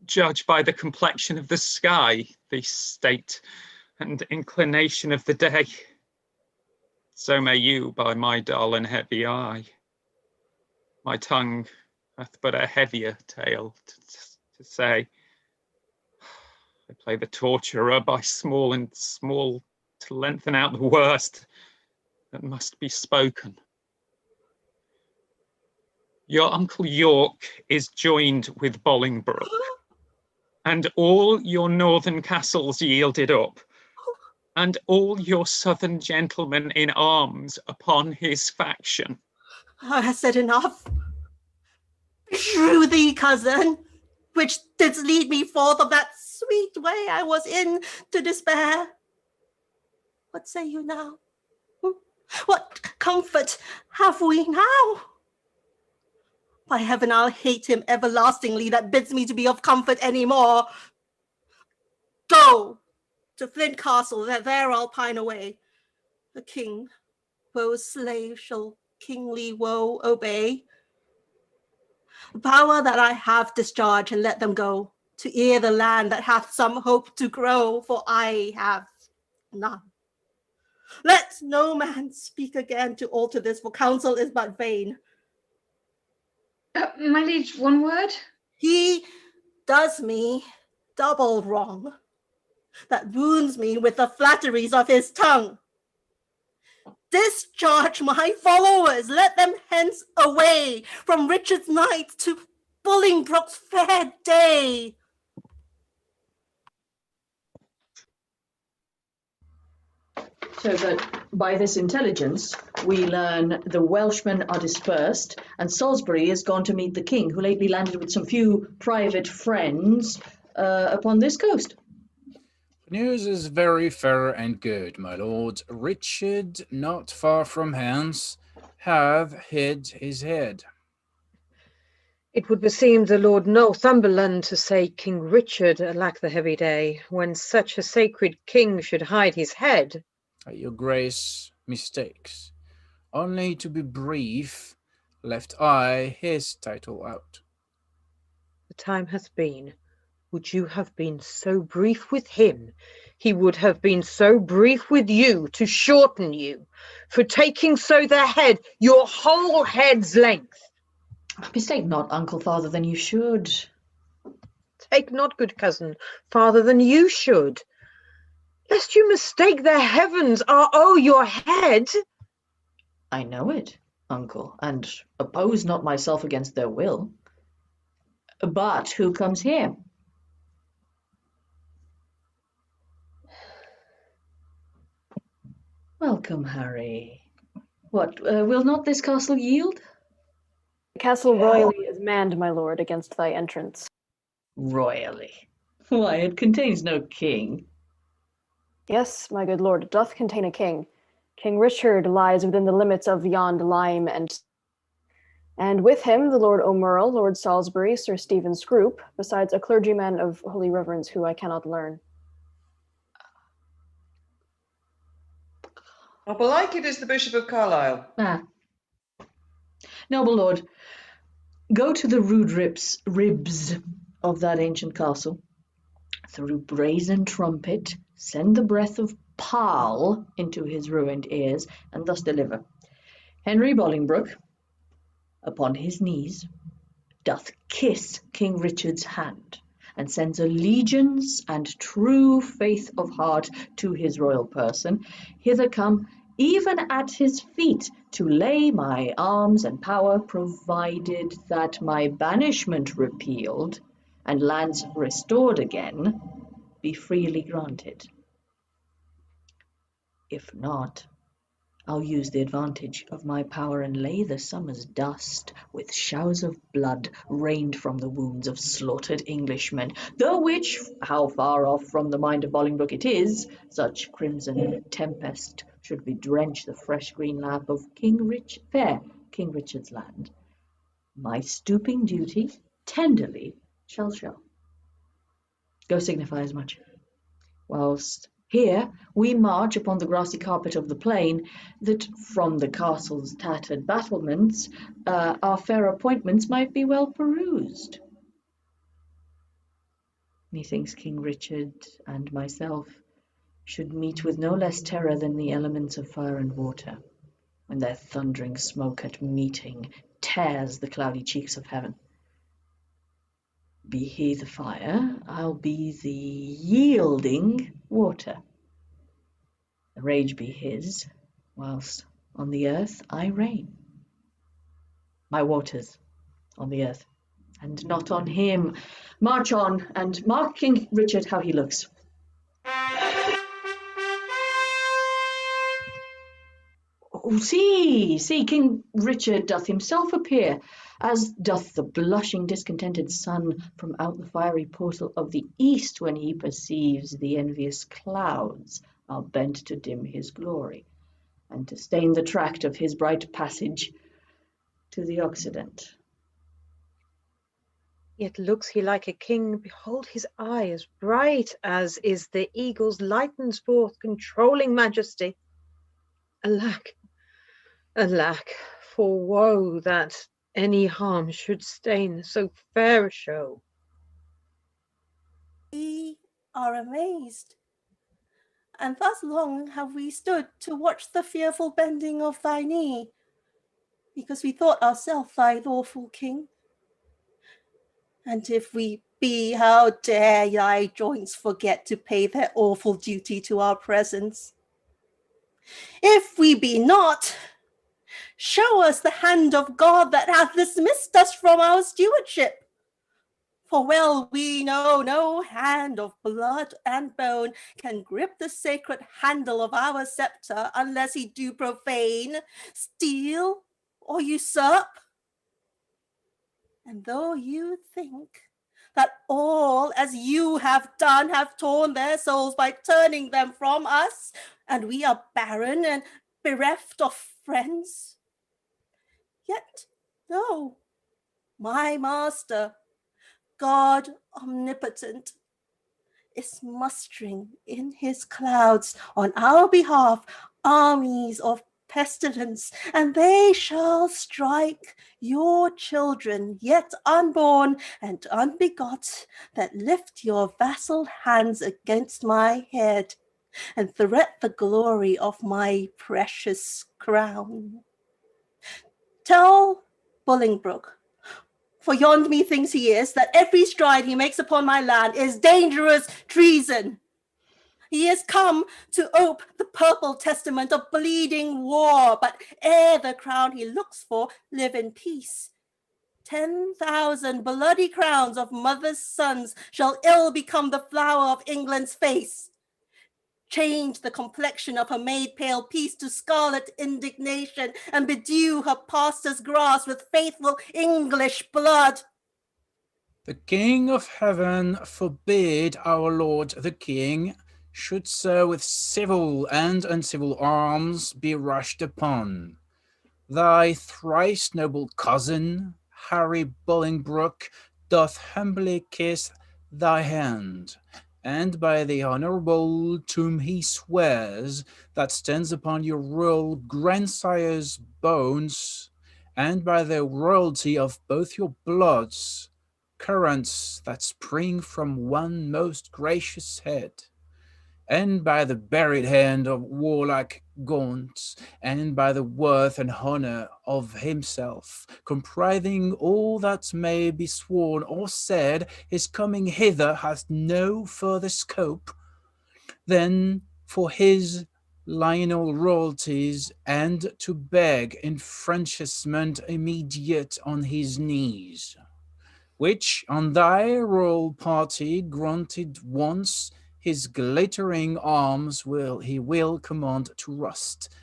judge by the complexion of the sky, the state and inclination of the day. So may you by my dull and heavy eye. My tongue hath but a heavier tale to say. I play the torturer by small and small to lengthen out the worst that must be spoken. Your uncle York is joined with Bolingbroke, and all your northern castles yielded up, and all your southern gentlemen in arms upon his faction. I have said enough. Shrew thee, cousin, which didst lead me forth of that sweet way I was in to despair. What say you now? What comfort have we now? By heaven, I'll hate him everlastingly that bids me to be of comfort any more. Go to Flint Castle, that there I'll pine away. The king, woe's slave, shall kingly woe obey. The power that I have discharge, and let them go to ear the land that hath some hope to grow, for I have none. Let no man speak again to alter this, for counsel is but vain. My liege, one word? He does me double wrong, that wounds me with the flatteries of his tongue. Discharge my followers, let them hence away from Richard's night to Bolingbroke's fair day. So that by this intelligence, we learn the Welshmen are dispersed, and Salisbury is gone to meet the king, who lately landed with some few private friends upon this coast. News is very fair and good, my lord. Richard, not far from hence, hath hid his head. It would beseem the Lord Northumberland to say King Richard lack the heavy day, when such a sacred king should hide his head. Your grace mistakes. Only to be brief, left I his title out. The time hath been, would you have been so brief with him, he would have been so brief with you to shorten you, for taking so the head, your whole head's length. Mistake not, uncle, farther than you should. Take not, good cousin, farther than you should, lest you mistake the heavens are o'er your head. I know it, uncle, and oppose not myself against their will. But who comes here? Welcome, Harry. What, will not this castle yield? The castle royally is manned, my lord, against thy entrance. Royally? Why, it contains no king. Yes, my good lord, it doth contain a king. King Richard lies within the limits of yond lime, and with him the Lord Aumerle, Lord Salisbury, Sir Stephen Scroop, besides a clergyman of holy reverence who I cannot learn. Oh, belike it is the Bishop of Carlisle. Ah. Noble lord, go to the rude ribs of that ancient castle. Through brazen trumpet, send the breath of Pal into his ruined ears, and thus deliver. Henry Bolingbroke, upon his knees, doth kiss King Richard's hand, and sends allegiance and true faith of heart to his royal person, hither come even at his feet to lay my arms and power, provided that my banishment repealed and lands restored again be freely granted. If not, I'll use the advantage of my power and lay the summer's dust with showers of blood rained from the wounds of slaughtered Englishmen, though which, how far off from the mind of Bolingbroke it is, such crimson tempest should bedrench the fresh green lap of fair King Richard's land. My stooping duty tenderly shall show. Go signify as much. Whilst here we march upon the grassy carpet of the plain, that from the castle's tattered battlements our fair appointments might be well perused. Methinks King Richard and myself should meet with no less terror than the elements of fire and water, when their thundering smoke at meeting tears the cloudy cheeks of heaven. Be he the fire, I'll be the yielding water. The rage be his, whilst on the earth I reign. My waters on the earth, and not on him. March on, and mark King Richard how he looks. Oh, see, King Richard doth himself appear, as doth the blushing discontented sun from out the fiery portal of the east, when he perceives the envious clouds are bent to dim his glory, and to stain the tract of his bright passage to the Occident. Yet looks he like a king, behold his eye as bright as is the eagle's lightens forth controlling majesty. Alack, alack, for woe that any harm should stain so fair a show. We are amazed, and thus long have we stood to watch the fearful bending of thy knee, because we thought ourselves thy lawful king. And if we be, how dare thy joints forget to pay their awful duty to our presence? If we be not, show us the hand of God that hath dismissed us from our stewardship. For well we know no hand of blood and bone can grip the sacred handle of our sceptre unless he do profane, steal, or usurp. And though you think that all, as you have done, have torn their souls by turning them from us, and we are barren and bereft of friends, yet no, my master, God omnipotent, is mustering in his clouds on our behalf armies of pestilence, and they shall strike your children, yet unborn and unbegot, that lift your vassal hands against my head, and threat the glory of my precious crown. Tell Bolingbroke, for yond methinks he is, that every stride he makes upon my land is dangerous treason. He is come to ope the purple testament of bleeding war, but ere the crown he looks for live in peace. 10,000 bloody crowns of mothers' sons shall ill become the flower of England's face. Change the complexion of her maid pale peace to scarlet indignation, and bedew her pastor's grass with faithful English blood. The King of Heaven forbid our Lord the King should so with civil and uncivil arms be rushed upon. Thy thrice noble cousin, Harry Bolingbroke, doth humbly kiss thy hand, and by the honourable tomb he swears that stands upon your royal grandsire's bones, and by the royalty of both your bloods, currents that spring from one most gracious head, and by the buried hand of warlike Gaunt, and by the worth and honour of himself, comprising all that may be sworn or said, his coming hither has no further scope than for his lineal royalties, and to beg enfranchisement immediate on his knees, which on thy royal party granted once, his glittering arms he will command to rust,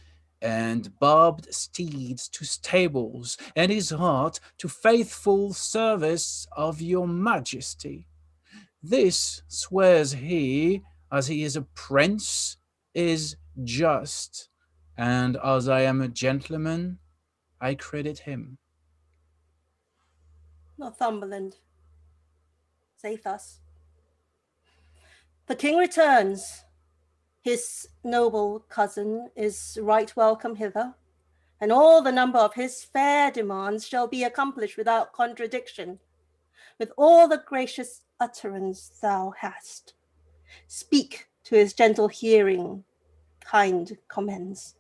and barbed steeds to stables, and his heart to faithful service of your majesty. This swears he, as he is a prince, is just, and as I am a gentleman, I credit him. Northumberland, say thus. The king returns. His noble cousin is right welcome hither, and all the number of his fair demands shall be accomplished without contradiction, with all the gracious utterance thou hast. Speak to his gentle hearing, kind commends.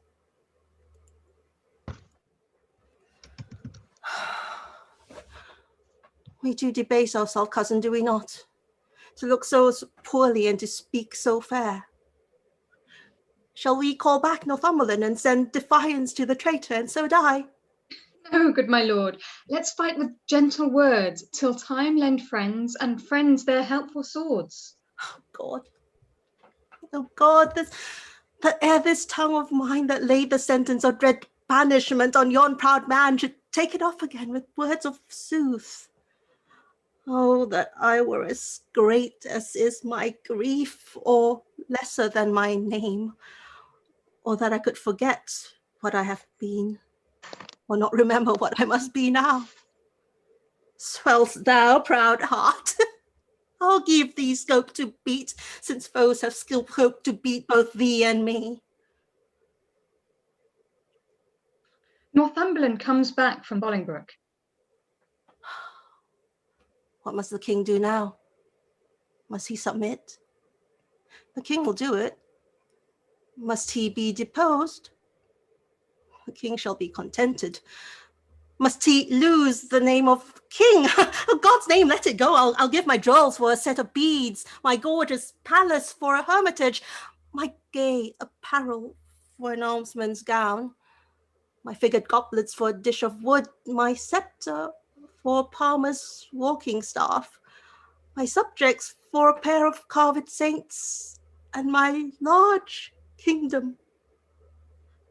We do debase ourselves, cousin, do we not? To look so poorly and to speak so fair. Shall we call back Northumberland and send defiance to the traitor, and so die? No, good my lord, let's fight with gentle words, till time lend friends, and friends their helpful swords. Oh God, that ere this tongue of mine that laid the sentence of dread banishment on yon proud man should take it off again with words of sooth. Oh, that I were as great as is my grief, or lesser than my name, or that I could forget what I have been, or not remember what I must be now. Swell'st thou, proud heart? I'll give thee scope to beat, since foes have skill hope to beat both thee and me. Northumberland comes back from Bolingbroke. What must the king do now? Must he submit? The king will do it. Must he be deposed? The king shall be contented. Must he lose the name of king? Oh, God's name, let it go. I'll give my jewels for a set of beads, my gorgeous palace for a hermitage, my gay apparel for an almsman's gown, my figured goblets for a dish of wood, my sceptre for a palmer's walking staff, my subjects for a pair of carved saints, and my large kingdom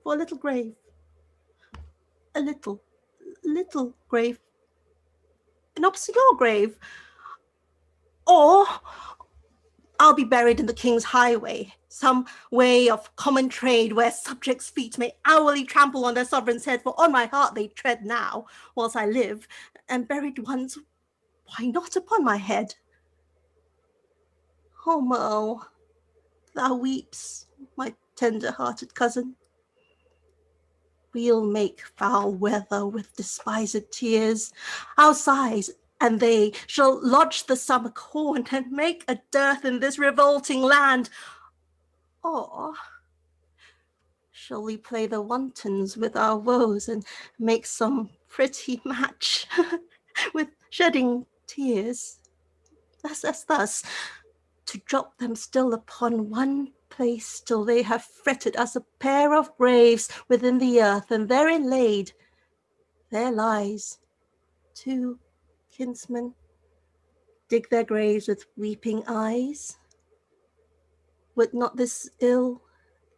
for a little grave. A little grave. An obscure grave. Or I'll be buried in the king's highway, some way of common trade where subjects' feet may hourly trample on their sovereign's head, for on my heart they tread now, whilst I live, and buried ones, why not upon my head? Aumerle, thou weeps, my tender-hearted cousin. We'll make foul weather with despised tears. Our sighs and they shall lodge the summer corn and make a dearth in this revolting land. Or shall we play the wantons with our woes and make some pretty match with shedding tears? Thus, to drop them still upon one place till they have fretted us a pair of graves within the earth, and therein laid there lies two kinsmen, dig their graves with weeping eyes. Would not this ill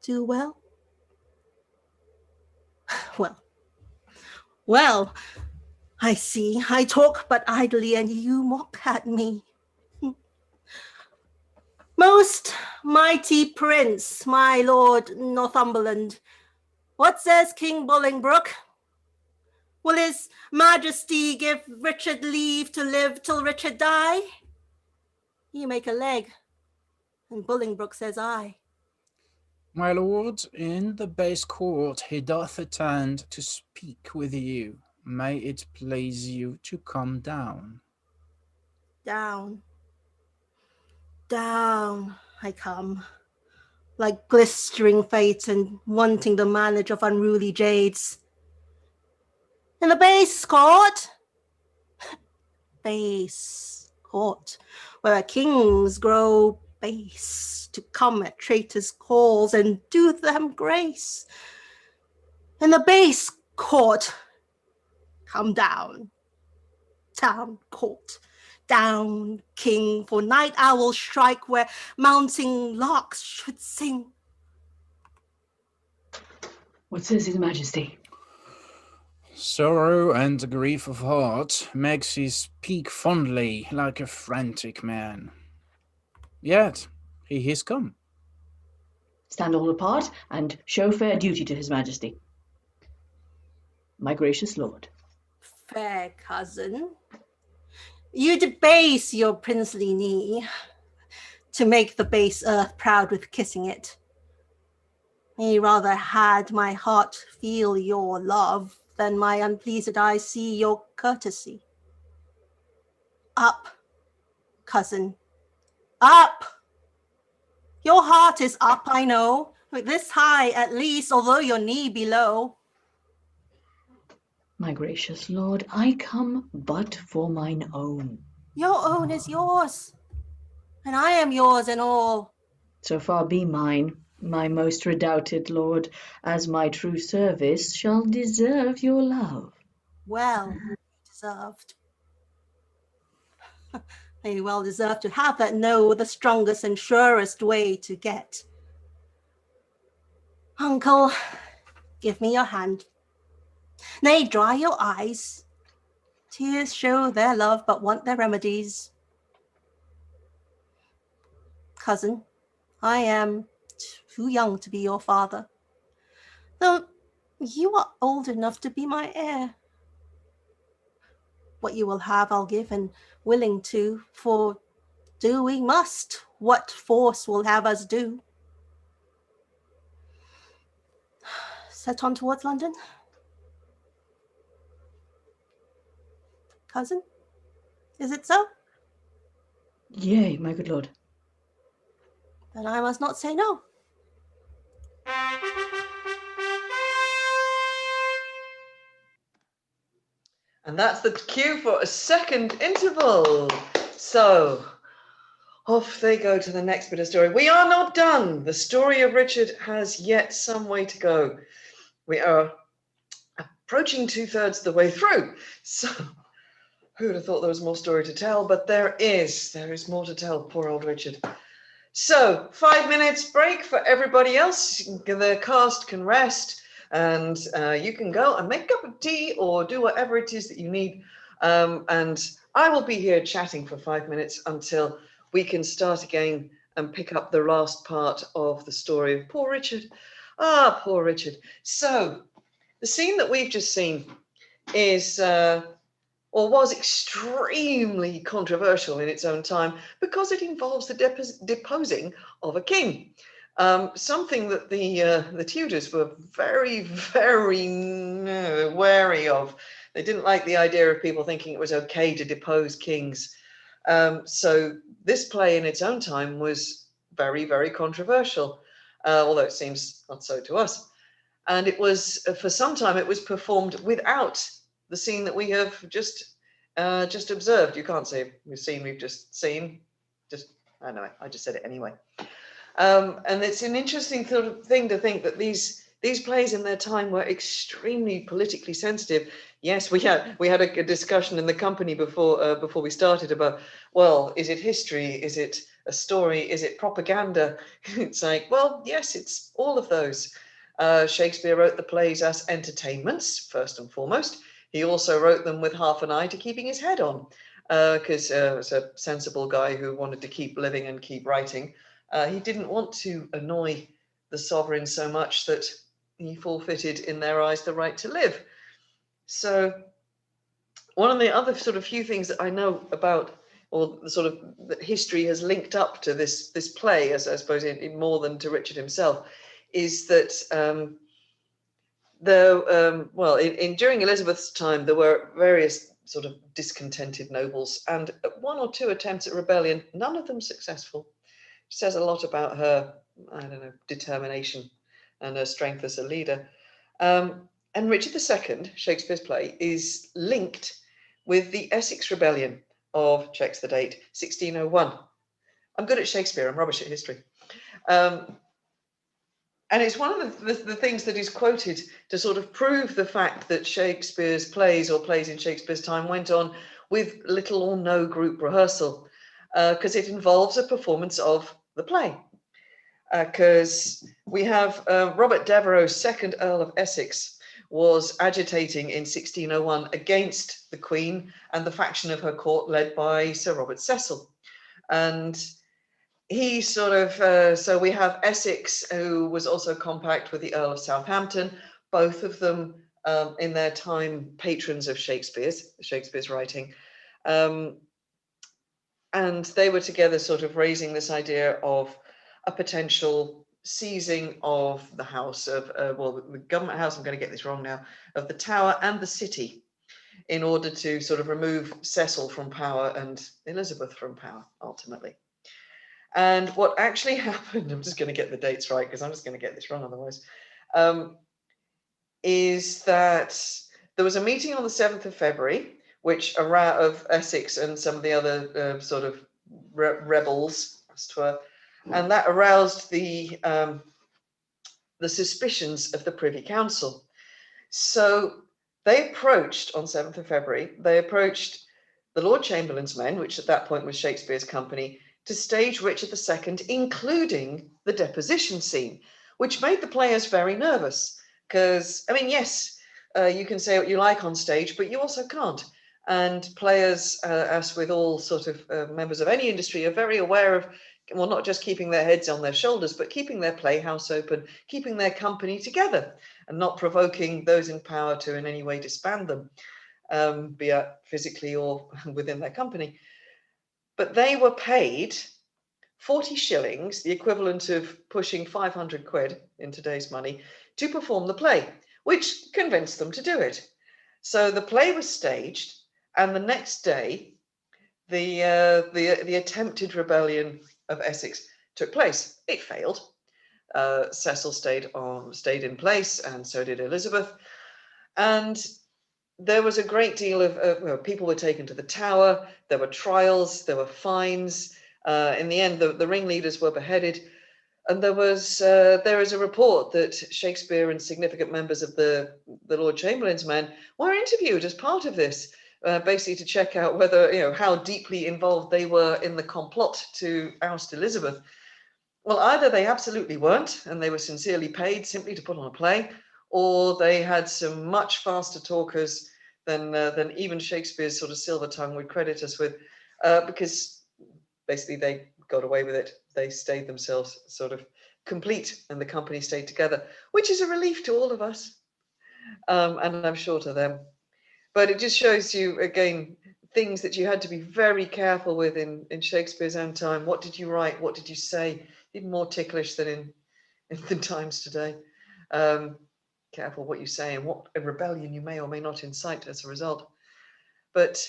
do well? Well, I see, I talk but idly, and you mock at me. Most mighty prince, my lord Northumberland, what says King Bolingbroke? Will his majesty give Richard leave to live till Richard die? You make a leg, and Bolingbroke says I. My lord, in the base court he doth attend to speak with you. May it please you to come down. Down, down I come, like glistering fate and wanting the manage of unruly jades. In the base court, where kings grow base to come at traitors' calls and do them grace. In the base court, come down, court, down, king, for night owls strike where mounting larks should sing. What says his majesty? Sorrow and grief of heart makes he speak fondly like a frantic man. Yet he is come. Stand all apart and show fair duty to his majesty. My gracious lord. Fair cousin, you debase your princely knee to make the base earth proud with kissing it. Me rather had my heart feel your love than my unpleased eyes see your courtesy. Up, cousin, up! Your heart is up, I know, this high at least, although your knee be low. My gracious lord, I come but for mine own. Your own is yours, and I am yours in all. So far be mine, my most redoubted lord, as my true service shall deserve your love. Well deserved. They well deserve to have that know the strongest and surest way to get. Uncle, give me your hand. Nay, dry your eyes. Tears show their love, but want their remedies. Cousin, I am too young to be your father, though you are old enough to be my heir. What you will have I'll give, and willing to, for do we must what force will have us do. Set on towards London? Cousin, is it so? Yea, my good lord. Then I must not say no. And that's the cue for a second interval. So off they go to the next bit of story. We are not done. The story of Richard has yet some way to go. We are approaching 2/3 of the way through. So who would have thought there was more story to tell? But there is more to tell, poor old Richard. So 5 minutes break for everybody else. The cast can rest. And you can go and make a cup of tea or do whatever it is that you need. And I will be here chatting for 5 minutes until we can start again and pick up the last part of the story of poor Richard. Ah, poor Richard. So the scene that we've just seen is, or was extremely controversial in its own time because it involves the deposing of a king. Something that the Tudors were very, very wary of. They didn't like the idea of people thinking it was okay to depose kings. So this play in its own time was very, very controversial, although it seems not so to us. And it was, for some time, it was performed without the scene that we have just observed. You can't say we've just seen. I know, I just said it anyway. And it's an interesting sort of thing to think that these plays in their time were extremely politically sensitive. Yes, we had a discussion in the company before we started about, well, is it history? Is it a story? Is it propaganda? It's like, well, yes, it's all of those. Shakespeare wrote the plays as entertainments, first and foremost. He also wrote them with half an eye to keeping his head on, because he was a sensible guy who wanted to keep living and keep writing. He didn't want to annoy the sovereign so much that he forfeited in their eyes the right to live. So one of the other sort of few things that I know about, or the sort of that history has linked up to this play, as I suppose in more than to Richard himself, is that during Elizabeth's time there were various sort of discontented nobles, and one or two attempts at rebellion, none of them successful. It says a lot about her, I don't know, determination and her strength as a leader. And Richard II, Shakespeare's play, is linked with the Essex Rebellion of, checks the date, 1601. I'm good at Shakespeare, I'm rubbish at history. And it's one of the things that is quoted to sort of prove the fact that Shakespeare's plays, or plays in Shakespeare's time, went on with little or no group rehearsal, because it involves a performance of the play. Because we have Robert Devereux, 2nd Earl of Essex, was agitating in 1601 against the Queen and the faction of her court led by Sir Robert Cecil. And he sort of, so we have Essex, who was also compact with the Earl of Southampton, both of them in their time patrons of Shakespeare's writing. And they were together sort of raising this idea of a potential seizing of the house of, the government house, I'm going to get this wrong now, of the Tower and the City, in order to sort of remove Cecil from power and Elizabeth from power, ultimately. And what actually happened, I'm just going to get the dates right because I'm just going to get this wrong otherwise, is that there was a meeting on the 7th of February, which of Essex and some of the other sort of rebels, as it were, and that aroused the suspicions of the Privy Council. So they approached, on 7th of February, they approached the Lord Chamberlain's men, which at that point was Shakespeare's company, to stage Richard II, including the deposition scene, which made the players very nervous. Because, I mean, yes, you can say what you like on stage, but you also can't. And players, as with all sort of members of any industry, are very aware of, well, not just keeping their heads on their shoulders, but keeping their playhouse open, keeping their company together, and not provoking those in power to in any way disband them, be it physically or within their company. But they were paid 40 shillings, the equivalent of pushing 500 quid in today's money, to perform the play, which convinced them to do it. So the play was staged, and the next day, the attempted rebellion of Essex took place. It failed. Cecil stayed in place, and so did Elizabeth. And there was a great deal of people were taken to the Tower. There were trials. There were fines. In the end, the ringleaders were beheaded. And there is a report that Shakespeare and significant members of the Lord Chamberlain's men were interviewed as part of this, basically to check out whether, how deeply involved they were in the complot to oust Elizabeth. Well, either they absolutely weren't, and they were sincerely paid simply to put on a play, or they had some much faster talkers than even Shakespeare's sort of silver tongue would credit us with, because basically they got away with it. They stayed themselves sort of complete, and the company stayed together, which is a relief to all of us, and I'm sure to them. But it just shows you, again, things that you had to be very careful with in Shakespeare's own time. What did you write? What did you say? Even more ticklish than in the times today. Careful what you say and what a rebellion you may or may not incite as a result. But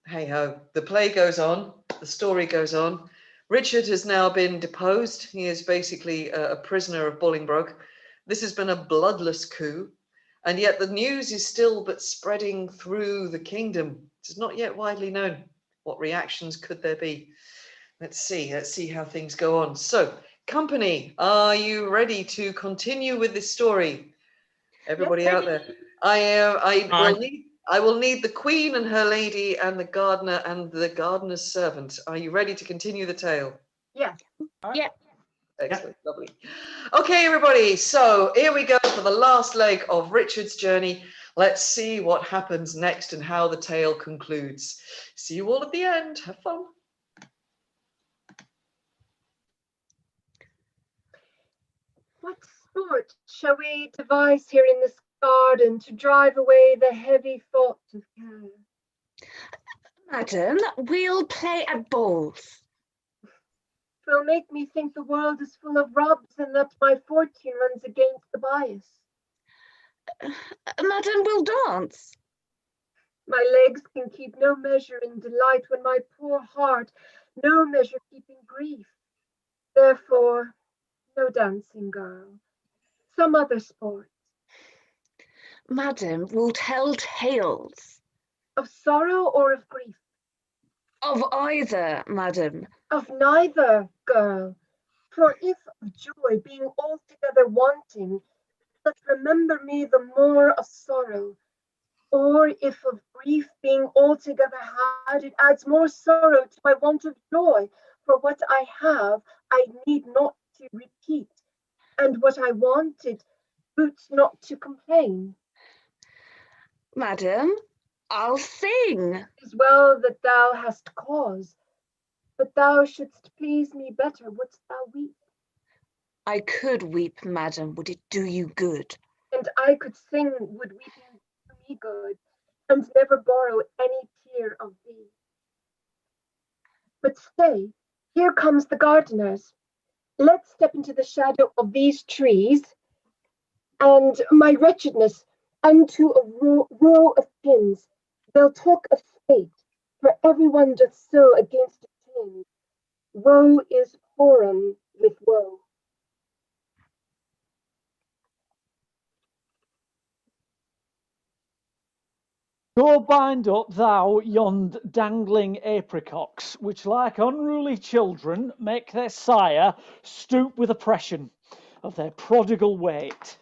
hey ho, the play goes on, the story goes on. Richard has now been deposed. He is basically a prisoner of Bolingbroke. This has been a bloodless coup, and yet the news is still but spreading through the kingdom. It is not yet widely known. What reactions could there be? Let's see how things go on. So, company, are you ready to continue with this story? Everybody out there. I will need the queen and her lady and the gardener and the gardener's servant. Are you ready to continue the tale? Yeah. Yeah. Excellent, lovely. Okay, everybody, so here we go for the last leg of Richard's journey. Let's see what happens next and how the tale concludes. See you all at the end. Have fun. What sport shall we devise here in this garden to drive away the heavy thoughts of care? Madam, we'll play at bowls. 'Twill make me think the world is full of rubs and that my fortune runs against the bias. Madam, we'll dance. My legs can keep no measure in delight when my poor heart no measure keeping grief. Therefore, no dancing, girl. Some other sport. Madam, we'll tell tales. Of sorrow or of grief? Of either, madam. Of neither, girl. For if of joy being altogether wanting, let remember me the more of sorrow. Or if of grief being altogether had, it adds more sorrow to my want of joy. For what I have, I need not to repeat, and what I wanted boots not to complain. Madam, I'll sing. 'Tis well that thou hast cause, but thou shouldst please me better, wouldst thou weep? I could weep, madam, would it do you good? And I could sing, would weeping do me good, and never borrow any tear of thee. But stay, here comes the gardeners. Let's step into the shadow of these trees, and my wretchedness unto a row of pins. They'll talk of fate, for everyone doth so against a king. Woe is foreign with woe. Go bind up thou yond dangling apricocks, which like unruly children make their sire stoop with oppression of their prodigal weight.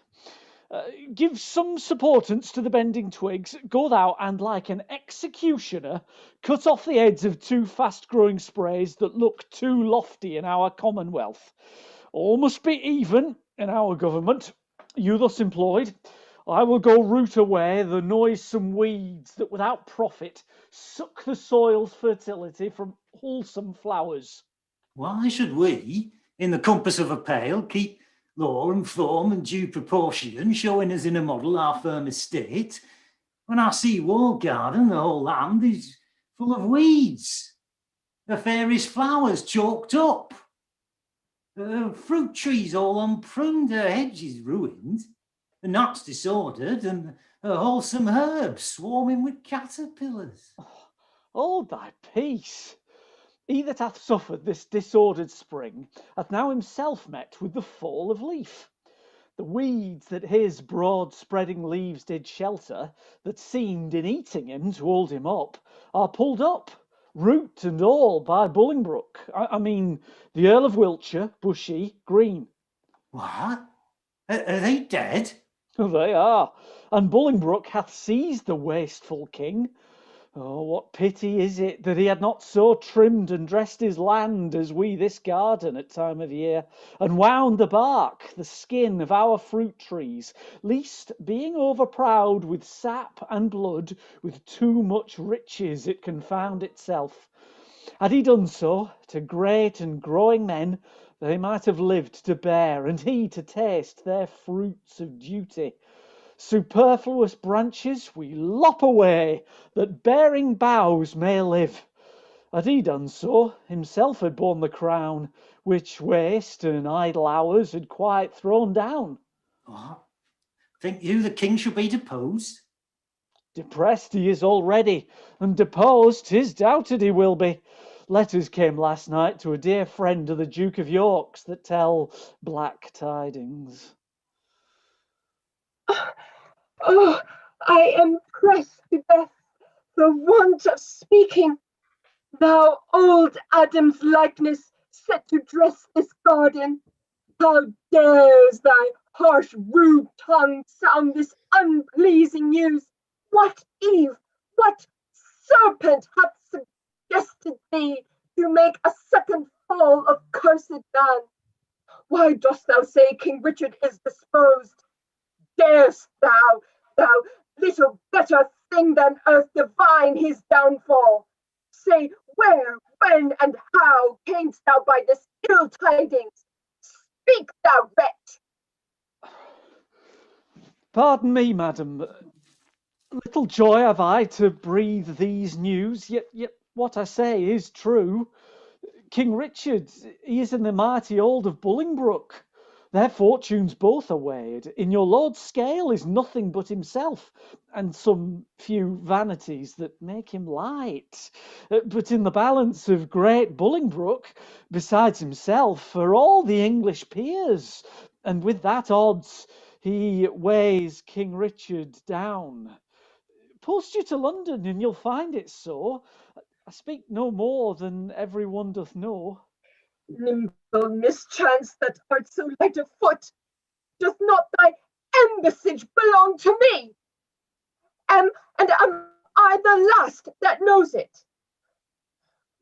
Give some supportance to the bending twigs. Go thou and like an executioner cut off the heads of two fast-growing sprays that look too lofty in our commonwealth. All must be even in our government. You thus employed, I will go root away the noisome weeds that without profit suck the soil's fertility from wholesome flowers. Why should we, in the compass of a pale, keep law and form and due proportion, showing us in a model our firm estate, when our sea-wall garden, the whole land, is full of weeds, the fairest flowers chalked up, fruit trees all unpruned, her hedges ruined, the nuts disordered, and her wholesome herbs swarming with caterpillars. Hold thy peace. He that hath suffered this disordered spring hath now himself met with the fall of leaf. The weeds that his broad spreading leaves did shelter, that seemed in eating him to hold him up, are pulled up, root and all, by Bolingbroke. I mean the Earl of Wiltshire, Bushy, Green. What? Are they dead? They are, and Bolingbroke hath seized the wasteful king. Oh, what pity is it that he had not so trimmed and dressed his land as we this garden at time of year, and wound the bark, the skin of our fruit trees, lest, being overproud with sap and blood, with too much riches it confound itself. Had he done so, to great and growing men they might have lived to bear, and he to taste their fruits of duty. Superfluous branches we lop away, that bearing boughs may live. Had he done so, himself had borne the crown, which waste and idle hours had quite thrown down. What? Think you the king should be deposed? Depressed he is already, and deposed 'tis doubted he will be. Letters came last night to a dear friend of the Duke of York's that tell black tidings. Oh, I am pressed to death for want of speaking. Thou old Adam's likeness set to dress this garden. How dares thy harsh, rude tongue sound this unpleasing news? What Eve, what serpent hath suggested thee to make a second fall of cursed man? Why dost thou say King Richard is disposed? Darest thou, thou little better thing than earth, divine his downfall? Say where, when, and how camest thou by this ill tidings? Speak, thou wretch! Pardon me, madam. Little joy have I to breathe these news, yet what I say is true. King Richard, he is in the mighty hold of Bolingbroke. Their fortunes both are weighed. In your lord's scale is nothing but himself, and some few vanities that make him light. But in the balance of great Bolingbroke, besides himself, are all the English peers, and with that odds he weighs King Richard down. Post you to London, and you'll find it so. I speak no more than every one doth know. Nimble mischance that art so light of foot, doth not thy embassage belong to me? And am I the last that knows it?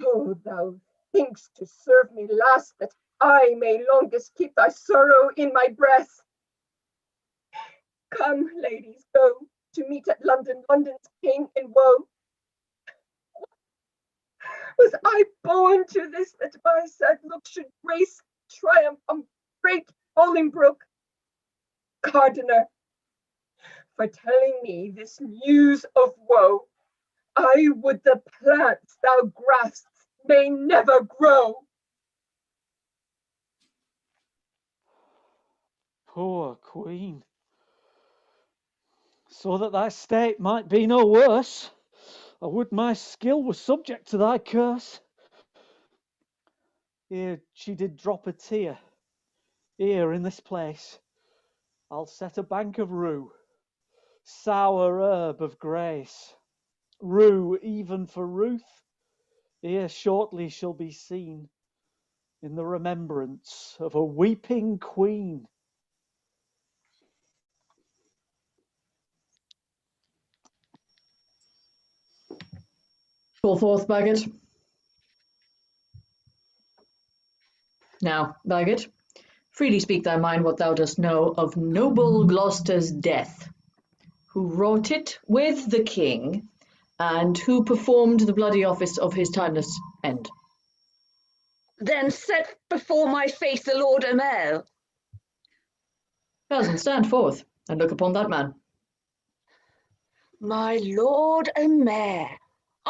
Oh, thou think'st to serve me last, that I may longest keep thy sorrow in my breast. Come, ladies, go to meet at London London's pain and woe. Was I born to this, that my sad look should grace triumph on great Bolingbroke? Gardener, for telling me this news of woe, I would the plants thou grasp'st may never grow. Poor queen, so that thy state might be no worse, I would my skill were subject to thy curse. Here she did drop a tear, here in this place I'll set a bank of rue, sour herb of grace, rue even for Ruth, here shortly shall be seen, in the remembrance of a weeping queen. Call forth, Bagot. Now, Bagot, freely speak thy mind what thou dost know of noble Gloucester's death, who wrought it with the king, and who performed the bloody office of his timeless end. Then set before my face the Lord Aumerle. Cousin, stand forth and look upon that man. My Lord Aumerle,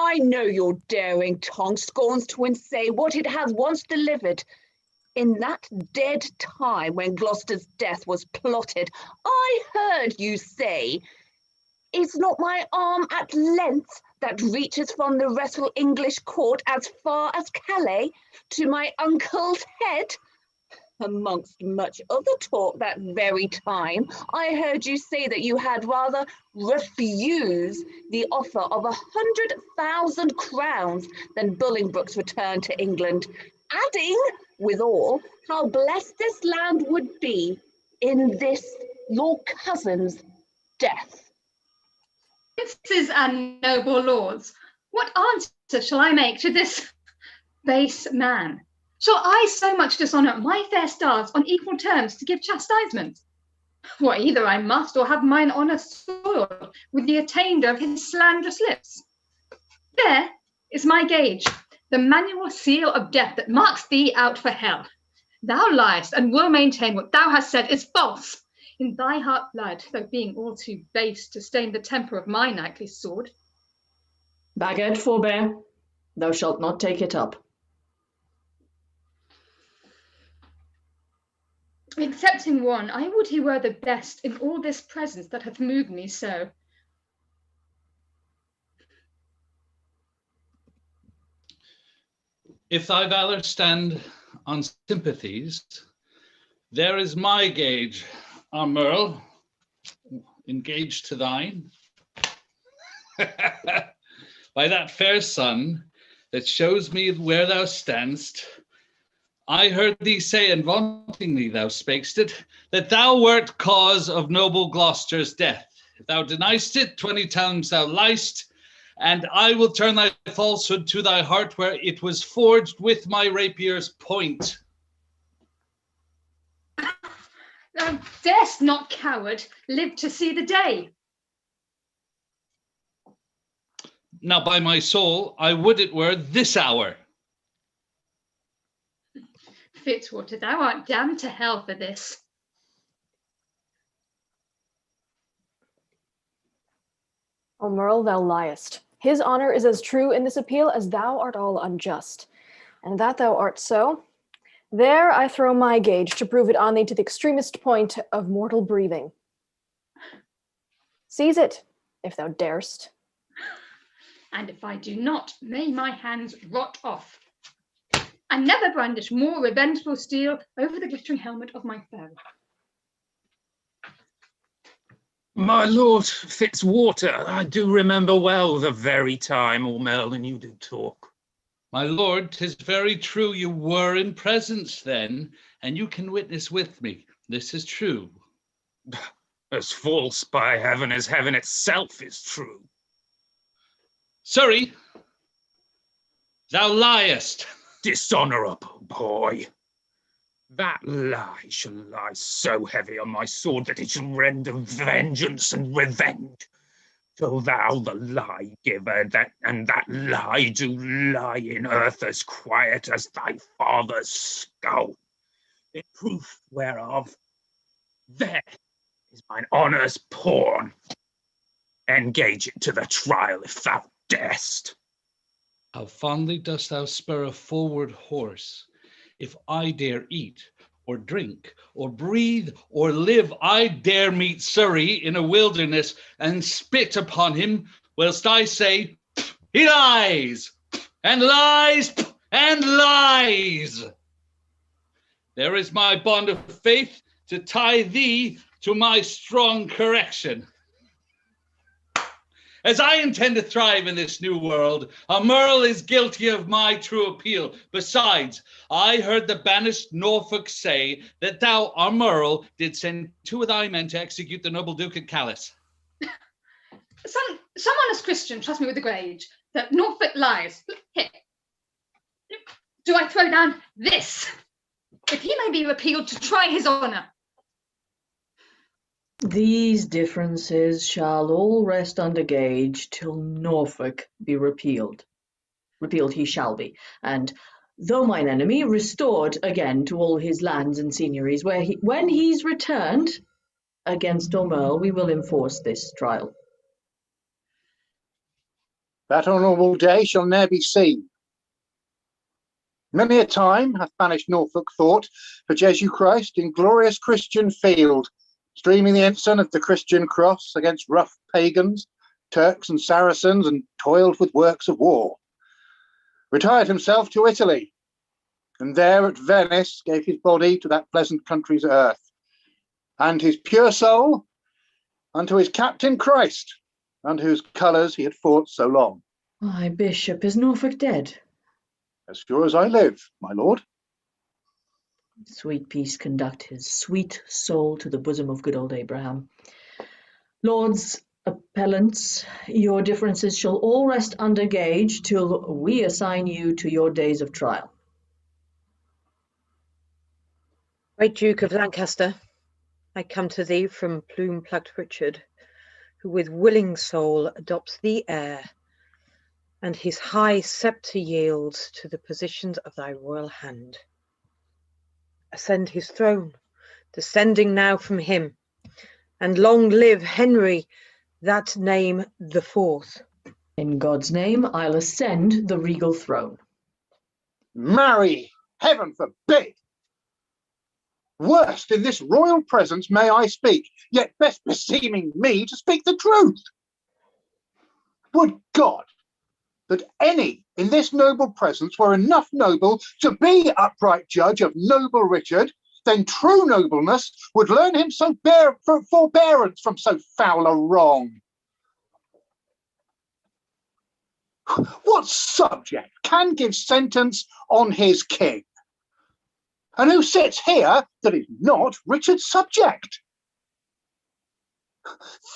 I know your daring tongue scorns to unsay what it has once delivered. In that dead time when Gloucester's death was plotted, I heard you say, "Is not my arm at length that reaches from the wrestle English court as far as Calais to my uncle's head?" Amongst much other talk that very time, I heard you say that you had rather refuse the offer of 100,000 crowns than Bolingbroke's return to England, adding, withal, how blessed this land would be in this your cousin's death. Princes and noble lords, what answer shall I make to this base man? Shall I so much dishonour my fair stars on equal terms to give chastisement? For either I must, or have mine honour soiled with the attainder of his slanderous lips. There is my gage, the manual seal of death that marks thee out for hell. Thou liest, and will maintain what thou hast said is false. In thy heart blood, though being all too base to stain the temper of my knightly sword. Bagot, forbear. Thou shalt not take it up. Excepting one, I would he were the best in all this presence that hath moved me so. If thy valour stand on sympathies, there is my gage, Aumerle, engaged to thine. By that fair sun that shows me where thou standst, I heard thee say, and vauntingly thou spakest it, that thou wert cause of noble Gloucester's death. If thou deniest it, 20 times thou liest, and I will turn thy falsehood to thy heart, where it was forged with my rapier's point. Thou darest not, coward, live to see the day. Now by my soul, I would it were this hour. Fitzwater, thou art damned to hell for this. Aumerle, thou liest. His honour is as true in this appeal as thou art all unjust. And that thou art so, there I throw my gage to prove it on thee to the extremest point of mortal breathing. Seize it, if thou darest. And if I do not, may my hands rot off. And never brandish more revengeful steel over the glittering helmet of my foe. My lord Fitzwater, I do remember well the very time Aumerle and you did talk. My lord, 'tis very true you were in presence then, and you can witness with me. This is true. As false, by heaven, as heaven itself is true. Surrey, thou liest. Dishonourable boy. That lie shall lie so heavy on my sword that it shall render vengeance and revenge. Till thou, the lie giver, that lie do lie in earth as quiet as thy father's skull. In proof whereof, there is mine honour's pawn. Engage it to the trial if thou darest. How fondly dost thou spur a forward horse! If I dare eat, or drink, or breathe, or live, I dare meet Surrey in a wilderness and spit upon him, whilst I say, he lies, and lies, and lies. There is my bond of faith to tie thee to my strong correction. As I intend to thrive in this new world, Aumerle is guilty of my true appeal. Besides, I heard the banished Norfolk say that thou, Aumerle, did send 2 of thy men to execute the noble Duke at Callis. Some honest Christian, trust me with the gage, that Norfolk lies. Here, do I throw down this? If he may be repealed to try his honour. These differences shall all rest under gage till Norfolk be repealed. Repealed he shall be, and though mine enemy, restored again to all his lands and seigneuries, when he's returned, against Aumerle we will enforce this trial. That honourable day shall ne'er be seen. Many a time hath banished Norfolk fought for Jesu Christ in glorious Christian field, streaming the ensign of the Christian cross against rough pagans, Turks and Saracens, and toiled with works of war. Retired himself to Italy, and there at Venice gave his body to that pleasant country's earth, and his pure soul unto his captain Christ, under whose colours he had fought so long. My bishop, is Norfolk dead? As sure as I live, my lord. Sweet peace conduct his sweet soul to the bosom of good old Abraham. Lords appellants, your differences shall all rest under gage till we assign you to your days of trial. Great Duke of Lancaster, I come to thee from plume-plucked Richard, who with willing soul adopts the heir, and his high sceptre yields to the positions of thy royal hand. Ascend his throne, descending now from him, and long live Henry, that name the 4th, In God's name, I'll ascend the regal throne. Marry, heaven forbid! Worst in this royal presence may I speak, yet best beseeming me to speak the truth. Would God that any in this noble presence were enough noble to be upright judge of noble Richard, then true nobleness would learn him so forbearance from so foul a wrong. What subject can give sentence on his king? And who sits here that is not Richard's subject?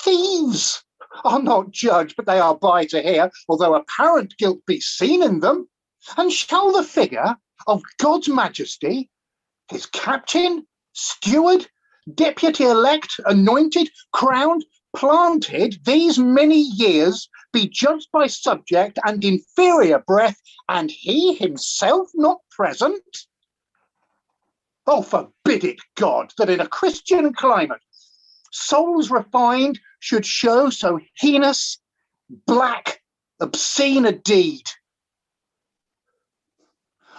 Thieves are not judged, but they are by to hear, although apparent guilt be seen in them. And shall the figure of God's majesty, his captain, steward, deputy elect, anointed, crowned, planted these many years, be judged by subject and inferior breath, and he himself not present? Oh, forbid it, God, that in a Christian climate souls refined should show so heinous, black, obscene a deed.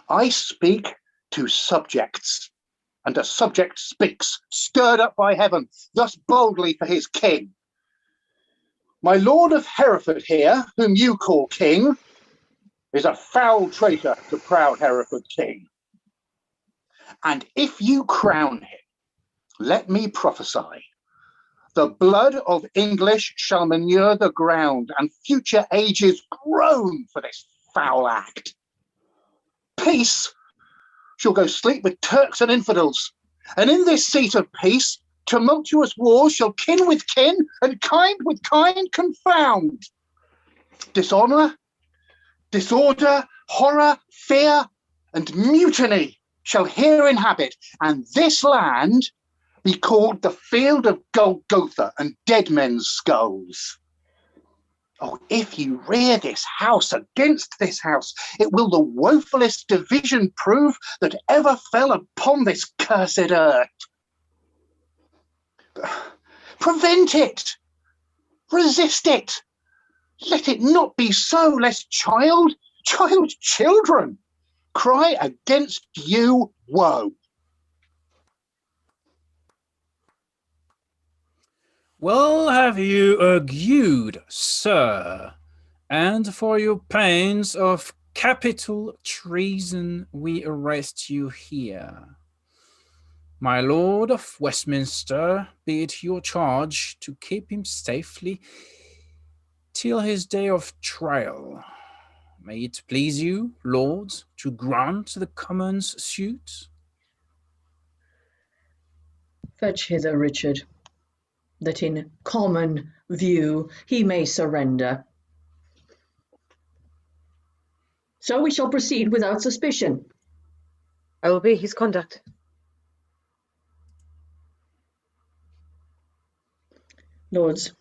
I speak to subjects, and a subject speaks, stirred up by heaven, thus boldly for his king. My lord of Hereford here, whom you call king, is a foul traitor to proud Hereford king. And if you crown him, let me prophesy, the blood of English shall manure the ground, and future ages groan for this foul act. Peace shall go sleep with Turks and infidels, and in this seat of peace, tumultuous wars shall kin with kin, and kind with kind confound. Dishonour, disorder, horror, fear, and mutiny shall here inhabit, and this land be called the field of Golgotha and dead men's skulls. Oh, if you rear this house against this house, it will the woefulest division prove that ever fell upon this cursed earth. Prevent it, resist it, let it not be so, lest children cry against you woe. Well have you argued, sir, and for your pains of capital treason we arrest you here. My lord of Westminster, be it your charge to keep him safely till his day of trial. May it please you, lord, to grant the commons' suit? Fetch hither Richard, that in common view he may surrender. So we shall proceed without suspicion. I will be his conduct. Lords,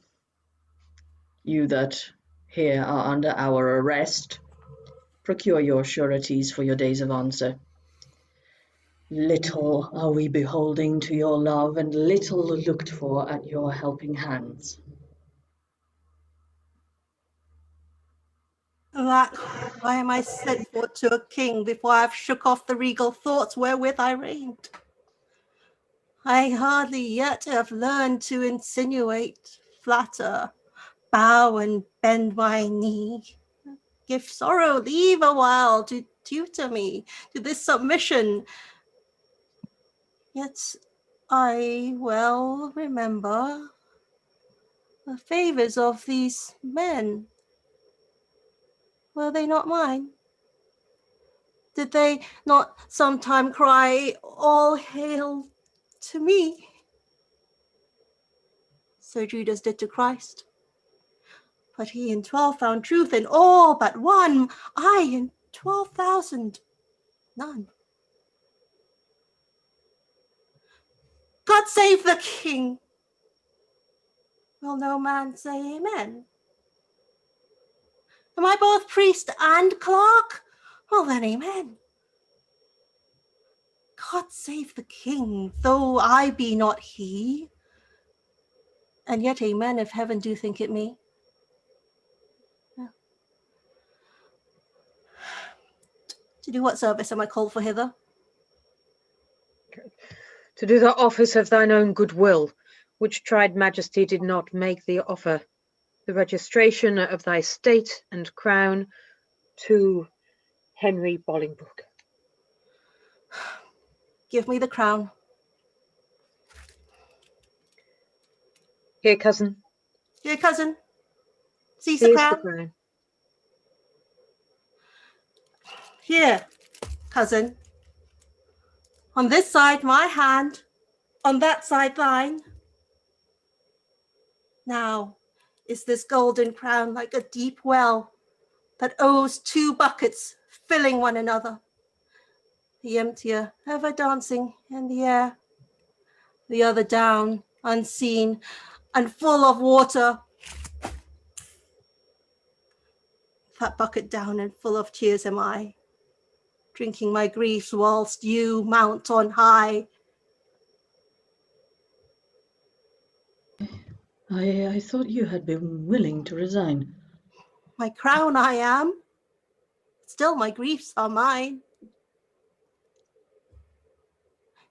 you that here are under our arrest, procure your sureties for your days of answer. Little are we beholding to your love, and little looked for at your helping hands. Alack, why am I sent for to a king before I have shook off the regal thoughts wherewith I reigned? I hardly yet have learned to insinuate, flatter, bow and bend my knee. Give sorrow leave a while to tutor me to this submission. Yet I well remember the favours of these men. Were they not mine? Did they not sometime cry, all hail to me? So Judas did to Christ. But he in 12 found truth in all but one, I in 12,000, none. God save the king. Will no man say amen? Am I both priest and clerk? Well then, amen. God save the king, though I be not he. And yet amen if heaven do think it me. To do what service am I called for hither? To do the office of thine own goodwill, which tried majesty did not make thee offer, the registration of thy state and crown to Henry Bolingbroke. Give me the crown. Here, cousin. Here, cousin. Seize Here's the crown. the crown. Here, cousin. On this side, my hand. On that side, thine. Now is this golden crown like a deep well that owes 2 buckets filling one another. The emptier ever dancing in the air, the other down, unseen, and full of water. That bucket down and full of tears am I, drinking my griefs whilst you mount on high. I thought you had been willing to resign. My crown I am, still my griefs are mine.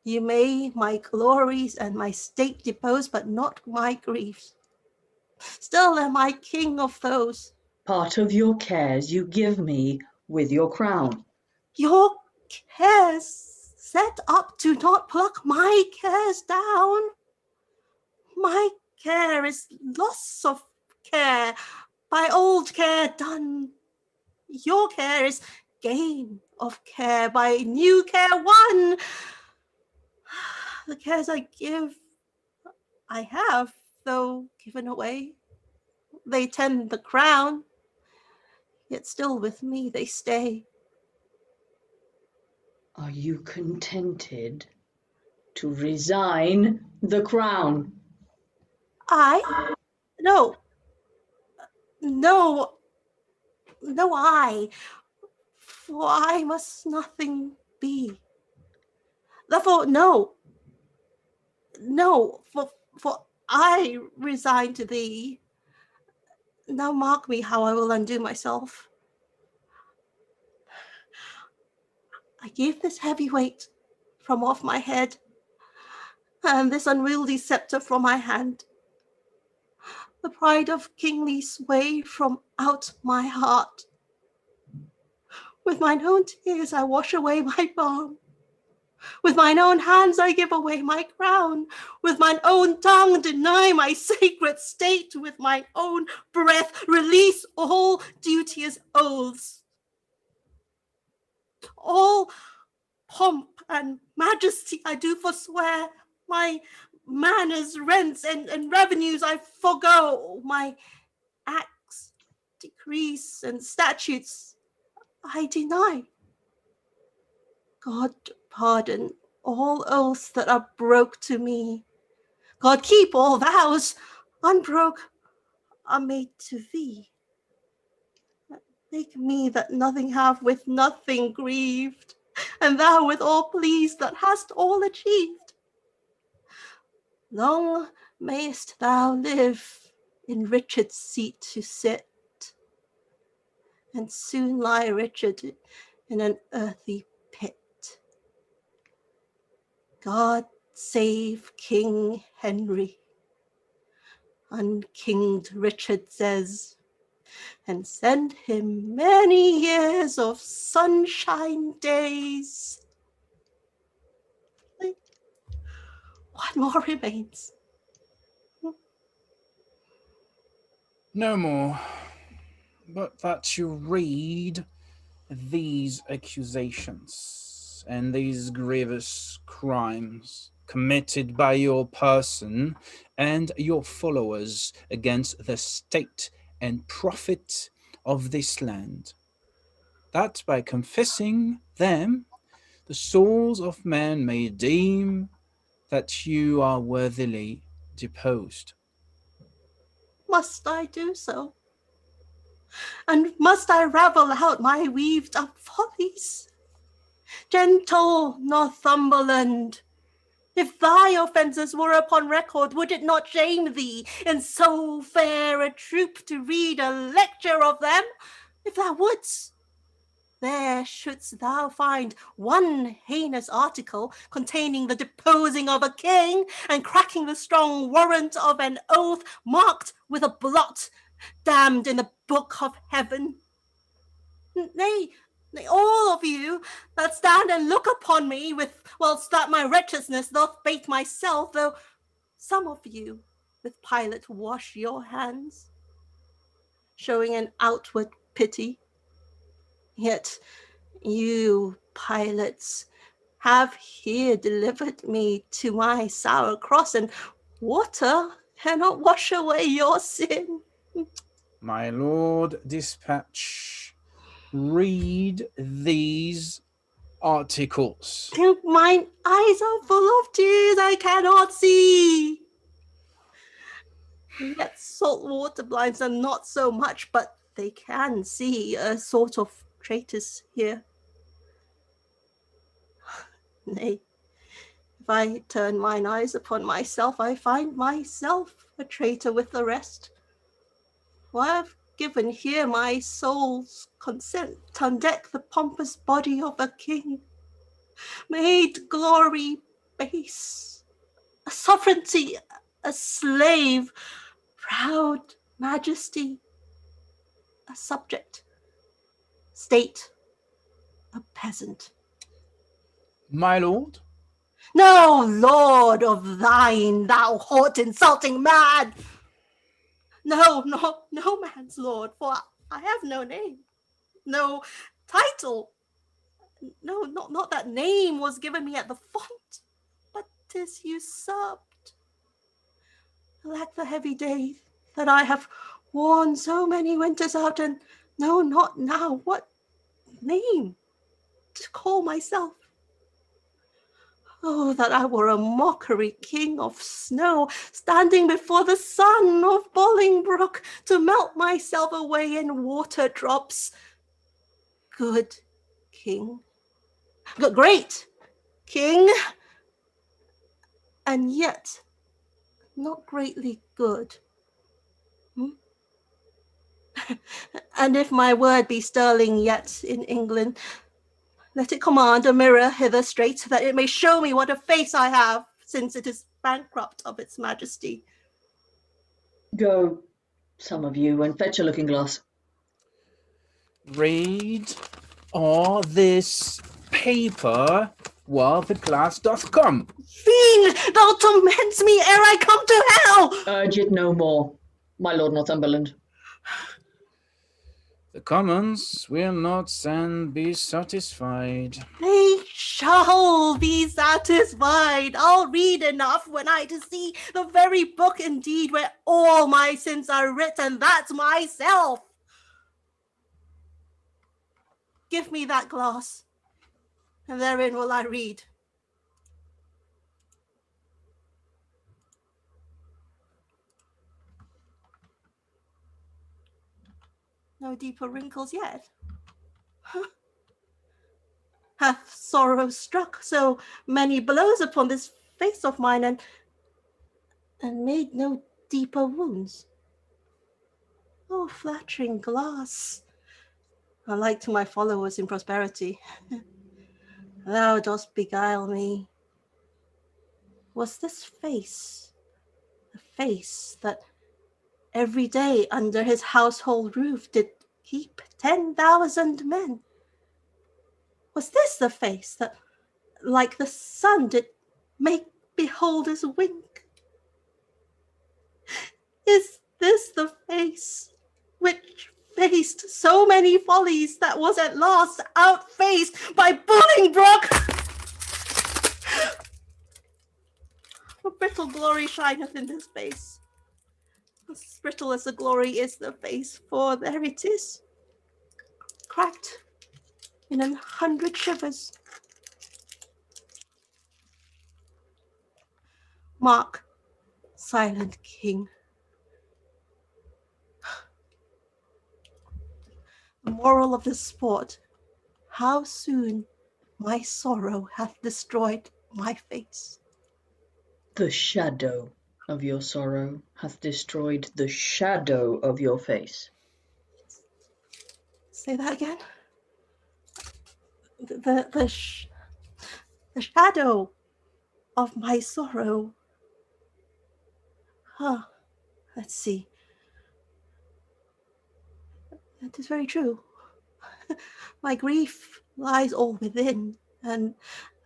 You may my glories and my state depose, but not my griefs. Still am I king of those. Part of your cares you give me with your crown. Your cares set up, do not pluck my cares down. My care is loss of care, by old care done. Your care is gain of care, by new care won. The cares I give, I have, though given away. They tend the crown, yet still with me they stay. Are you contented to resign the crown? No, I, for I must nothing be. Therefore, no, for I resign to thee. Now mark me how I will undo myself. I give this heavy weight from off my head, and this unwieldy sceptre from my hand. The pride of kingly sway from out my heart. With mine own tears I wash away my balm. With mine own hands I give away my crown. With mine own tongue deny my sacred state. With mine own breath release all duteous oaths. All pomp and majesty I do forswear. My manors, rents, and revenues I forego. My acts, decrees, and statutes I deny. God pardon all oaths that are broke to me. God keep all vows unbroke are made to thee. Make me that nothing have with nothing grieved, and thou with all pleased that hast all achieved. Long mayst thou live in Richard's seat to sit, and soon lie Richard in an earthy pit. God save King Henry, unkinged Richard says, and send him many years of sunshine days. What more remains? No more, but that you read these accusations and these grievous crimes committed by your person and your followers against the state and profit of this land, that by confessing them, the souls of men may deem that you are worthily deposed. Must I do so? And must I ravel out my weaved up follies? Gentle Northumberland, if thy offences were upon record, would it not shame thee in so fair a troop to read a lecture of them, if thou wouldst? there shouldst thou find one heinous article containing the deposing of a king and cracking the strong warrant of an oath marked with a blot, damned in the book of heaven. Nay, all of you that stand and look upon me with whilst that my wretchedness doth bait myself, though some of you with Pilate wash your hands, showing an outward pity. Yet you, Pilates, have here delivered me to my sour cross, and water cannot wash away your sin. My lord, dispatch. Read these articles. Mine eyes are full of tears, I cannot see. Yet salt water blinds them not so much, but they can see a sort of traitors here. Nay, if I turn mine eyes upon myself, I find myself a traitor with the rest. For I have given here my soul's consent to undeck the pompous body of a king, made glory base, a sovereignty a slave, proud majesty a subject, state a peasant. My lord? No lord of thine, thou hot insulting man! No man's lord, for I have no name, no title. No, not that name was given me at the font, but 'tis usurped. Like the heavy day that I have worn so many winters out, and know not now what name to call myself. Oh, that I were a mockery king of snow, standing before the sun of Bolingbroke to melt myself away in water drops. Good king, great king, and yet not greatly good. And if my word be sterling yet in England, let it command a mirror hither straight, that it may show me what a face I have, since it is bankrupt of its majesty. Go, some of you, and fetch a looking glass. Read all this paper while the glass doth come. Fiend, thou torments me ere I come to hell! Urge it no more, my lord Northumberland. The commons will not then be satisfied. They shall be satisfied. I'll read enough when I to see the very book indeed where all my sins are written, that's myself. Give me that glass, and therein will I read. No deeper wrinkles yet. Hath sorrow struck so many blows upon this face of mine, and made no deeper wounds? Oh, flattering glass, alike to my followers in prosperity, thou dost beguile me. Was this face the face that every day under his household roof did keep 10,000 men? Was this the face that, like the sun, did make beholders wink? Is this the face which faced so many follies, that was at last outfaced by Bolingbroke? A brittle glory shineth in this face. As brittle as the glory is the face, for there it is, cracked in 100 shivers. Mark, silent king. The moral of this sport, how soon my sorrow hath destroyed my face. The shadow of your sorrow hath destroyed the shadow of your face. Say that again. the shadow of my sorrow. Let's see. It is very true. My grief lies all within, and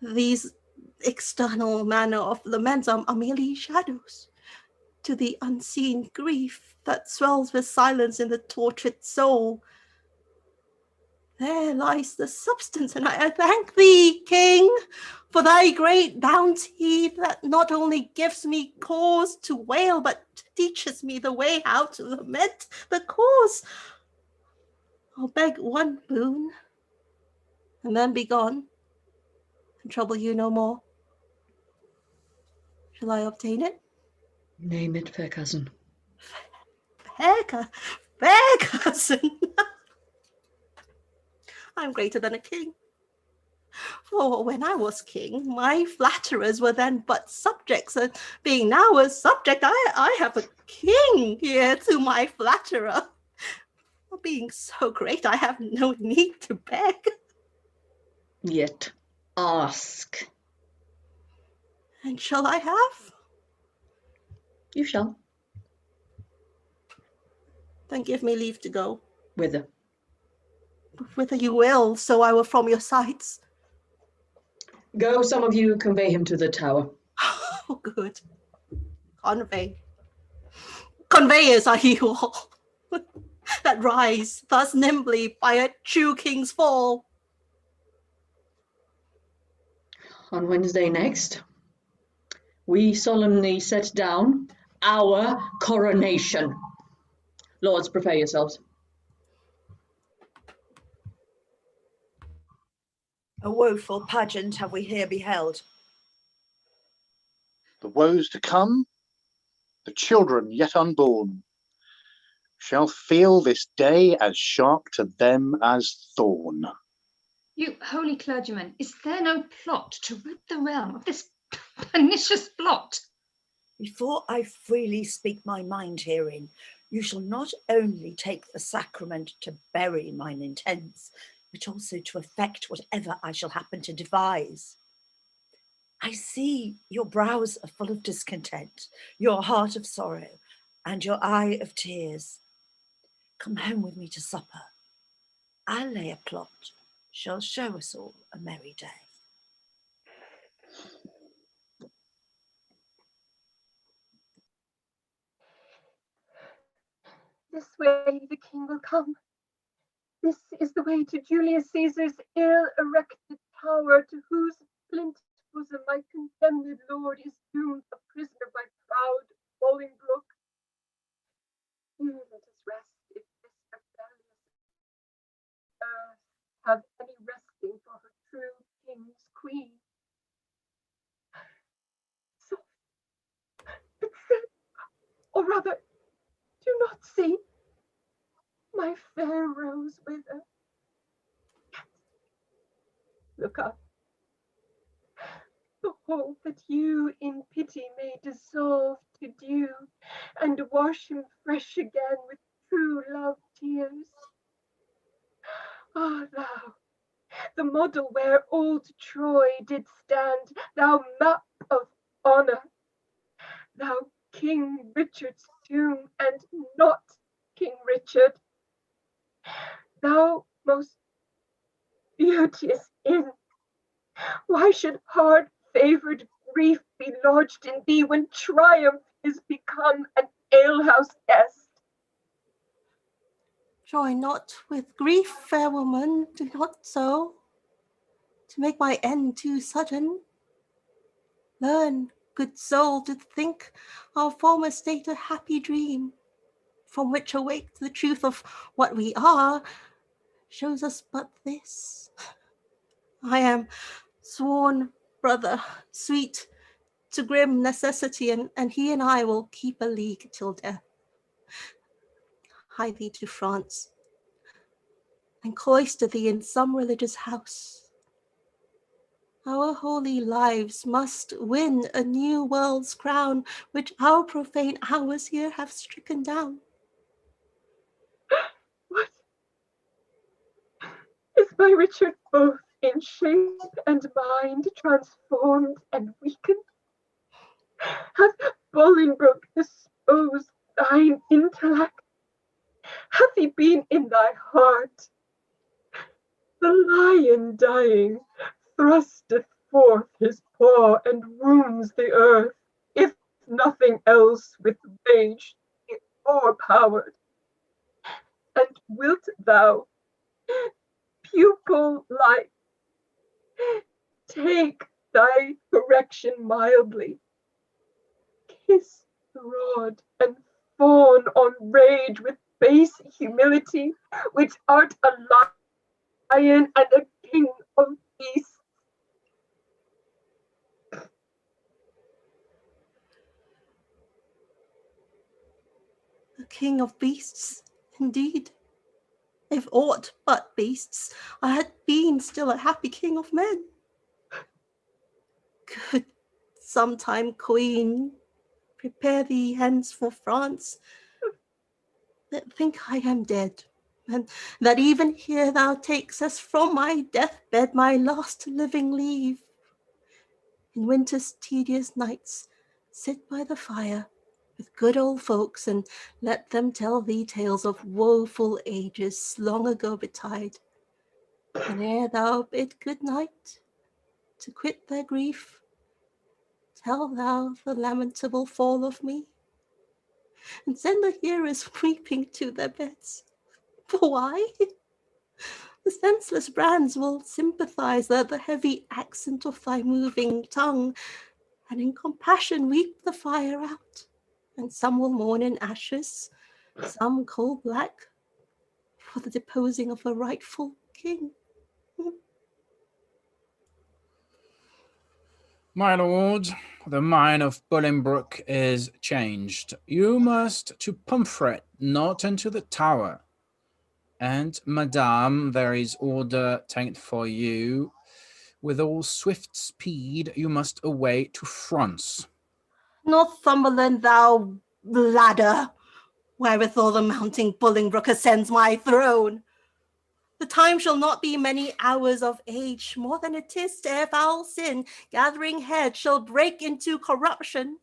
these external manner of laments are merely shadows to the unseen grief that swells with silence in the tortured soul. There lies the substance, and I thank thee, King, for thy great bounty that not only gives me cause to wail, but teaches me the way how to lament the cause. I'll beg one boon, and then be gone, and trouble you no more. Shall I obtain it? Name it, fair cousin. Fair cousin. I'm greater than a king. For when I was king, my flatterers were then but subjects, and being now a subject, I have a king here to my flatterer. Being so great, I have no need to beg. Yet ask. And shall I have? You shall. Then give me leave to go. Whither? Whither you will, so I will from your sights. Go, some of you, convey him to the tower. Oh, good. Conveyors are you all, that rise thus nimbly by a true king's fall. On Wednesday next, we solemnly set down our coronation. Lords, prepare yourselves. A woeful pageant have we here beheld. The woes to come, the children yet unborn, shall feel this day as sharp to them as thorn. You holy clergyman, is there no plot to rid the realm of this pernicious blot? Before I freely speak my mind herein, you shall not only take the sacrament to bury mine intents, but also to effect whatever I shall happen to devise. I see your brows are full of discontent, your heart of sorrow, and your eye of tears. Come home with me to supper. I'll lay a plot, shall show us all a merry day. This way the king will come. This is the way to Julius Caesar's ill-erected tower, to whose flint bosom my condemned lord is doomed a prisoner by proud Bolingbroke. Here let us rest, if this rebellious earth have any resting for her true king's queen. So, but see, or rather, do not see, my fair rose wither. Look up. Behold that you in pity may dissolve to dew, and wash him fresh again with true love tears. Ah, thou, the model where old Troy did stand, thou map of honour, thou King Richard's tomb, and not King Richard, thou most beauteous inn, why should hard-favoured grief be lodged in thee when triumph is become an alehouse guest? Joy not with grief, fair woman, do not so, to make my end too sudden. Learn, good soul, to think our former state a happy dream, from which awake the truth of what we are, shows us but this. I am sworn brother, sweet to grim necessity, and he and I will keep a league till death. Hie thee to France, and cloister thee in some religious house. Our holy lives must win a new world's crown, which our profane hours here have stricken down. What? Is my Richard both in shape and mind transformed and weakened? Hath Bolingbroke disposed thine intellect? Hath he been in thy heart? The lion dying thrusteth forth his paw and wounds the earth, if nothing else with rage be o'erpowered. And wilt thou, pupil-like, take thy correction mildly, kiss the rod and fawn on rage with base humility, which art a lion and a king of beasts? A king of beasts, indeed. If aught but beasts, I had been still a happy king of men. Good sometime, queen, prepare thee hence for France. That think I am dead, and that even here thou takest from my deathbed my last living leave. In winter's tedious nights, sit by the fire with good old folks, and let them tell thee tales of woeful ages long ago betide. And ere thou bid good night, to quit their grief, tell thou the lamentable fall of me, and send the hearers weeping to their beds. For why? The senseless brands will sympathize at the heavy accent of thy moving tongue, and in compassion weep the fire out. And some will mourn in ashes, some coal black, for the deposing of a rightful king. My lord, the mine of Bolingbroke is changed. You must to Pomfret, not into the tower. And, madame, there is order taken for you. With all swift speed you must away to France. Northumberland, thou ladder, wherewithal the mounting Bolingbroke ascends my throne. The time shall not be many hours of age, more than it is ere foul sin, gathering head, shall break into corruption.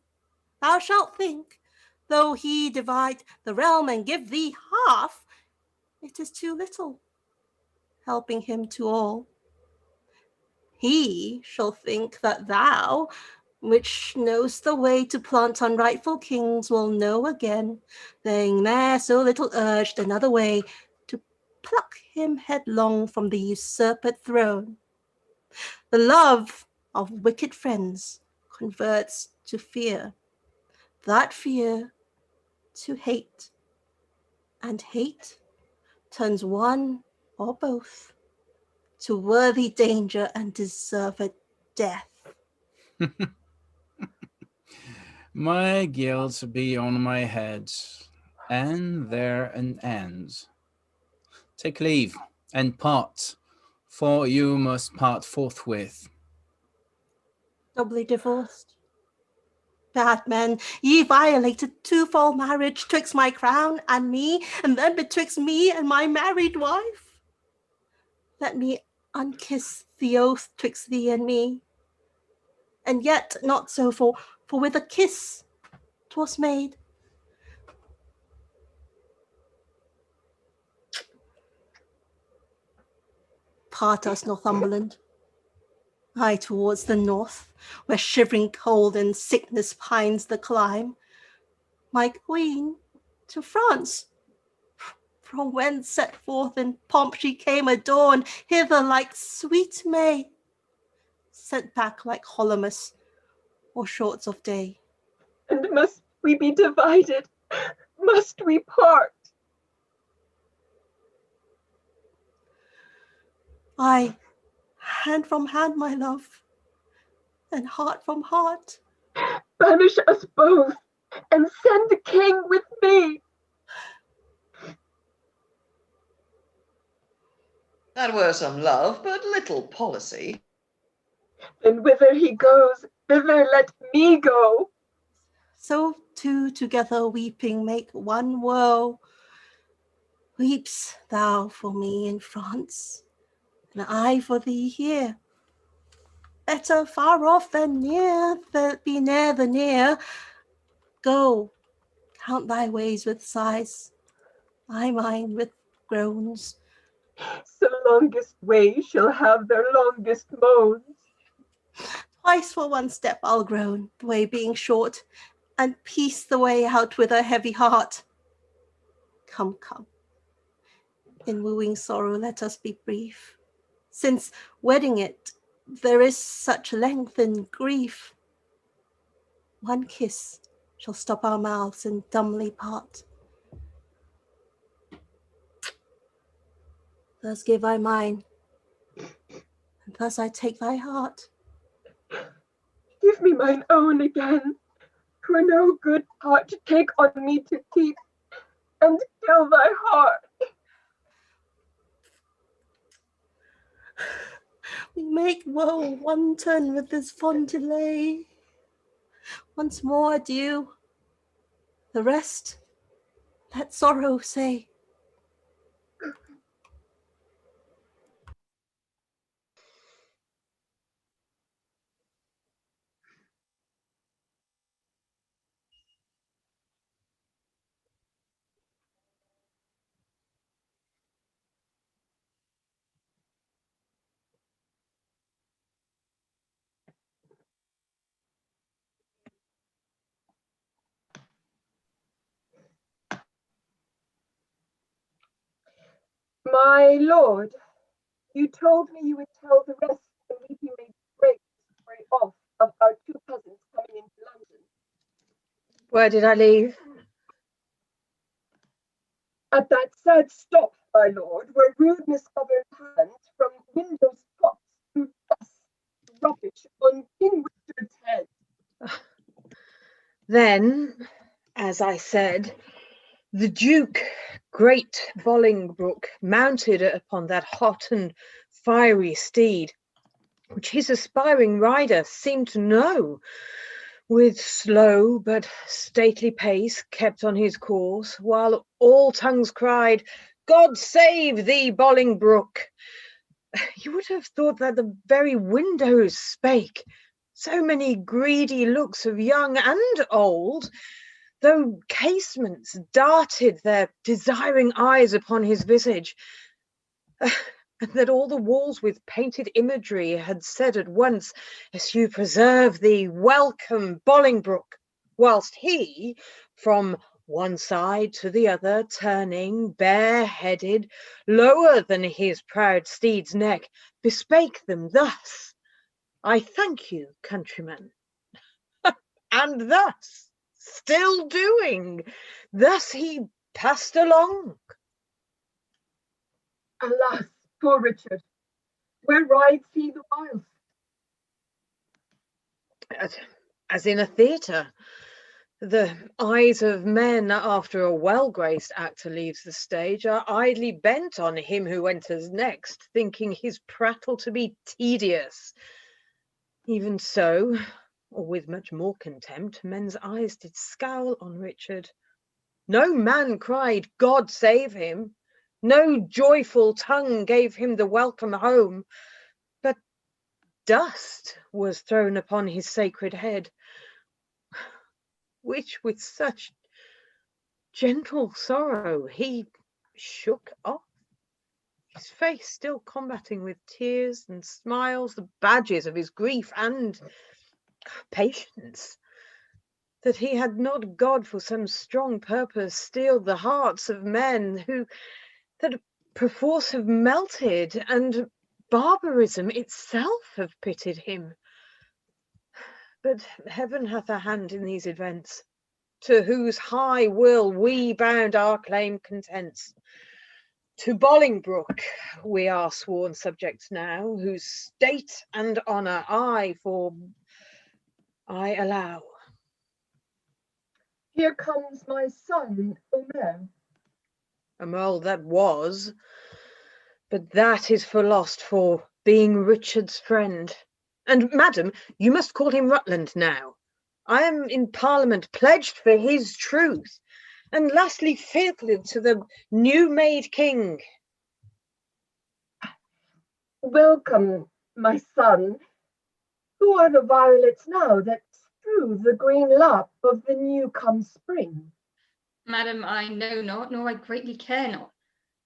Thou shalt think, though he divide the realm and give thee half, it is too little, helping him to all. He shall think that thou, which know'st the way to plant unrightful kings, will know again, being there so little urged another way, to pluck him headlong from the usurped throne. The love of wicked friends converts to fear, that fear to hate, and hate turns one or both to worthy danger and deserved death. My guilt be on my head, and there an end. Take leave, and part, for you must part forthwith. Doubly divorced. Bad men, ye violated twofold marriage twixt my crown and me, and then betwixt me and my married wife. Let me unkiss the oath twixt thee and me, and yet not so, for with a kiss 'twas made. Part us, Northumberland. I towards the north, where shivering cold and sickness pines the clime. My queen to France, from whence set forth in pomp she came adorned, hither like sweet May, sent back like Holomus or shorts of day. And must we be divided? Must we part? Aye, hand from hand, my love, and heart from heart. Banish us both, and send the king with me. That were some love, but little policy. Then whither he goes, thither let me go. So two together weeping make one woe. Weeps thou for me in France, and I for thee here. Better far off than near, be near than near. Go, count thy ways with sighs, I mine with groans. So longest ways shall have their longest moans. Twice for one step I'll groan, the way being short, and peace the way out with a heavy heart. Come, come. In wooing sorrow let us be brief, since wedding it there is such length in grief. One kiss shall stop our mouths and dumbly part. Thus give I mine, and thus I take thy heart. Give me mine own again. 'Twere no good part to take on me to keep, and kill thy heart. We make woe wanton with this fond delay. Once more adieu. The rest let sorrow say. My lord, you told me you would tell the rest when we made great story off of our two cousins coming into London. Where did I leave? At that sad stop, my lord, where rudeness governed hand from windows tops through dust rubbish on King Richard's head. Then, as I said, the Duke, great Bolingbroke, mounted upon that hot and fiery steed, which his aspiring rider seemed to know, with slow but stately pace kept on his course, while all tongues cried, God save thee, Bolingbroke! You would have thought that the very windows spake, so many greedy looks of young and old, though casements darted their desiring eyes upon his visage, and that all the walls with painted imagery had said at once, as you preserve thee, welcome, Bolingbroke, whilst he, from one side to the other, turning, bareheaded, lower than his proud steed's neck, bespake them thus, I thank you, countrymen. And thus, still doing, thus he passed along. Alas, poor Richard, where rides he the while? As in a theatre, the eyes of men after a well-graced actor leaves the stage are idly bent on him who enters next, thinking his prattle to be tedious. Even so, or with much more contempt, men's eyes did scowl on Richard. No man cried, God save him. No joyful tongue gave him the welcome home, but dust was thrown upon his sacred head, which with such gentle sorrow he shook off, his face still combating with tears and smiles the badges of his grief and patience, that he had not God for some strong purpose steeled the hearts of men who that perforce have melted, and barbarism itself have pitied him. But heaven hath a hand in these events, to whose high will we bound our claim contents. To Bolingbroke we are sworn subjects now, whose state and honour I allow. Here comes my son, Aumerle. Aumerle that was, but that is for lost for being Richard's friend. And, madam, you must call him Rutland now. I am in Parliament pledged for his truth. And lastly, faithfully to the new-made king. Welcome, my son. Who are the violets now that strew the green lap of the new-come spring? Madam, I know not, nor I greatly care not.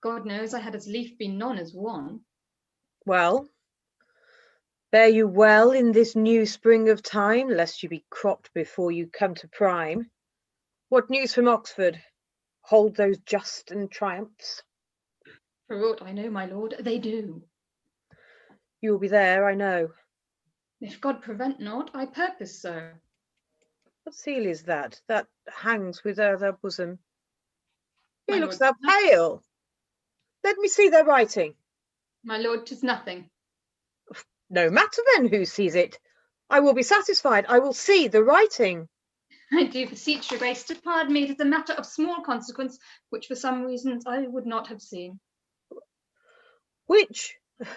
God knows I had as lief be none as one. Well, fare you well in this new spring of time, lest you be cropped before you come to prime. What news from Oxford? Hold those just and triumphs? For aught I know, my lord, they do. You will be there, I know. If God prevent not, I purpose so. What seal is that hangs with their bosom? My He looks lord, so pale. Let me see their writing. My lord, 'tis nothing. No matter then who sees it. I will be satisfied. I will see the writing. I do beseech your grace to pardon me. It is a matter of small consequence, which for some reasons I would not have seen. Which,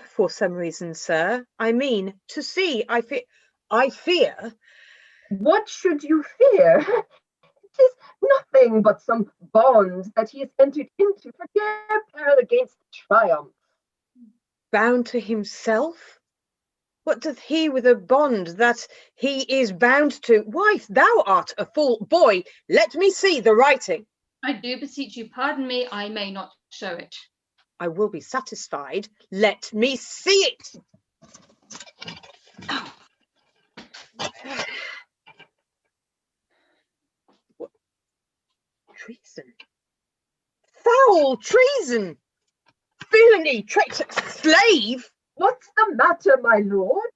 for some reason, sir, I mean to see. I fear. What should you fear? 'Tis nothing but some bonds that he has entered into for their peril against triumph. Bound to himself? What doth he with a bond that he is bound to? Wife, thou art a fool. Boy, let me see the writing. I do beseech you pardon me, I may not show it. I will be satisfied. Let me see it. Oh. What? Treason. Foul treason. Villainy, traitor, slave. What's the matter, my lord?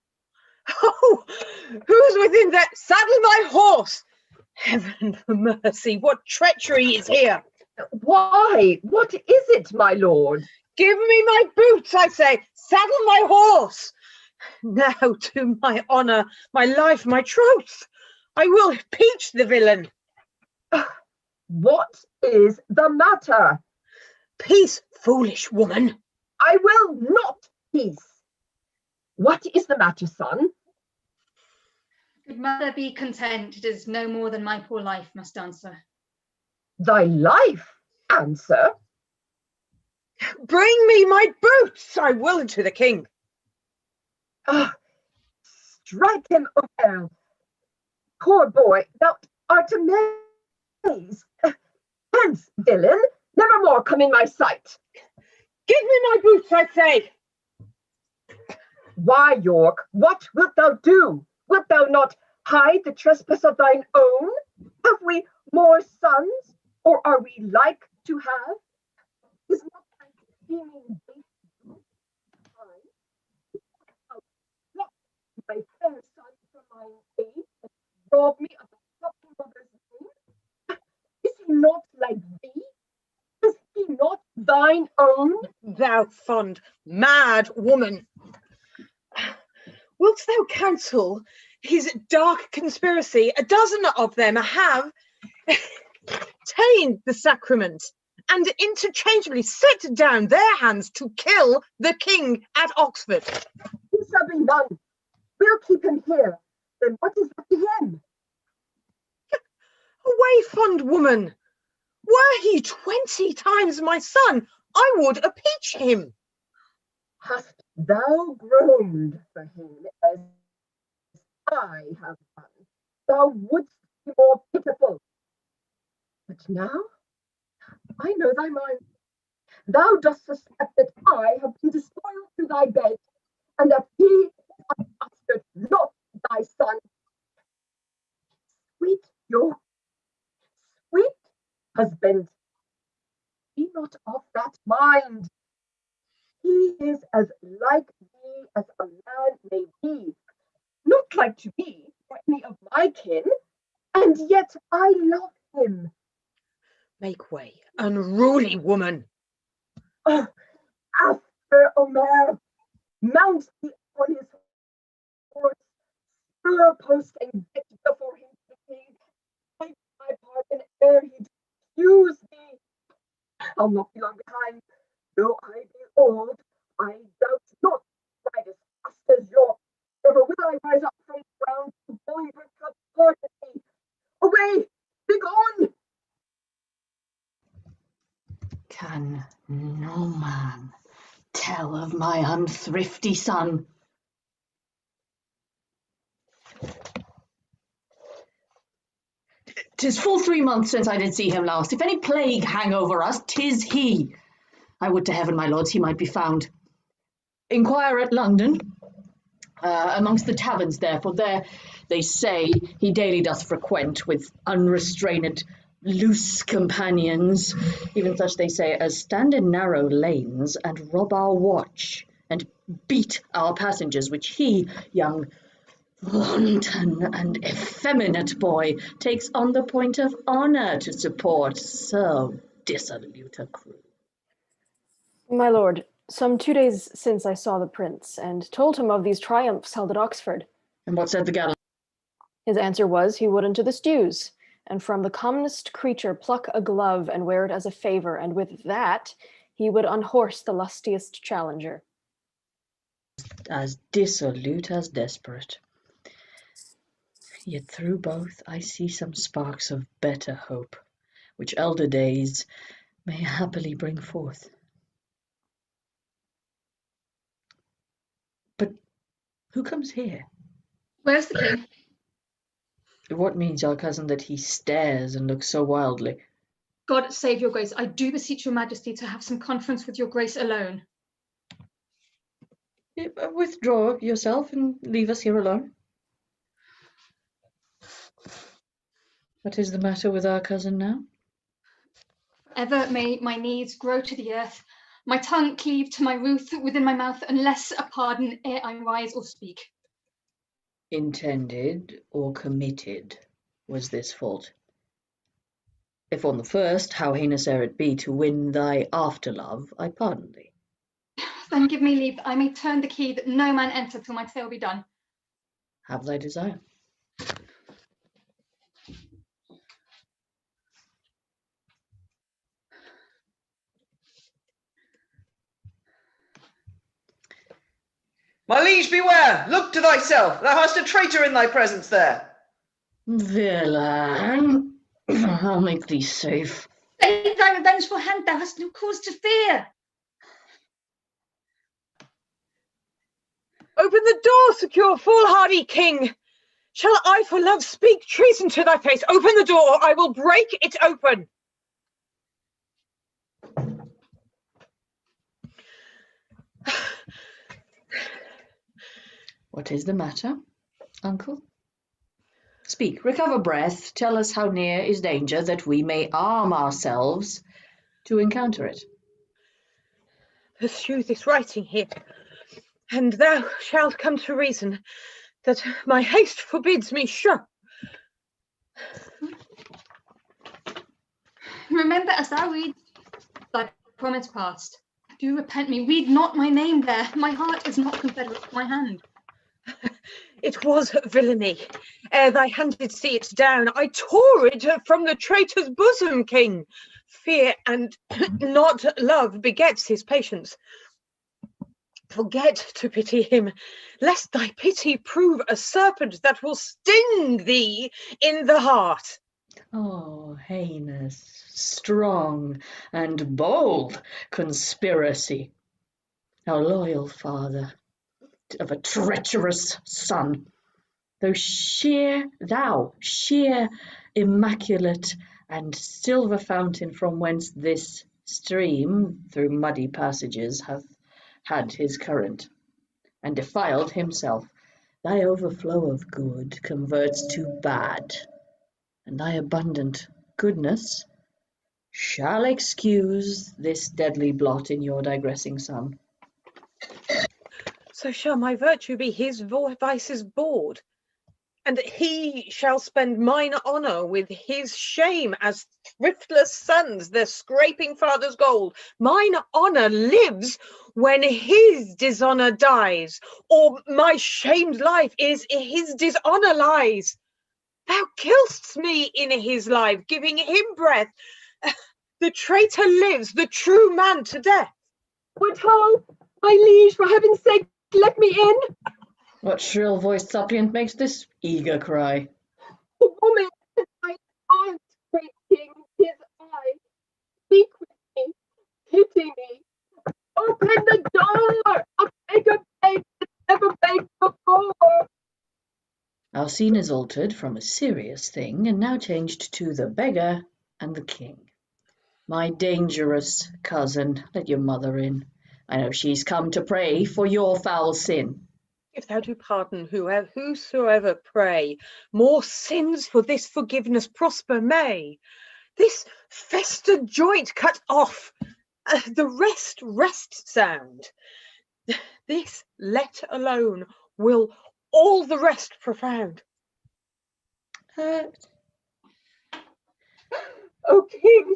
Oh, who's within that? Saddle my horse. Heaven for mercy, what treachery is here? Why? What is it, my lord? Give me my boots, I say. Saddle my horse. Now to my honour, my life, my troth, I will impeach the villain. What is the matter? Peace, foolish woman. I will not peace. What is the matter, son? Good mother, be content. It is no more than my poor life must answer. Thy life answer? Bring me my boots, I will to the king. Strike him, Aumerle. Poor boy, thou art amazed. Hence, villain, never more come in my sight. Give me my boots, I say. Why, York, what wilt thou do? Wilt thou not hide the trespass of thine own? Have we more sons, or are we like to have? Is not thy scheming base my fair son from mine aid, and rob me of a fucking mother's name? Is he not like thee? Is he not thine own? Thou fond, mad woman. Wilt thou counsel his dark conspiracy? A dozen of them have tained the sacrament and interchangeably set down their hands to kill the king at Oxford. He shall be none. We'll keep him here. Then what is left to him? Away, fond woman. Were he 20 times my son, I would impeach him. Hast thou groaned for him as I have done? Thou wouldst be more pitiful. But now I know thy mind. Thou dost suspect that I have been despoiled to thy bed, and that he is a bastard, not thy son. Sweet York, sweet husband, be not of that mind. He is as like thee as a man may be, not like to me or any of my kin, and yet I love him. Make way, unruly woman. Oh, after Aumerle, mount thee on his horse, spur post and get before him to the king. Take my pardon ere he use thee. I'll not be long behind. Though I be old, I doubt not ride as fast as York. Never will I rise up from the ground to Bolingbroke part of thee. Away, begone! Can no man tell of my unthrifty son. 'Tis full 3 months since I did see him last. If any plague hang over us, 'tis he. I would to heaven, my lords, he might be found. Inquire at London, amongst the taverns there, for there they say he daily doth frequent with unrestrained loose companions, even such they say as stand in narrow lanes and rob our watch and beat our passengers, which he, young wanton and effeminate boy, takes on the point of honour to support so dissolute a crew. My lord, some 2 days since I saw the prince, and told him of these triumphs held at Oxford. And what said the gallant? His answer was he would into the stews, and from the commonest creature pluck a glove and wear it as a favour, and with that he would unhorse the lustiest challenger. As dissolute as desperate. Yet through both I see some sparks of better hope, which elder days may happily bring forth. But who comes here? Where's the king? What means your cousin that he stares and looks so wildly? God save your grace, I do beseech your majesty to have some conference with your grace alone. Withdraw yourself and leave us here alone. What is the matter with our cousin now? Ever may my knees grow to the earth, my tongue cleave to my roof within my mouth, unless a pardon ere I rise or speak. Intended or committed was this fault? If on the first, how heinous ere it be, to win thy after-love, I pardon thee. Then give me leave that I may turn the key that no man enter till my tale be done. Have thy desire. My liege, beware! Look to thyself! Thou hast a traitor in thy presence there. Villain, I'll make thee safe. Stay thy revengeful hand, thou hast no cause to fear. Open the door, secure, foolhardy king. Shall I for love speak treason to thy face? Open the door, or I will break it open. What is the matter, uncle? Speak, recover breath, tell us how near is danger, that we may arm ourselves to encounter it. Pursue this writing here, and thou shalt come to reason that my haste forbids me sure. Remember as thou read thy promise past. Do repent me, read not my name there. My heart is not confederate to my hand. It was villainy. Ere thy hand did see it down, I tore it from the traitor's bosom, king. Fear and not love begets his patience. Forget to pity him, lest thy pity prove a serpent that will sting thee in the heart. Oh, heinous, strong, and bold conspiracy. Our loyal father of a treacherous son, thou sheer immaculate and silver fountain from whence this stream through muddy passages hath had his current, and defiled himself, thy overflow of good converts to bad, and thy abundant goodness shall excuse this deadly blot in your digressing son. So shall my virtue be his vice's board, and he shall spend mine honour with his shame as thriftless sons their scraping father's gold. Mine honour lives when his dishonour dies, or my shamed life is his dishonour lies. Thou kill'st me in his life, giving him breath. The traitor lives, the true man to death. What ho, my liege, for heaven's sake, let me in. What shrill-voiced suppliant makes this eager cry? The woman, my aunt, great king, his eye. Speak with me, pity me. Open the door! A beggar begged that never begged before. Our scene is altered from a serious thing and now changed to the beggar and the king. My dangerous cousin, let your mother in. I know she's come to pray for your foul sin. If thou do pardon whosoever pray, more sins for this forgiveness prosper may. This festered joint cut off, the rest sound. This let alone will all the rest profound. O king,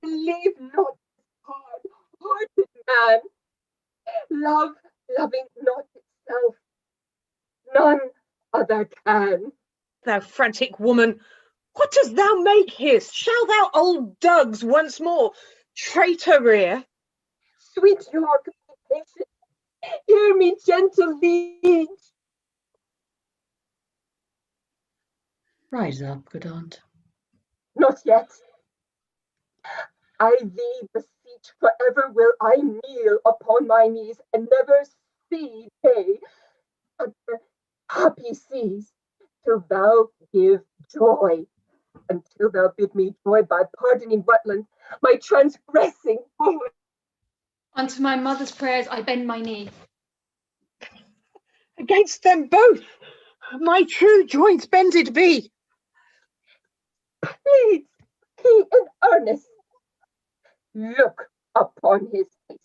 believe not hard-hearted man. Love, loving not itself, none other can. Thou frantic woman, what dost thou make here? Shall thou old dugs once more traitor rear? Sweet York, be patient. Hear me, gentle liege. Rise up, good aunt. Not yet. I thee beseech, forever will I kneel upon my knees and never see day but the happy seas, till thou give joy, until thou bid me joy by pardoning Rutland, my transgressing boy. Unto my mother's prayers I bend my knee. Against them both my true joints bended be. Please, he in earnest. Look upon his face.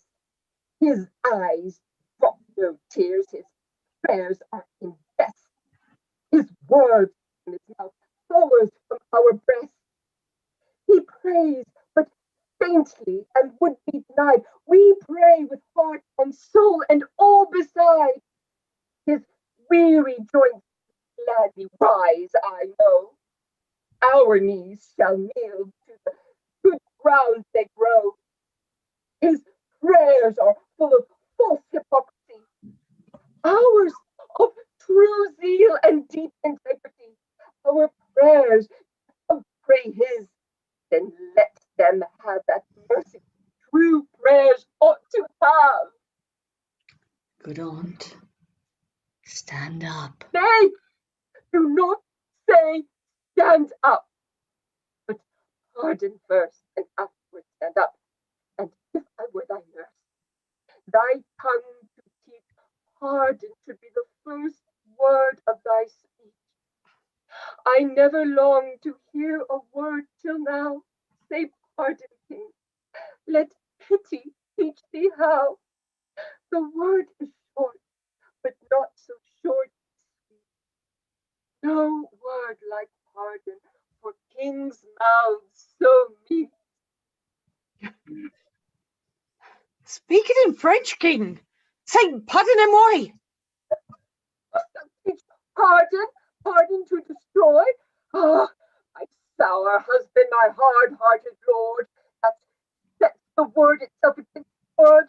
His eyes drop no tears. His prayers are in jest. His words in his mouth forward from our breast. He prays, but faintly and would be denied. We pray with heart and soul and all beside. His weary joints gladly rise, I know. Our knees shall kneel to the good ground they grow. His prayers are full of false hypocrisy, ours of true zeal and deep integrity. Our prayers pray his, then let them have that mercy true prayers ought to have. Good aunt, stand up. Nay, do not say stand up, but pardon first and afterwards stand up. And if I were thy nurse, thy tongue to teach, pardon should be the first word of thy speech. I never longed to hear a word till now, say pardon, king. Let pity teach thee how. The word is short, but not so short. No word like pardon for kings' mouths so meet. Speak it in French, king. Say pardonnez-moi. Pardon, pardon to destroy. Ah, my sour husband, my hard-hearted lord. That's the word itself against word.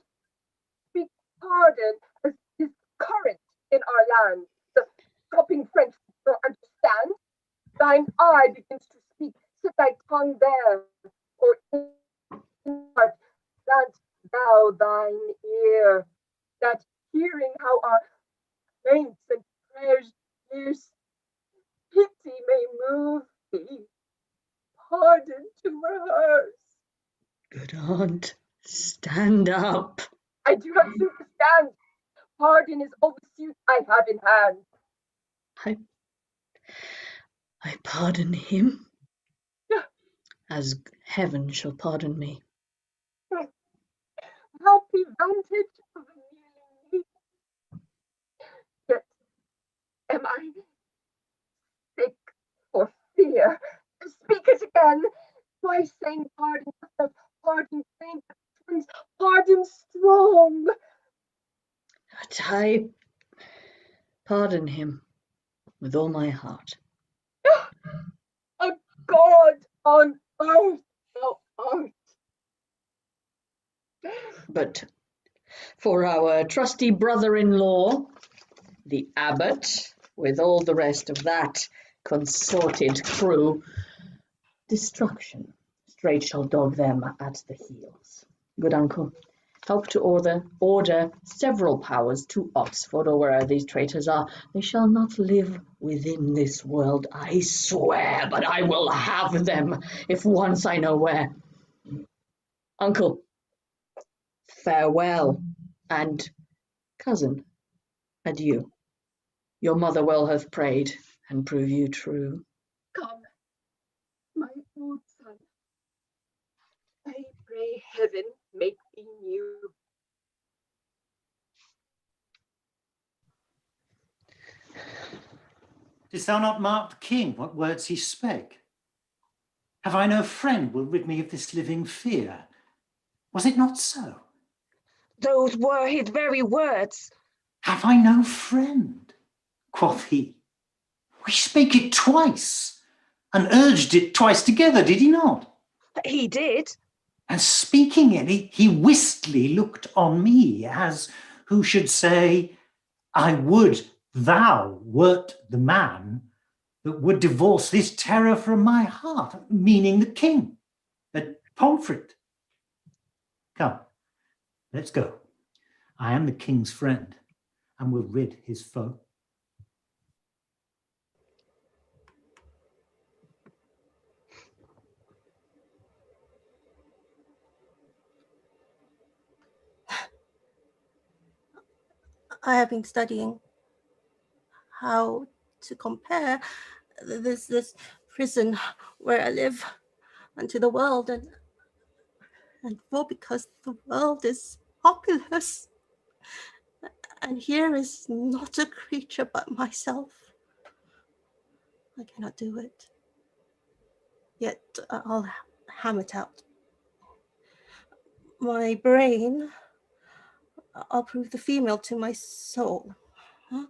Speak pardon as is current in our land. The dropping French don't understand. Thine eye begins to speak. Sit thy tongue there, or in heart plant thou thine ear, that hearing how our plaints and prayers pierce, pity may move thee. Pardon to rehearse. Good aunt, stand up. I do not suit to stand. Pardon is all the suit I have in hand. I pardon him, as heaven shall pardon me. Happy vantage of a kneeling knee. Yet am I sick for fear. Speak it again. Why saying pardon, pardon faint, pardon strong? But I pardon him with all my heart. A God on earth thou art. But for our trusty brother-in-law, the Abbot, with all the rest of that consorted crew, destruction straight shall dog them at the heels. Good uncle, Help to order several powers to Oxford or wherever these traitors are. They shall not live within this world, I swear, but I will have them if once I know where. Uncle, farewell, and cousin, adieu. Your mother well hath prayed, and prove you true. Come, my old son. I pray heaven make thee new. Didst thou not mark the king what words he spake? Have I no friend will rid me of this living fear? Was it not so? Those were his very words. Have I no friend? Quoth he. We spake it twice, and urged it twice together, did he not? He did. And speaking it, he wistly looked on me, as who should say, I would thou wert the man that would divorce this terror from my heart, meaning the king at Pomfret. Come, let's go. I am the king's friend, and will rid his foe. I have been studying how to compare this prison where I live unto the world, and for because the world is populous, and here is not a creature but myself. I cannot do it. Yet I'll ham it out. My brain, I'll prove the female to my soul. Huh?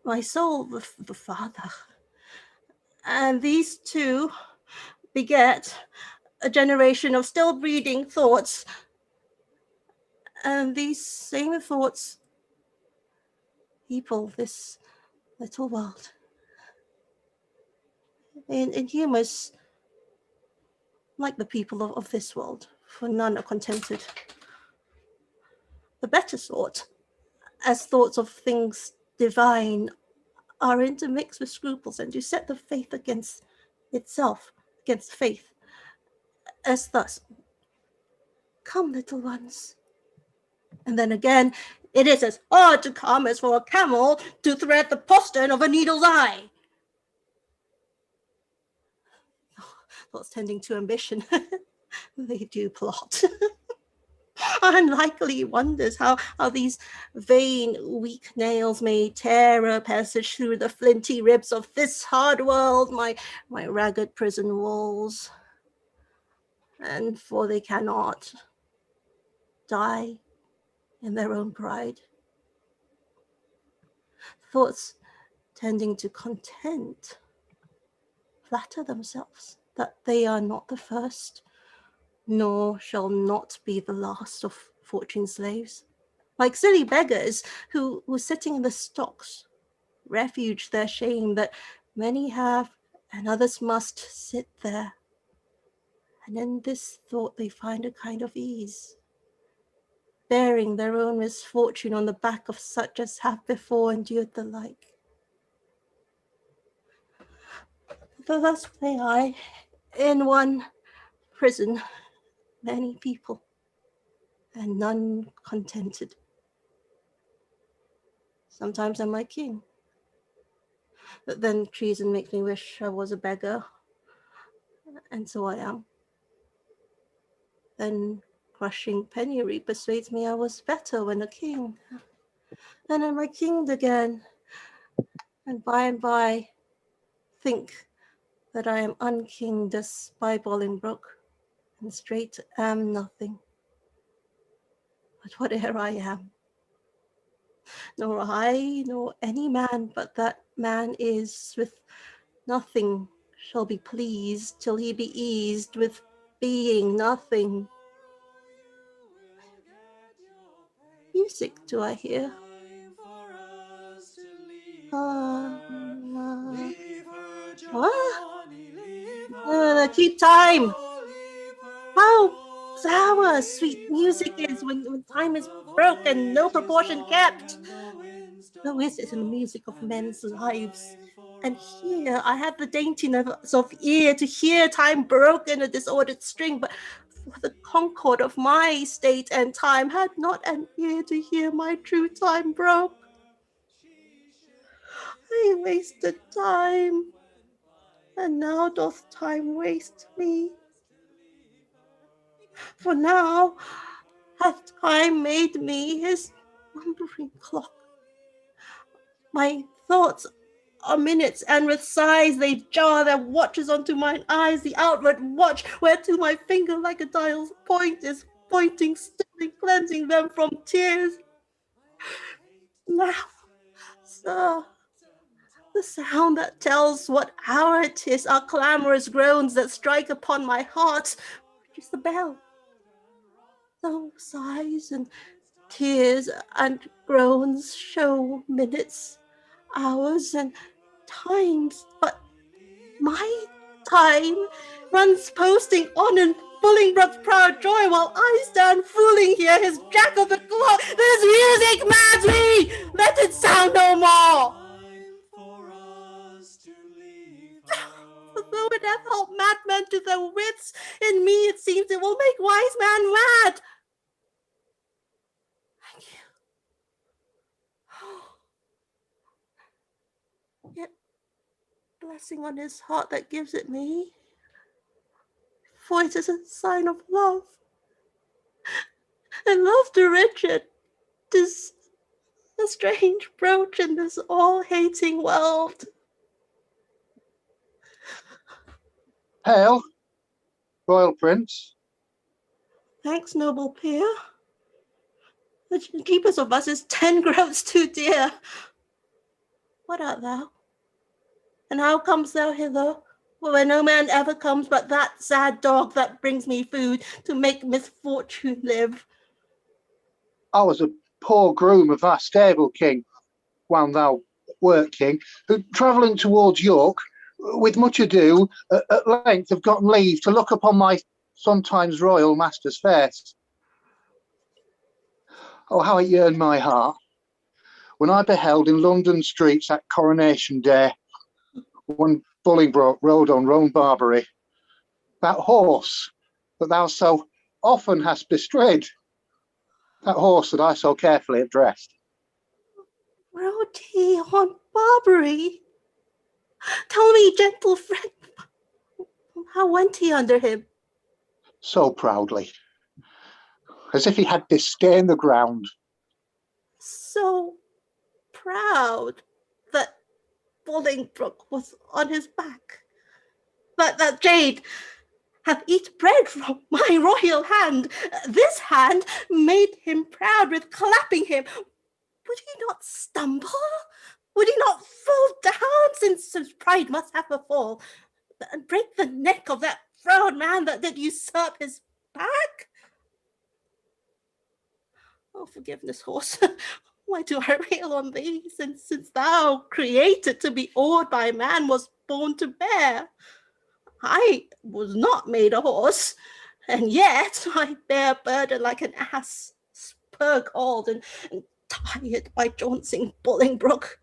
My soul, the father. And these two beget a generation of still breeding thoughts. And these same thoughts people this little world. In humors, like the people of this world, for none are contented. The better sort, as thoughts of things divine, are intermixed with scruples and do set the faith against itself, against faith, as thus, come little ones. And then again, it is as hard to come as for a camel to thread the postern of a needle's eye. Thoughts tending to ambition, they do plot. Unlikely wonders how these vain, weak nails may tear a passage through the flinty ribs of this hard world, my ragged prison walls. And for they cannot die in their own pride. Thoughts tending to content flatter themselves that they are not the first, nor shall not be the last of fortune's slaves. Like silly beggars who sitting in the stocks refuge their shame that many have and others must sit there. And in this thought they find a kind of ease, bearing their own misfortune on the back of such as have before endured the like. Thus may I, in one prison, many people, and none contented. Sometimes I'm my king, but then treason makes me wish I was a beggar, and so I am. Then crushing penury persuades me I was better when a king, and am I kinged again, and by think that I am unkinged as by Bolingbroke, and straight am nothing. But whate'er I am, nor I, nor any man but that man is, with nothing shall be pleased till he be eased with being nothing. Music do I hear? What? Keep time. How sour sweet music is when time is broke and no proportion kept. No is it in the music of men's lives. And here I have the daintiness of ear to hear time broken a disordered string, but for the concord of my state and time had not an ear to hear my true time broke. I wasted time, and now doth time waste me. For now hath time made me his numbering clock. My thoughts are minutes, and with sighs they jar their watches onto mine eyes, the outward watch, whereto my finger like a dial's point is pointing still and cleansing them from tears. Now, sir, the sound that tells what hour it is are clamorous groans that strike upon my heart, which is the bell. Though sighs and tears and groans show minutes, hours, and times, but my time runs posting on in Bolingbroke's proud joy, while I stand fooling here his jack of the clock. This music mads me! Let it sound no more! Though it hath helped madmen to their wits, in me it seems it will make wise man mad. Thank you. Yet blessing on his heart that gives it me, for it is a sign of love. And love to Richard, 'tis a strange brooch in this all-hating world. Hail, Royal Prince. Thanks, noble peer. The cheapest of us is 10 groats too dear. What art thou? And how comest thou hither, where no man ever comes but that sad dog that brings me food to make misfortune live? I was a poor groom of thy stable, King, while thou wert king, who, travelling towards York, with much ado, at length have gotten leave to look upon my sometimes royal master's face. Oh, how it yearned my heart when I beheld in London streets that coronation day, when Bolingbroke rode on roan Barbary, that horse that thou so often hast bestrayed, that horse that I so carefully have dressed. Rode he on Barbary? Tell me, gentle friend, how went he under him? So proudly, as if he had disdained the ground. So proud that Bolingbroke was on his back, that jade hath eat bread from my royal hand. This hand made him proud with clapping him. Would he not stumble? Would he not fall down, since his pride must have a fall, and break the neck of that proud man that did usurp his back? Oh, forgiveness, horse. Why do I rail on thee, since thou, created to be awed by man, was born to bear? I was not made a horse, and yet I bear burden like an ass, spur-galled and tired by jauncing Bolingbroke.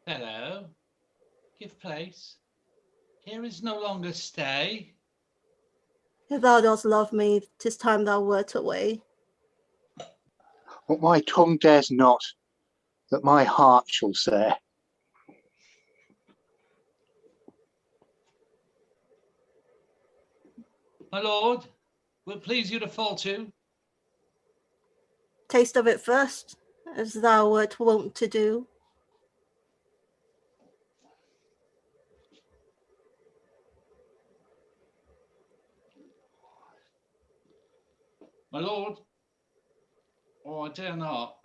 Hello, give place. Here is no longer stay. If thou dost love me, 'tis time thou wert away. What my tongue dares not, that my heart shall say. My lord, will it please you to fall to? Taste of it first, as thou wert wont to do. My lord, or I dare not,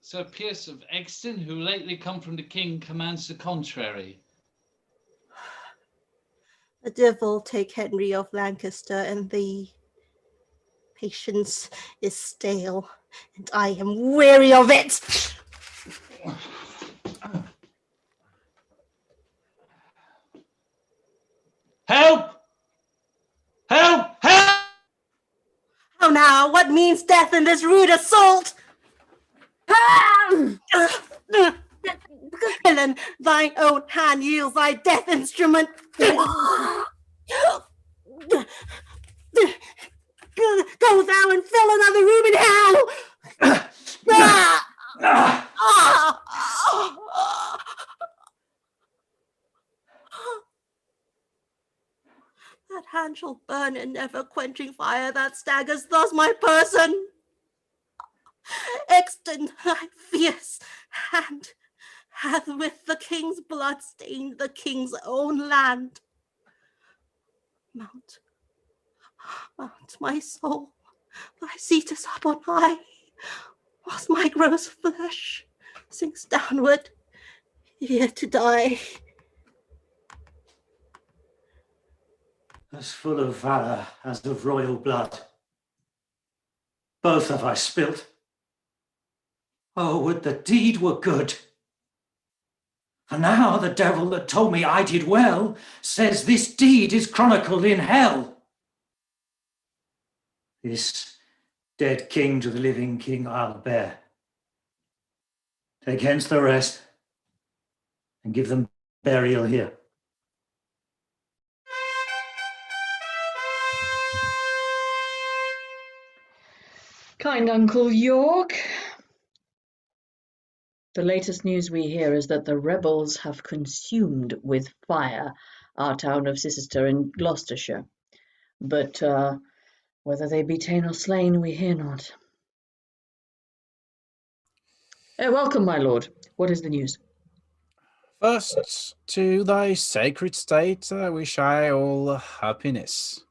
Sir Pierce of Exton, who lately come from the king, commands the contrary. The devil take Henry of Lancaster and thee. Patience is stale, and I am weary of it. Help! Help! Help! How now? What means death in this rude assault? Villain, thine own hand yields thy death instrument. Go thou and fill another room in hell. That hand shall burn in never quenching fire that staggers thus my person. Exton, thy fierce hand hath with the king's blood stained the king's own land. Mount, my soul, thy seat is up on high, whilst my gross flesh sinks downward, here to die. As full of valour as of royal blood, both have I spilt. Oh, would the deed were good! For now the devil that told me I did well says this deed is chronicled in hell. This dead king to the living king I'll bear. Take hence the rest and give them burial here. Kind Uncle York. The latest news we hear is that the rebels have consumed with fire our town of Cister in Gloucestershire. But whether they be ta'en or slain, we hear not. Welcome, my lord. What is the news? First, to thy sacred state, wish I all happiness.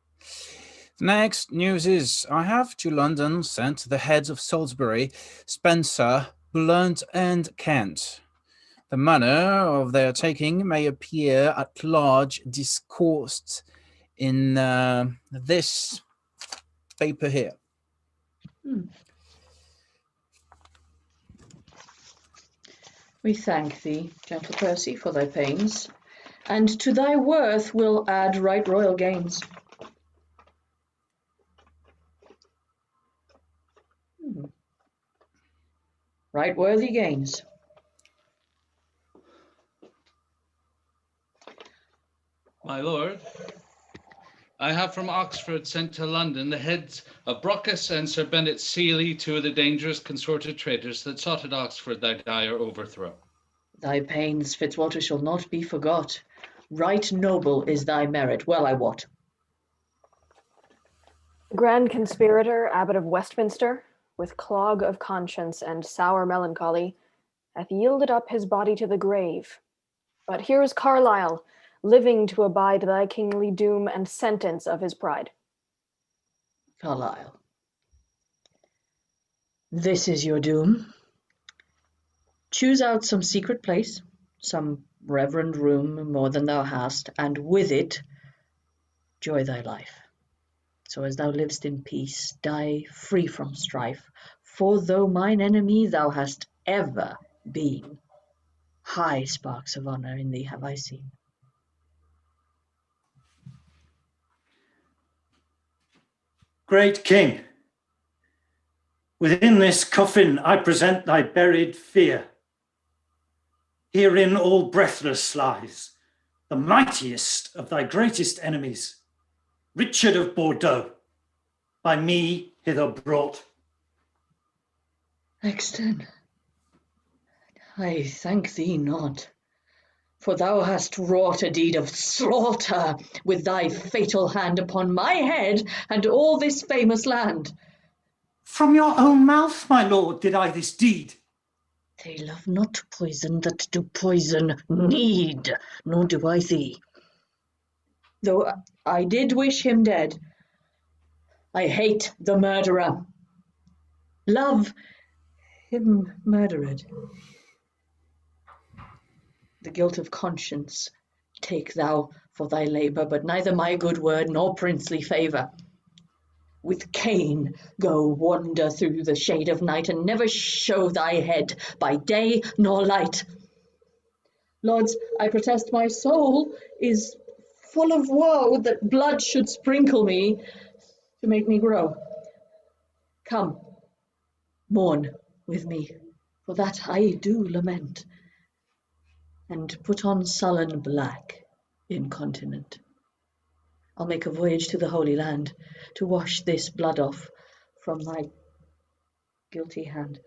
The next news is, I have to London sent the heads of Salisbury, Spencer, Blunt, and Kent. The manner of their taking may appear at large discoursed in this paper here. We thank thee, gentle Percy, for thy pains, and to thy worth will add right royal gains. Right worthy gains. My lord, I have from Oxford sent to London the heads of Brockus and Sir Bennet Seeley, two of the dangerous consorted traitors that sought at Oxford thy dire overthrow. Thy pains, Fitzwalter, shall not be forgot. Right noble is thy merit, well I wot. Grand conspirator, Abbot of Westminster, with clog of conscience and sour melancholy, hath yielded up his body to the grave. But here is Carlisle, living to abide thy kingly doom and sentence of his pride. Carlisle, this is your doom. Choose out some secret place, some reverend room more than thou hast, and with it joy thy life. So as thou livest in peace, die free from strife, for though mine enemy thou hast ever been, high sparks of honour in thee have I seen. Great King, within this coffin I present thy buried fear. Herein all breathless lies the mightiest of thy greatest enemies, Richard of Bordeaux, by me hither brought. Exton, I thank thee not, for thou hast wrought a deed of slaughter with thy fatal hand upon my head and all this famous land. From your own mouth, my lord, did I this deed. They love not poison that do poison need, nor do I thee. Though I did wish him dead, I hate the murderer. Love him murdered. The guilt of conscience take thou for thy labour, but neither my good word nor princely favour. With Cain go wander through the shade of night, and never show thy head by day nor light. Lords, I protest my soul is full of woe that blood should sprinkle me to make me grow. Come, mourn with me, for that I do lament, and put on sullen black incontinent. I'll make a voyage to the Holy Land to wash this blood off from my guilty hand.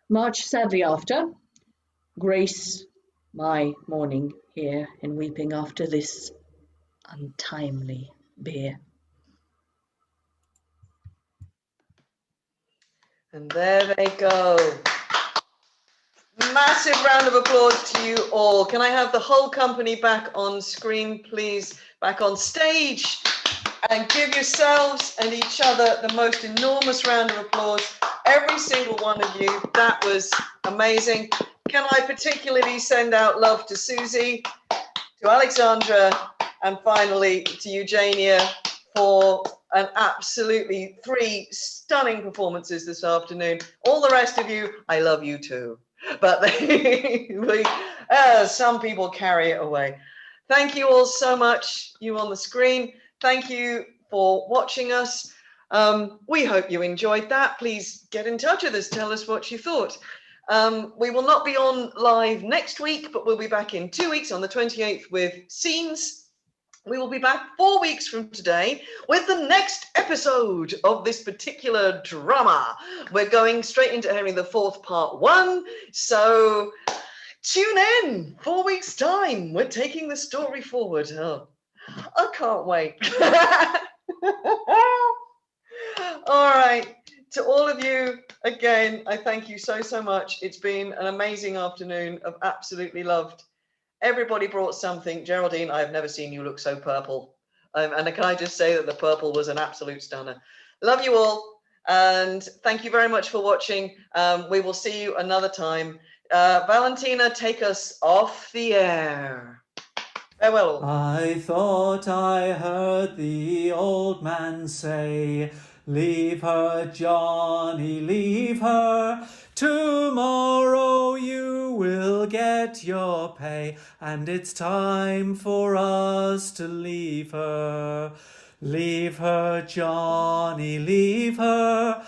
March sadly after, grace my mourning here in weeping after this untimely bier. And there they go. Massive round of applause to you all. Can I have the whole company back on screen, please? Back on stage. And give yourselves and each other the most enormous round of applause. Every single one of you. That was amazing. Can I particularly send out love to Susie, to Alexandra, and finally to Eugenia for an absolutely 3 stunning performances this afternoon. All the rest of you, I love you too. But some people carry it away. Thank you all so much, you on the screen. Thank you for watching us. We hope you enjoyed that. Please get in touch with us. Tell us what you thought. We will not be on live next week, but we'll be back in 2 weeks on the 28th with Scenes. We will be back 4 weeks from today with the next episode of this particular drama. We're going straight into Henry IV Part 1. So tune in 4 weeks' time. We're taking the story forward. Oh, I can't wait. All right. To all of you, again, I thank you so, so much. It's been an amazing afternoon. I've absolutely loved. Everybody brought something. Geraldine, I have never seen you look so purple. And can I just say that the purple was an absolute stunner. Love you all. And thank you very much for watching. We will see you another time. Valentina, take us off the air. Farewell. I thought I heard the old man say, leave her, Johnny, leave her. Tomorrow you will get your pay, and it's time for us to leave her. Leave her, Johnny, leave her.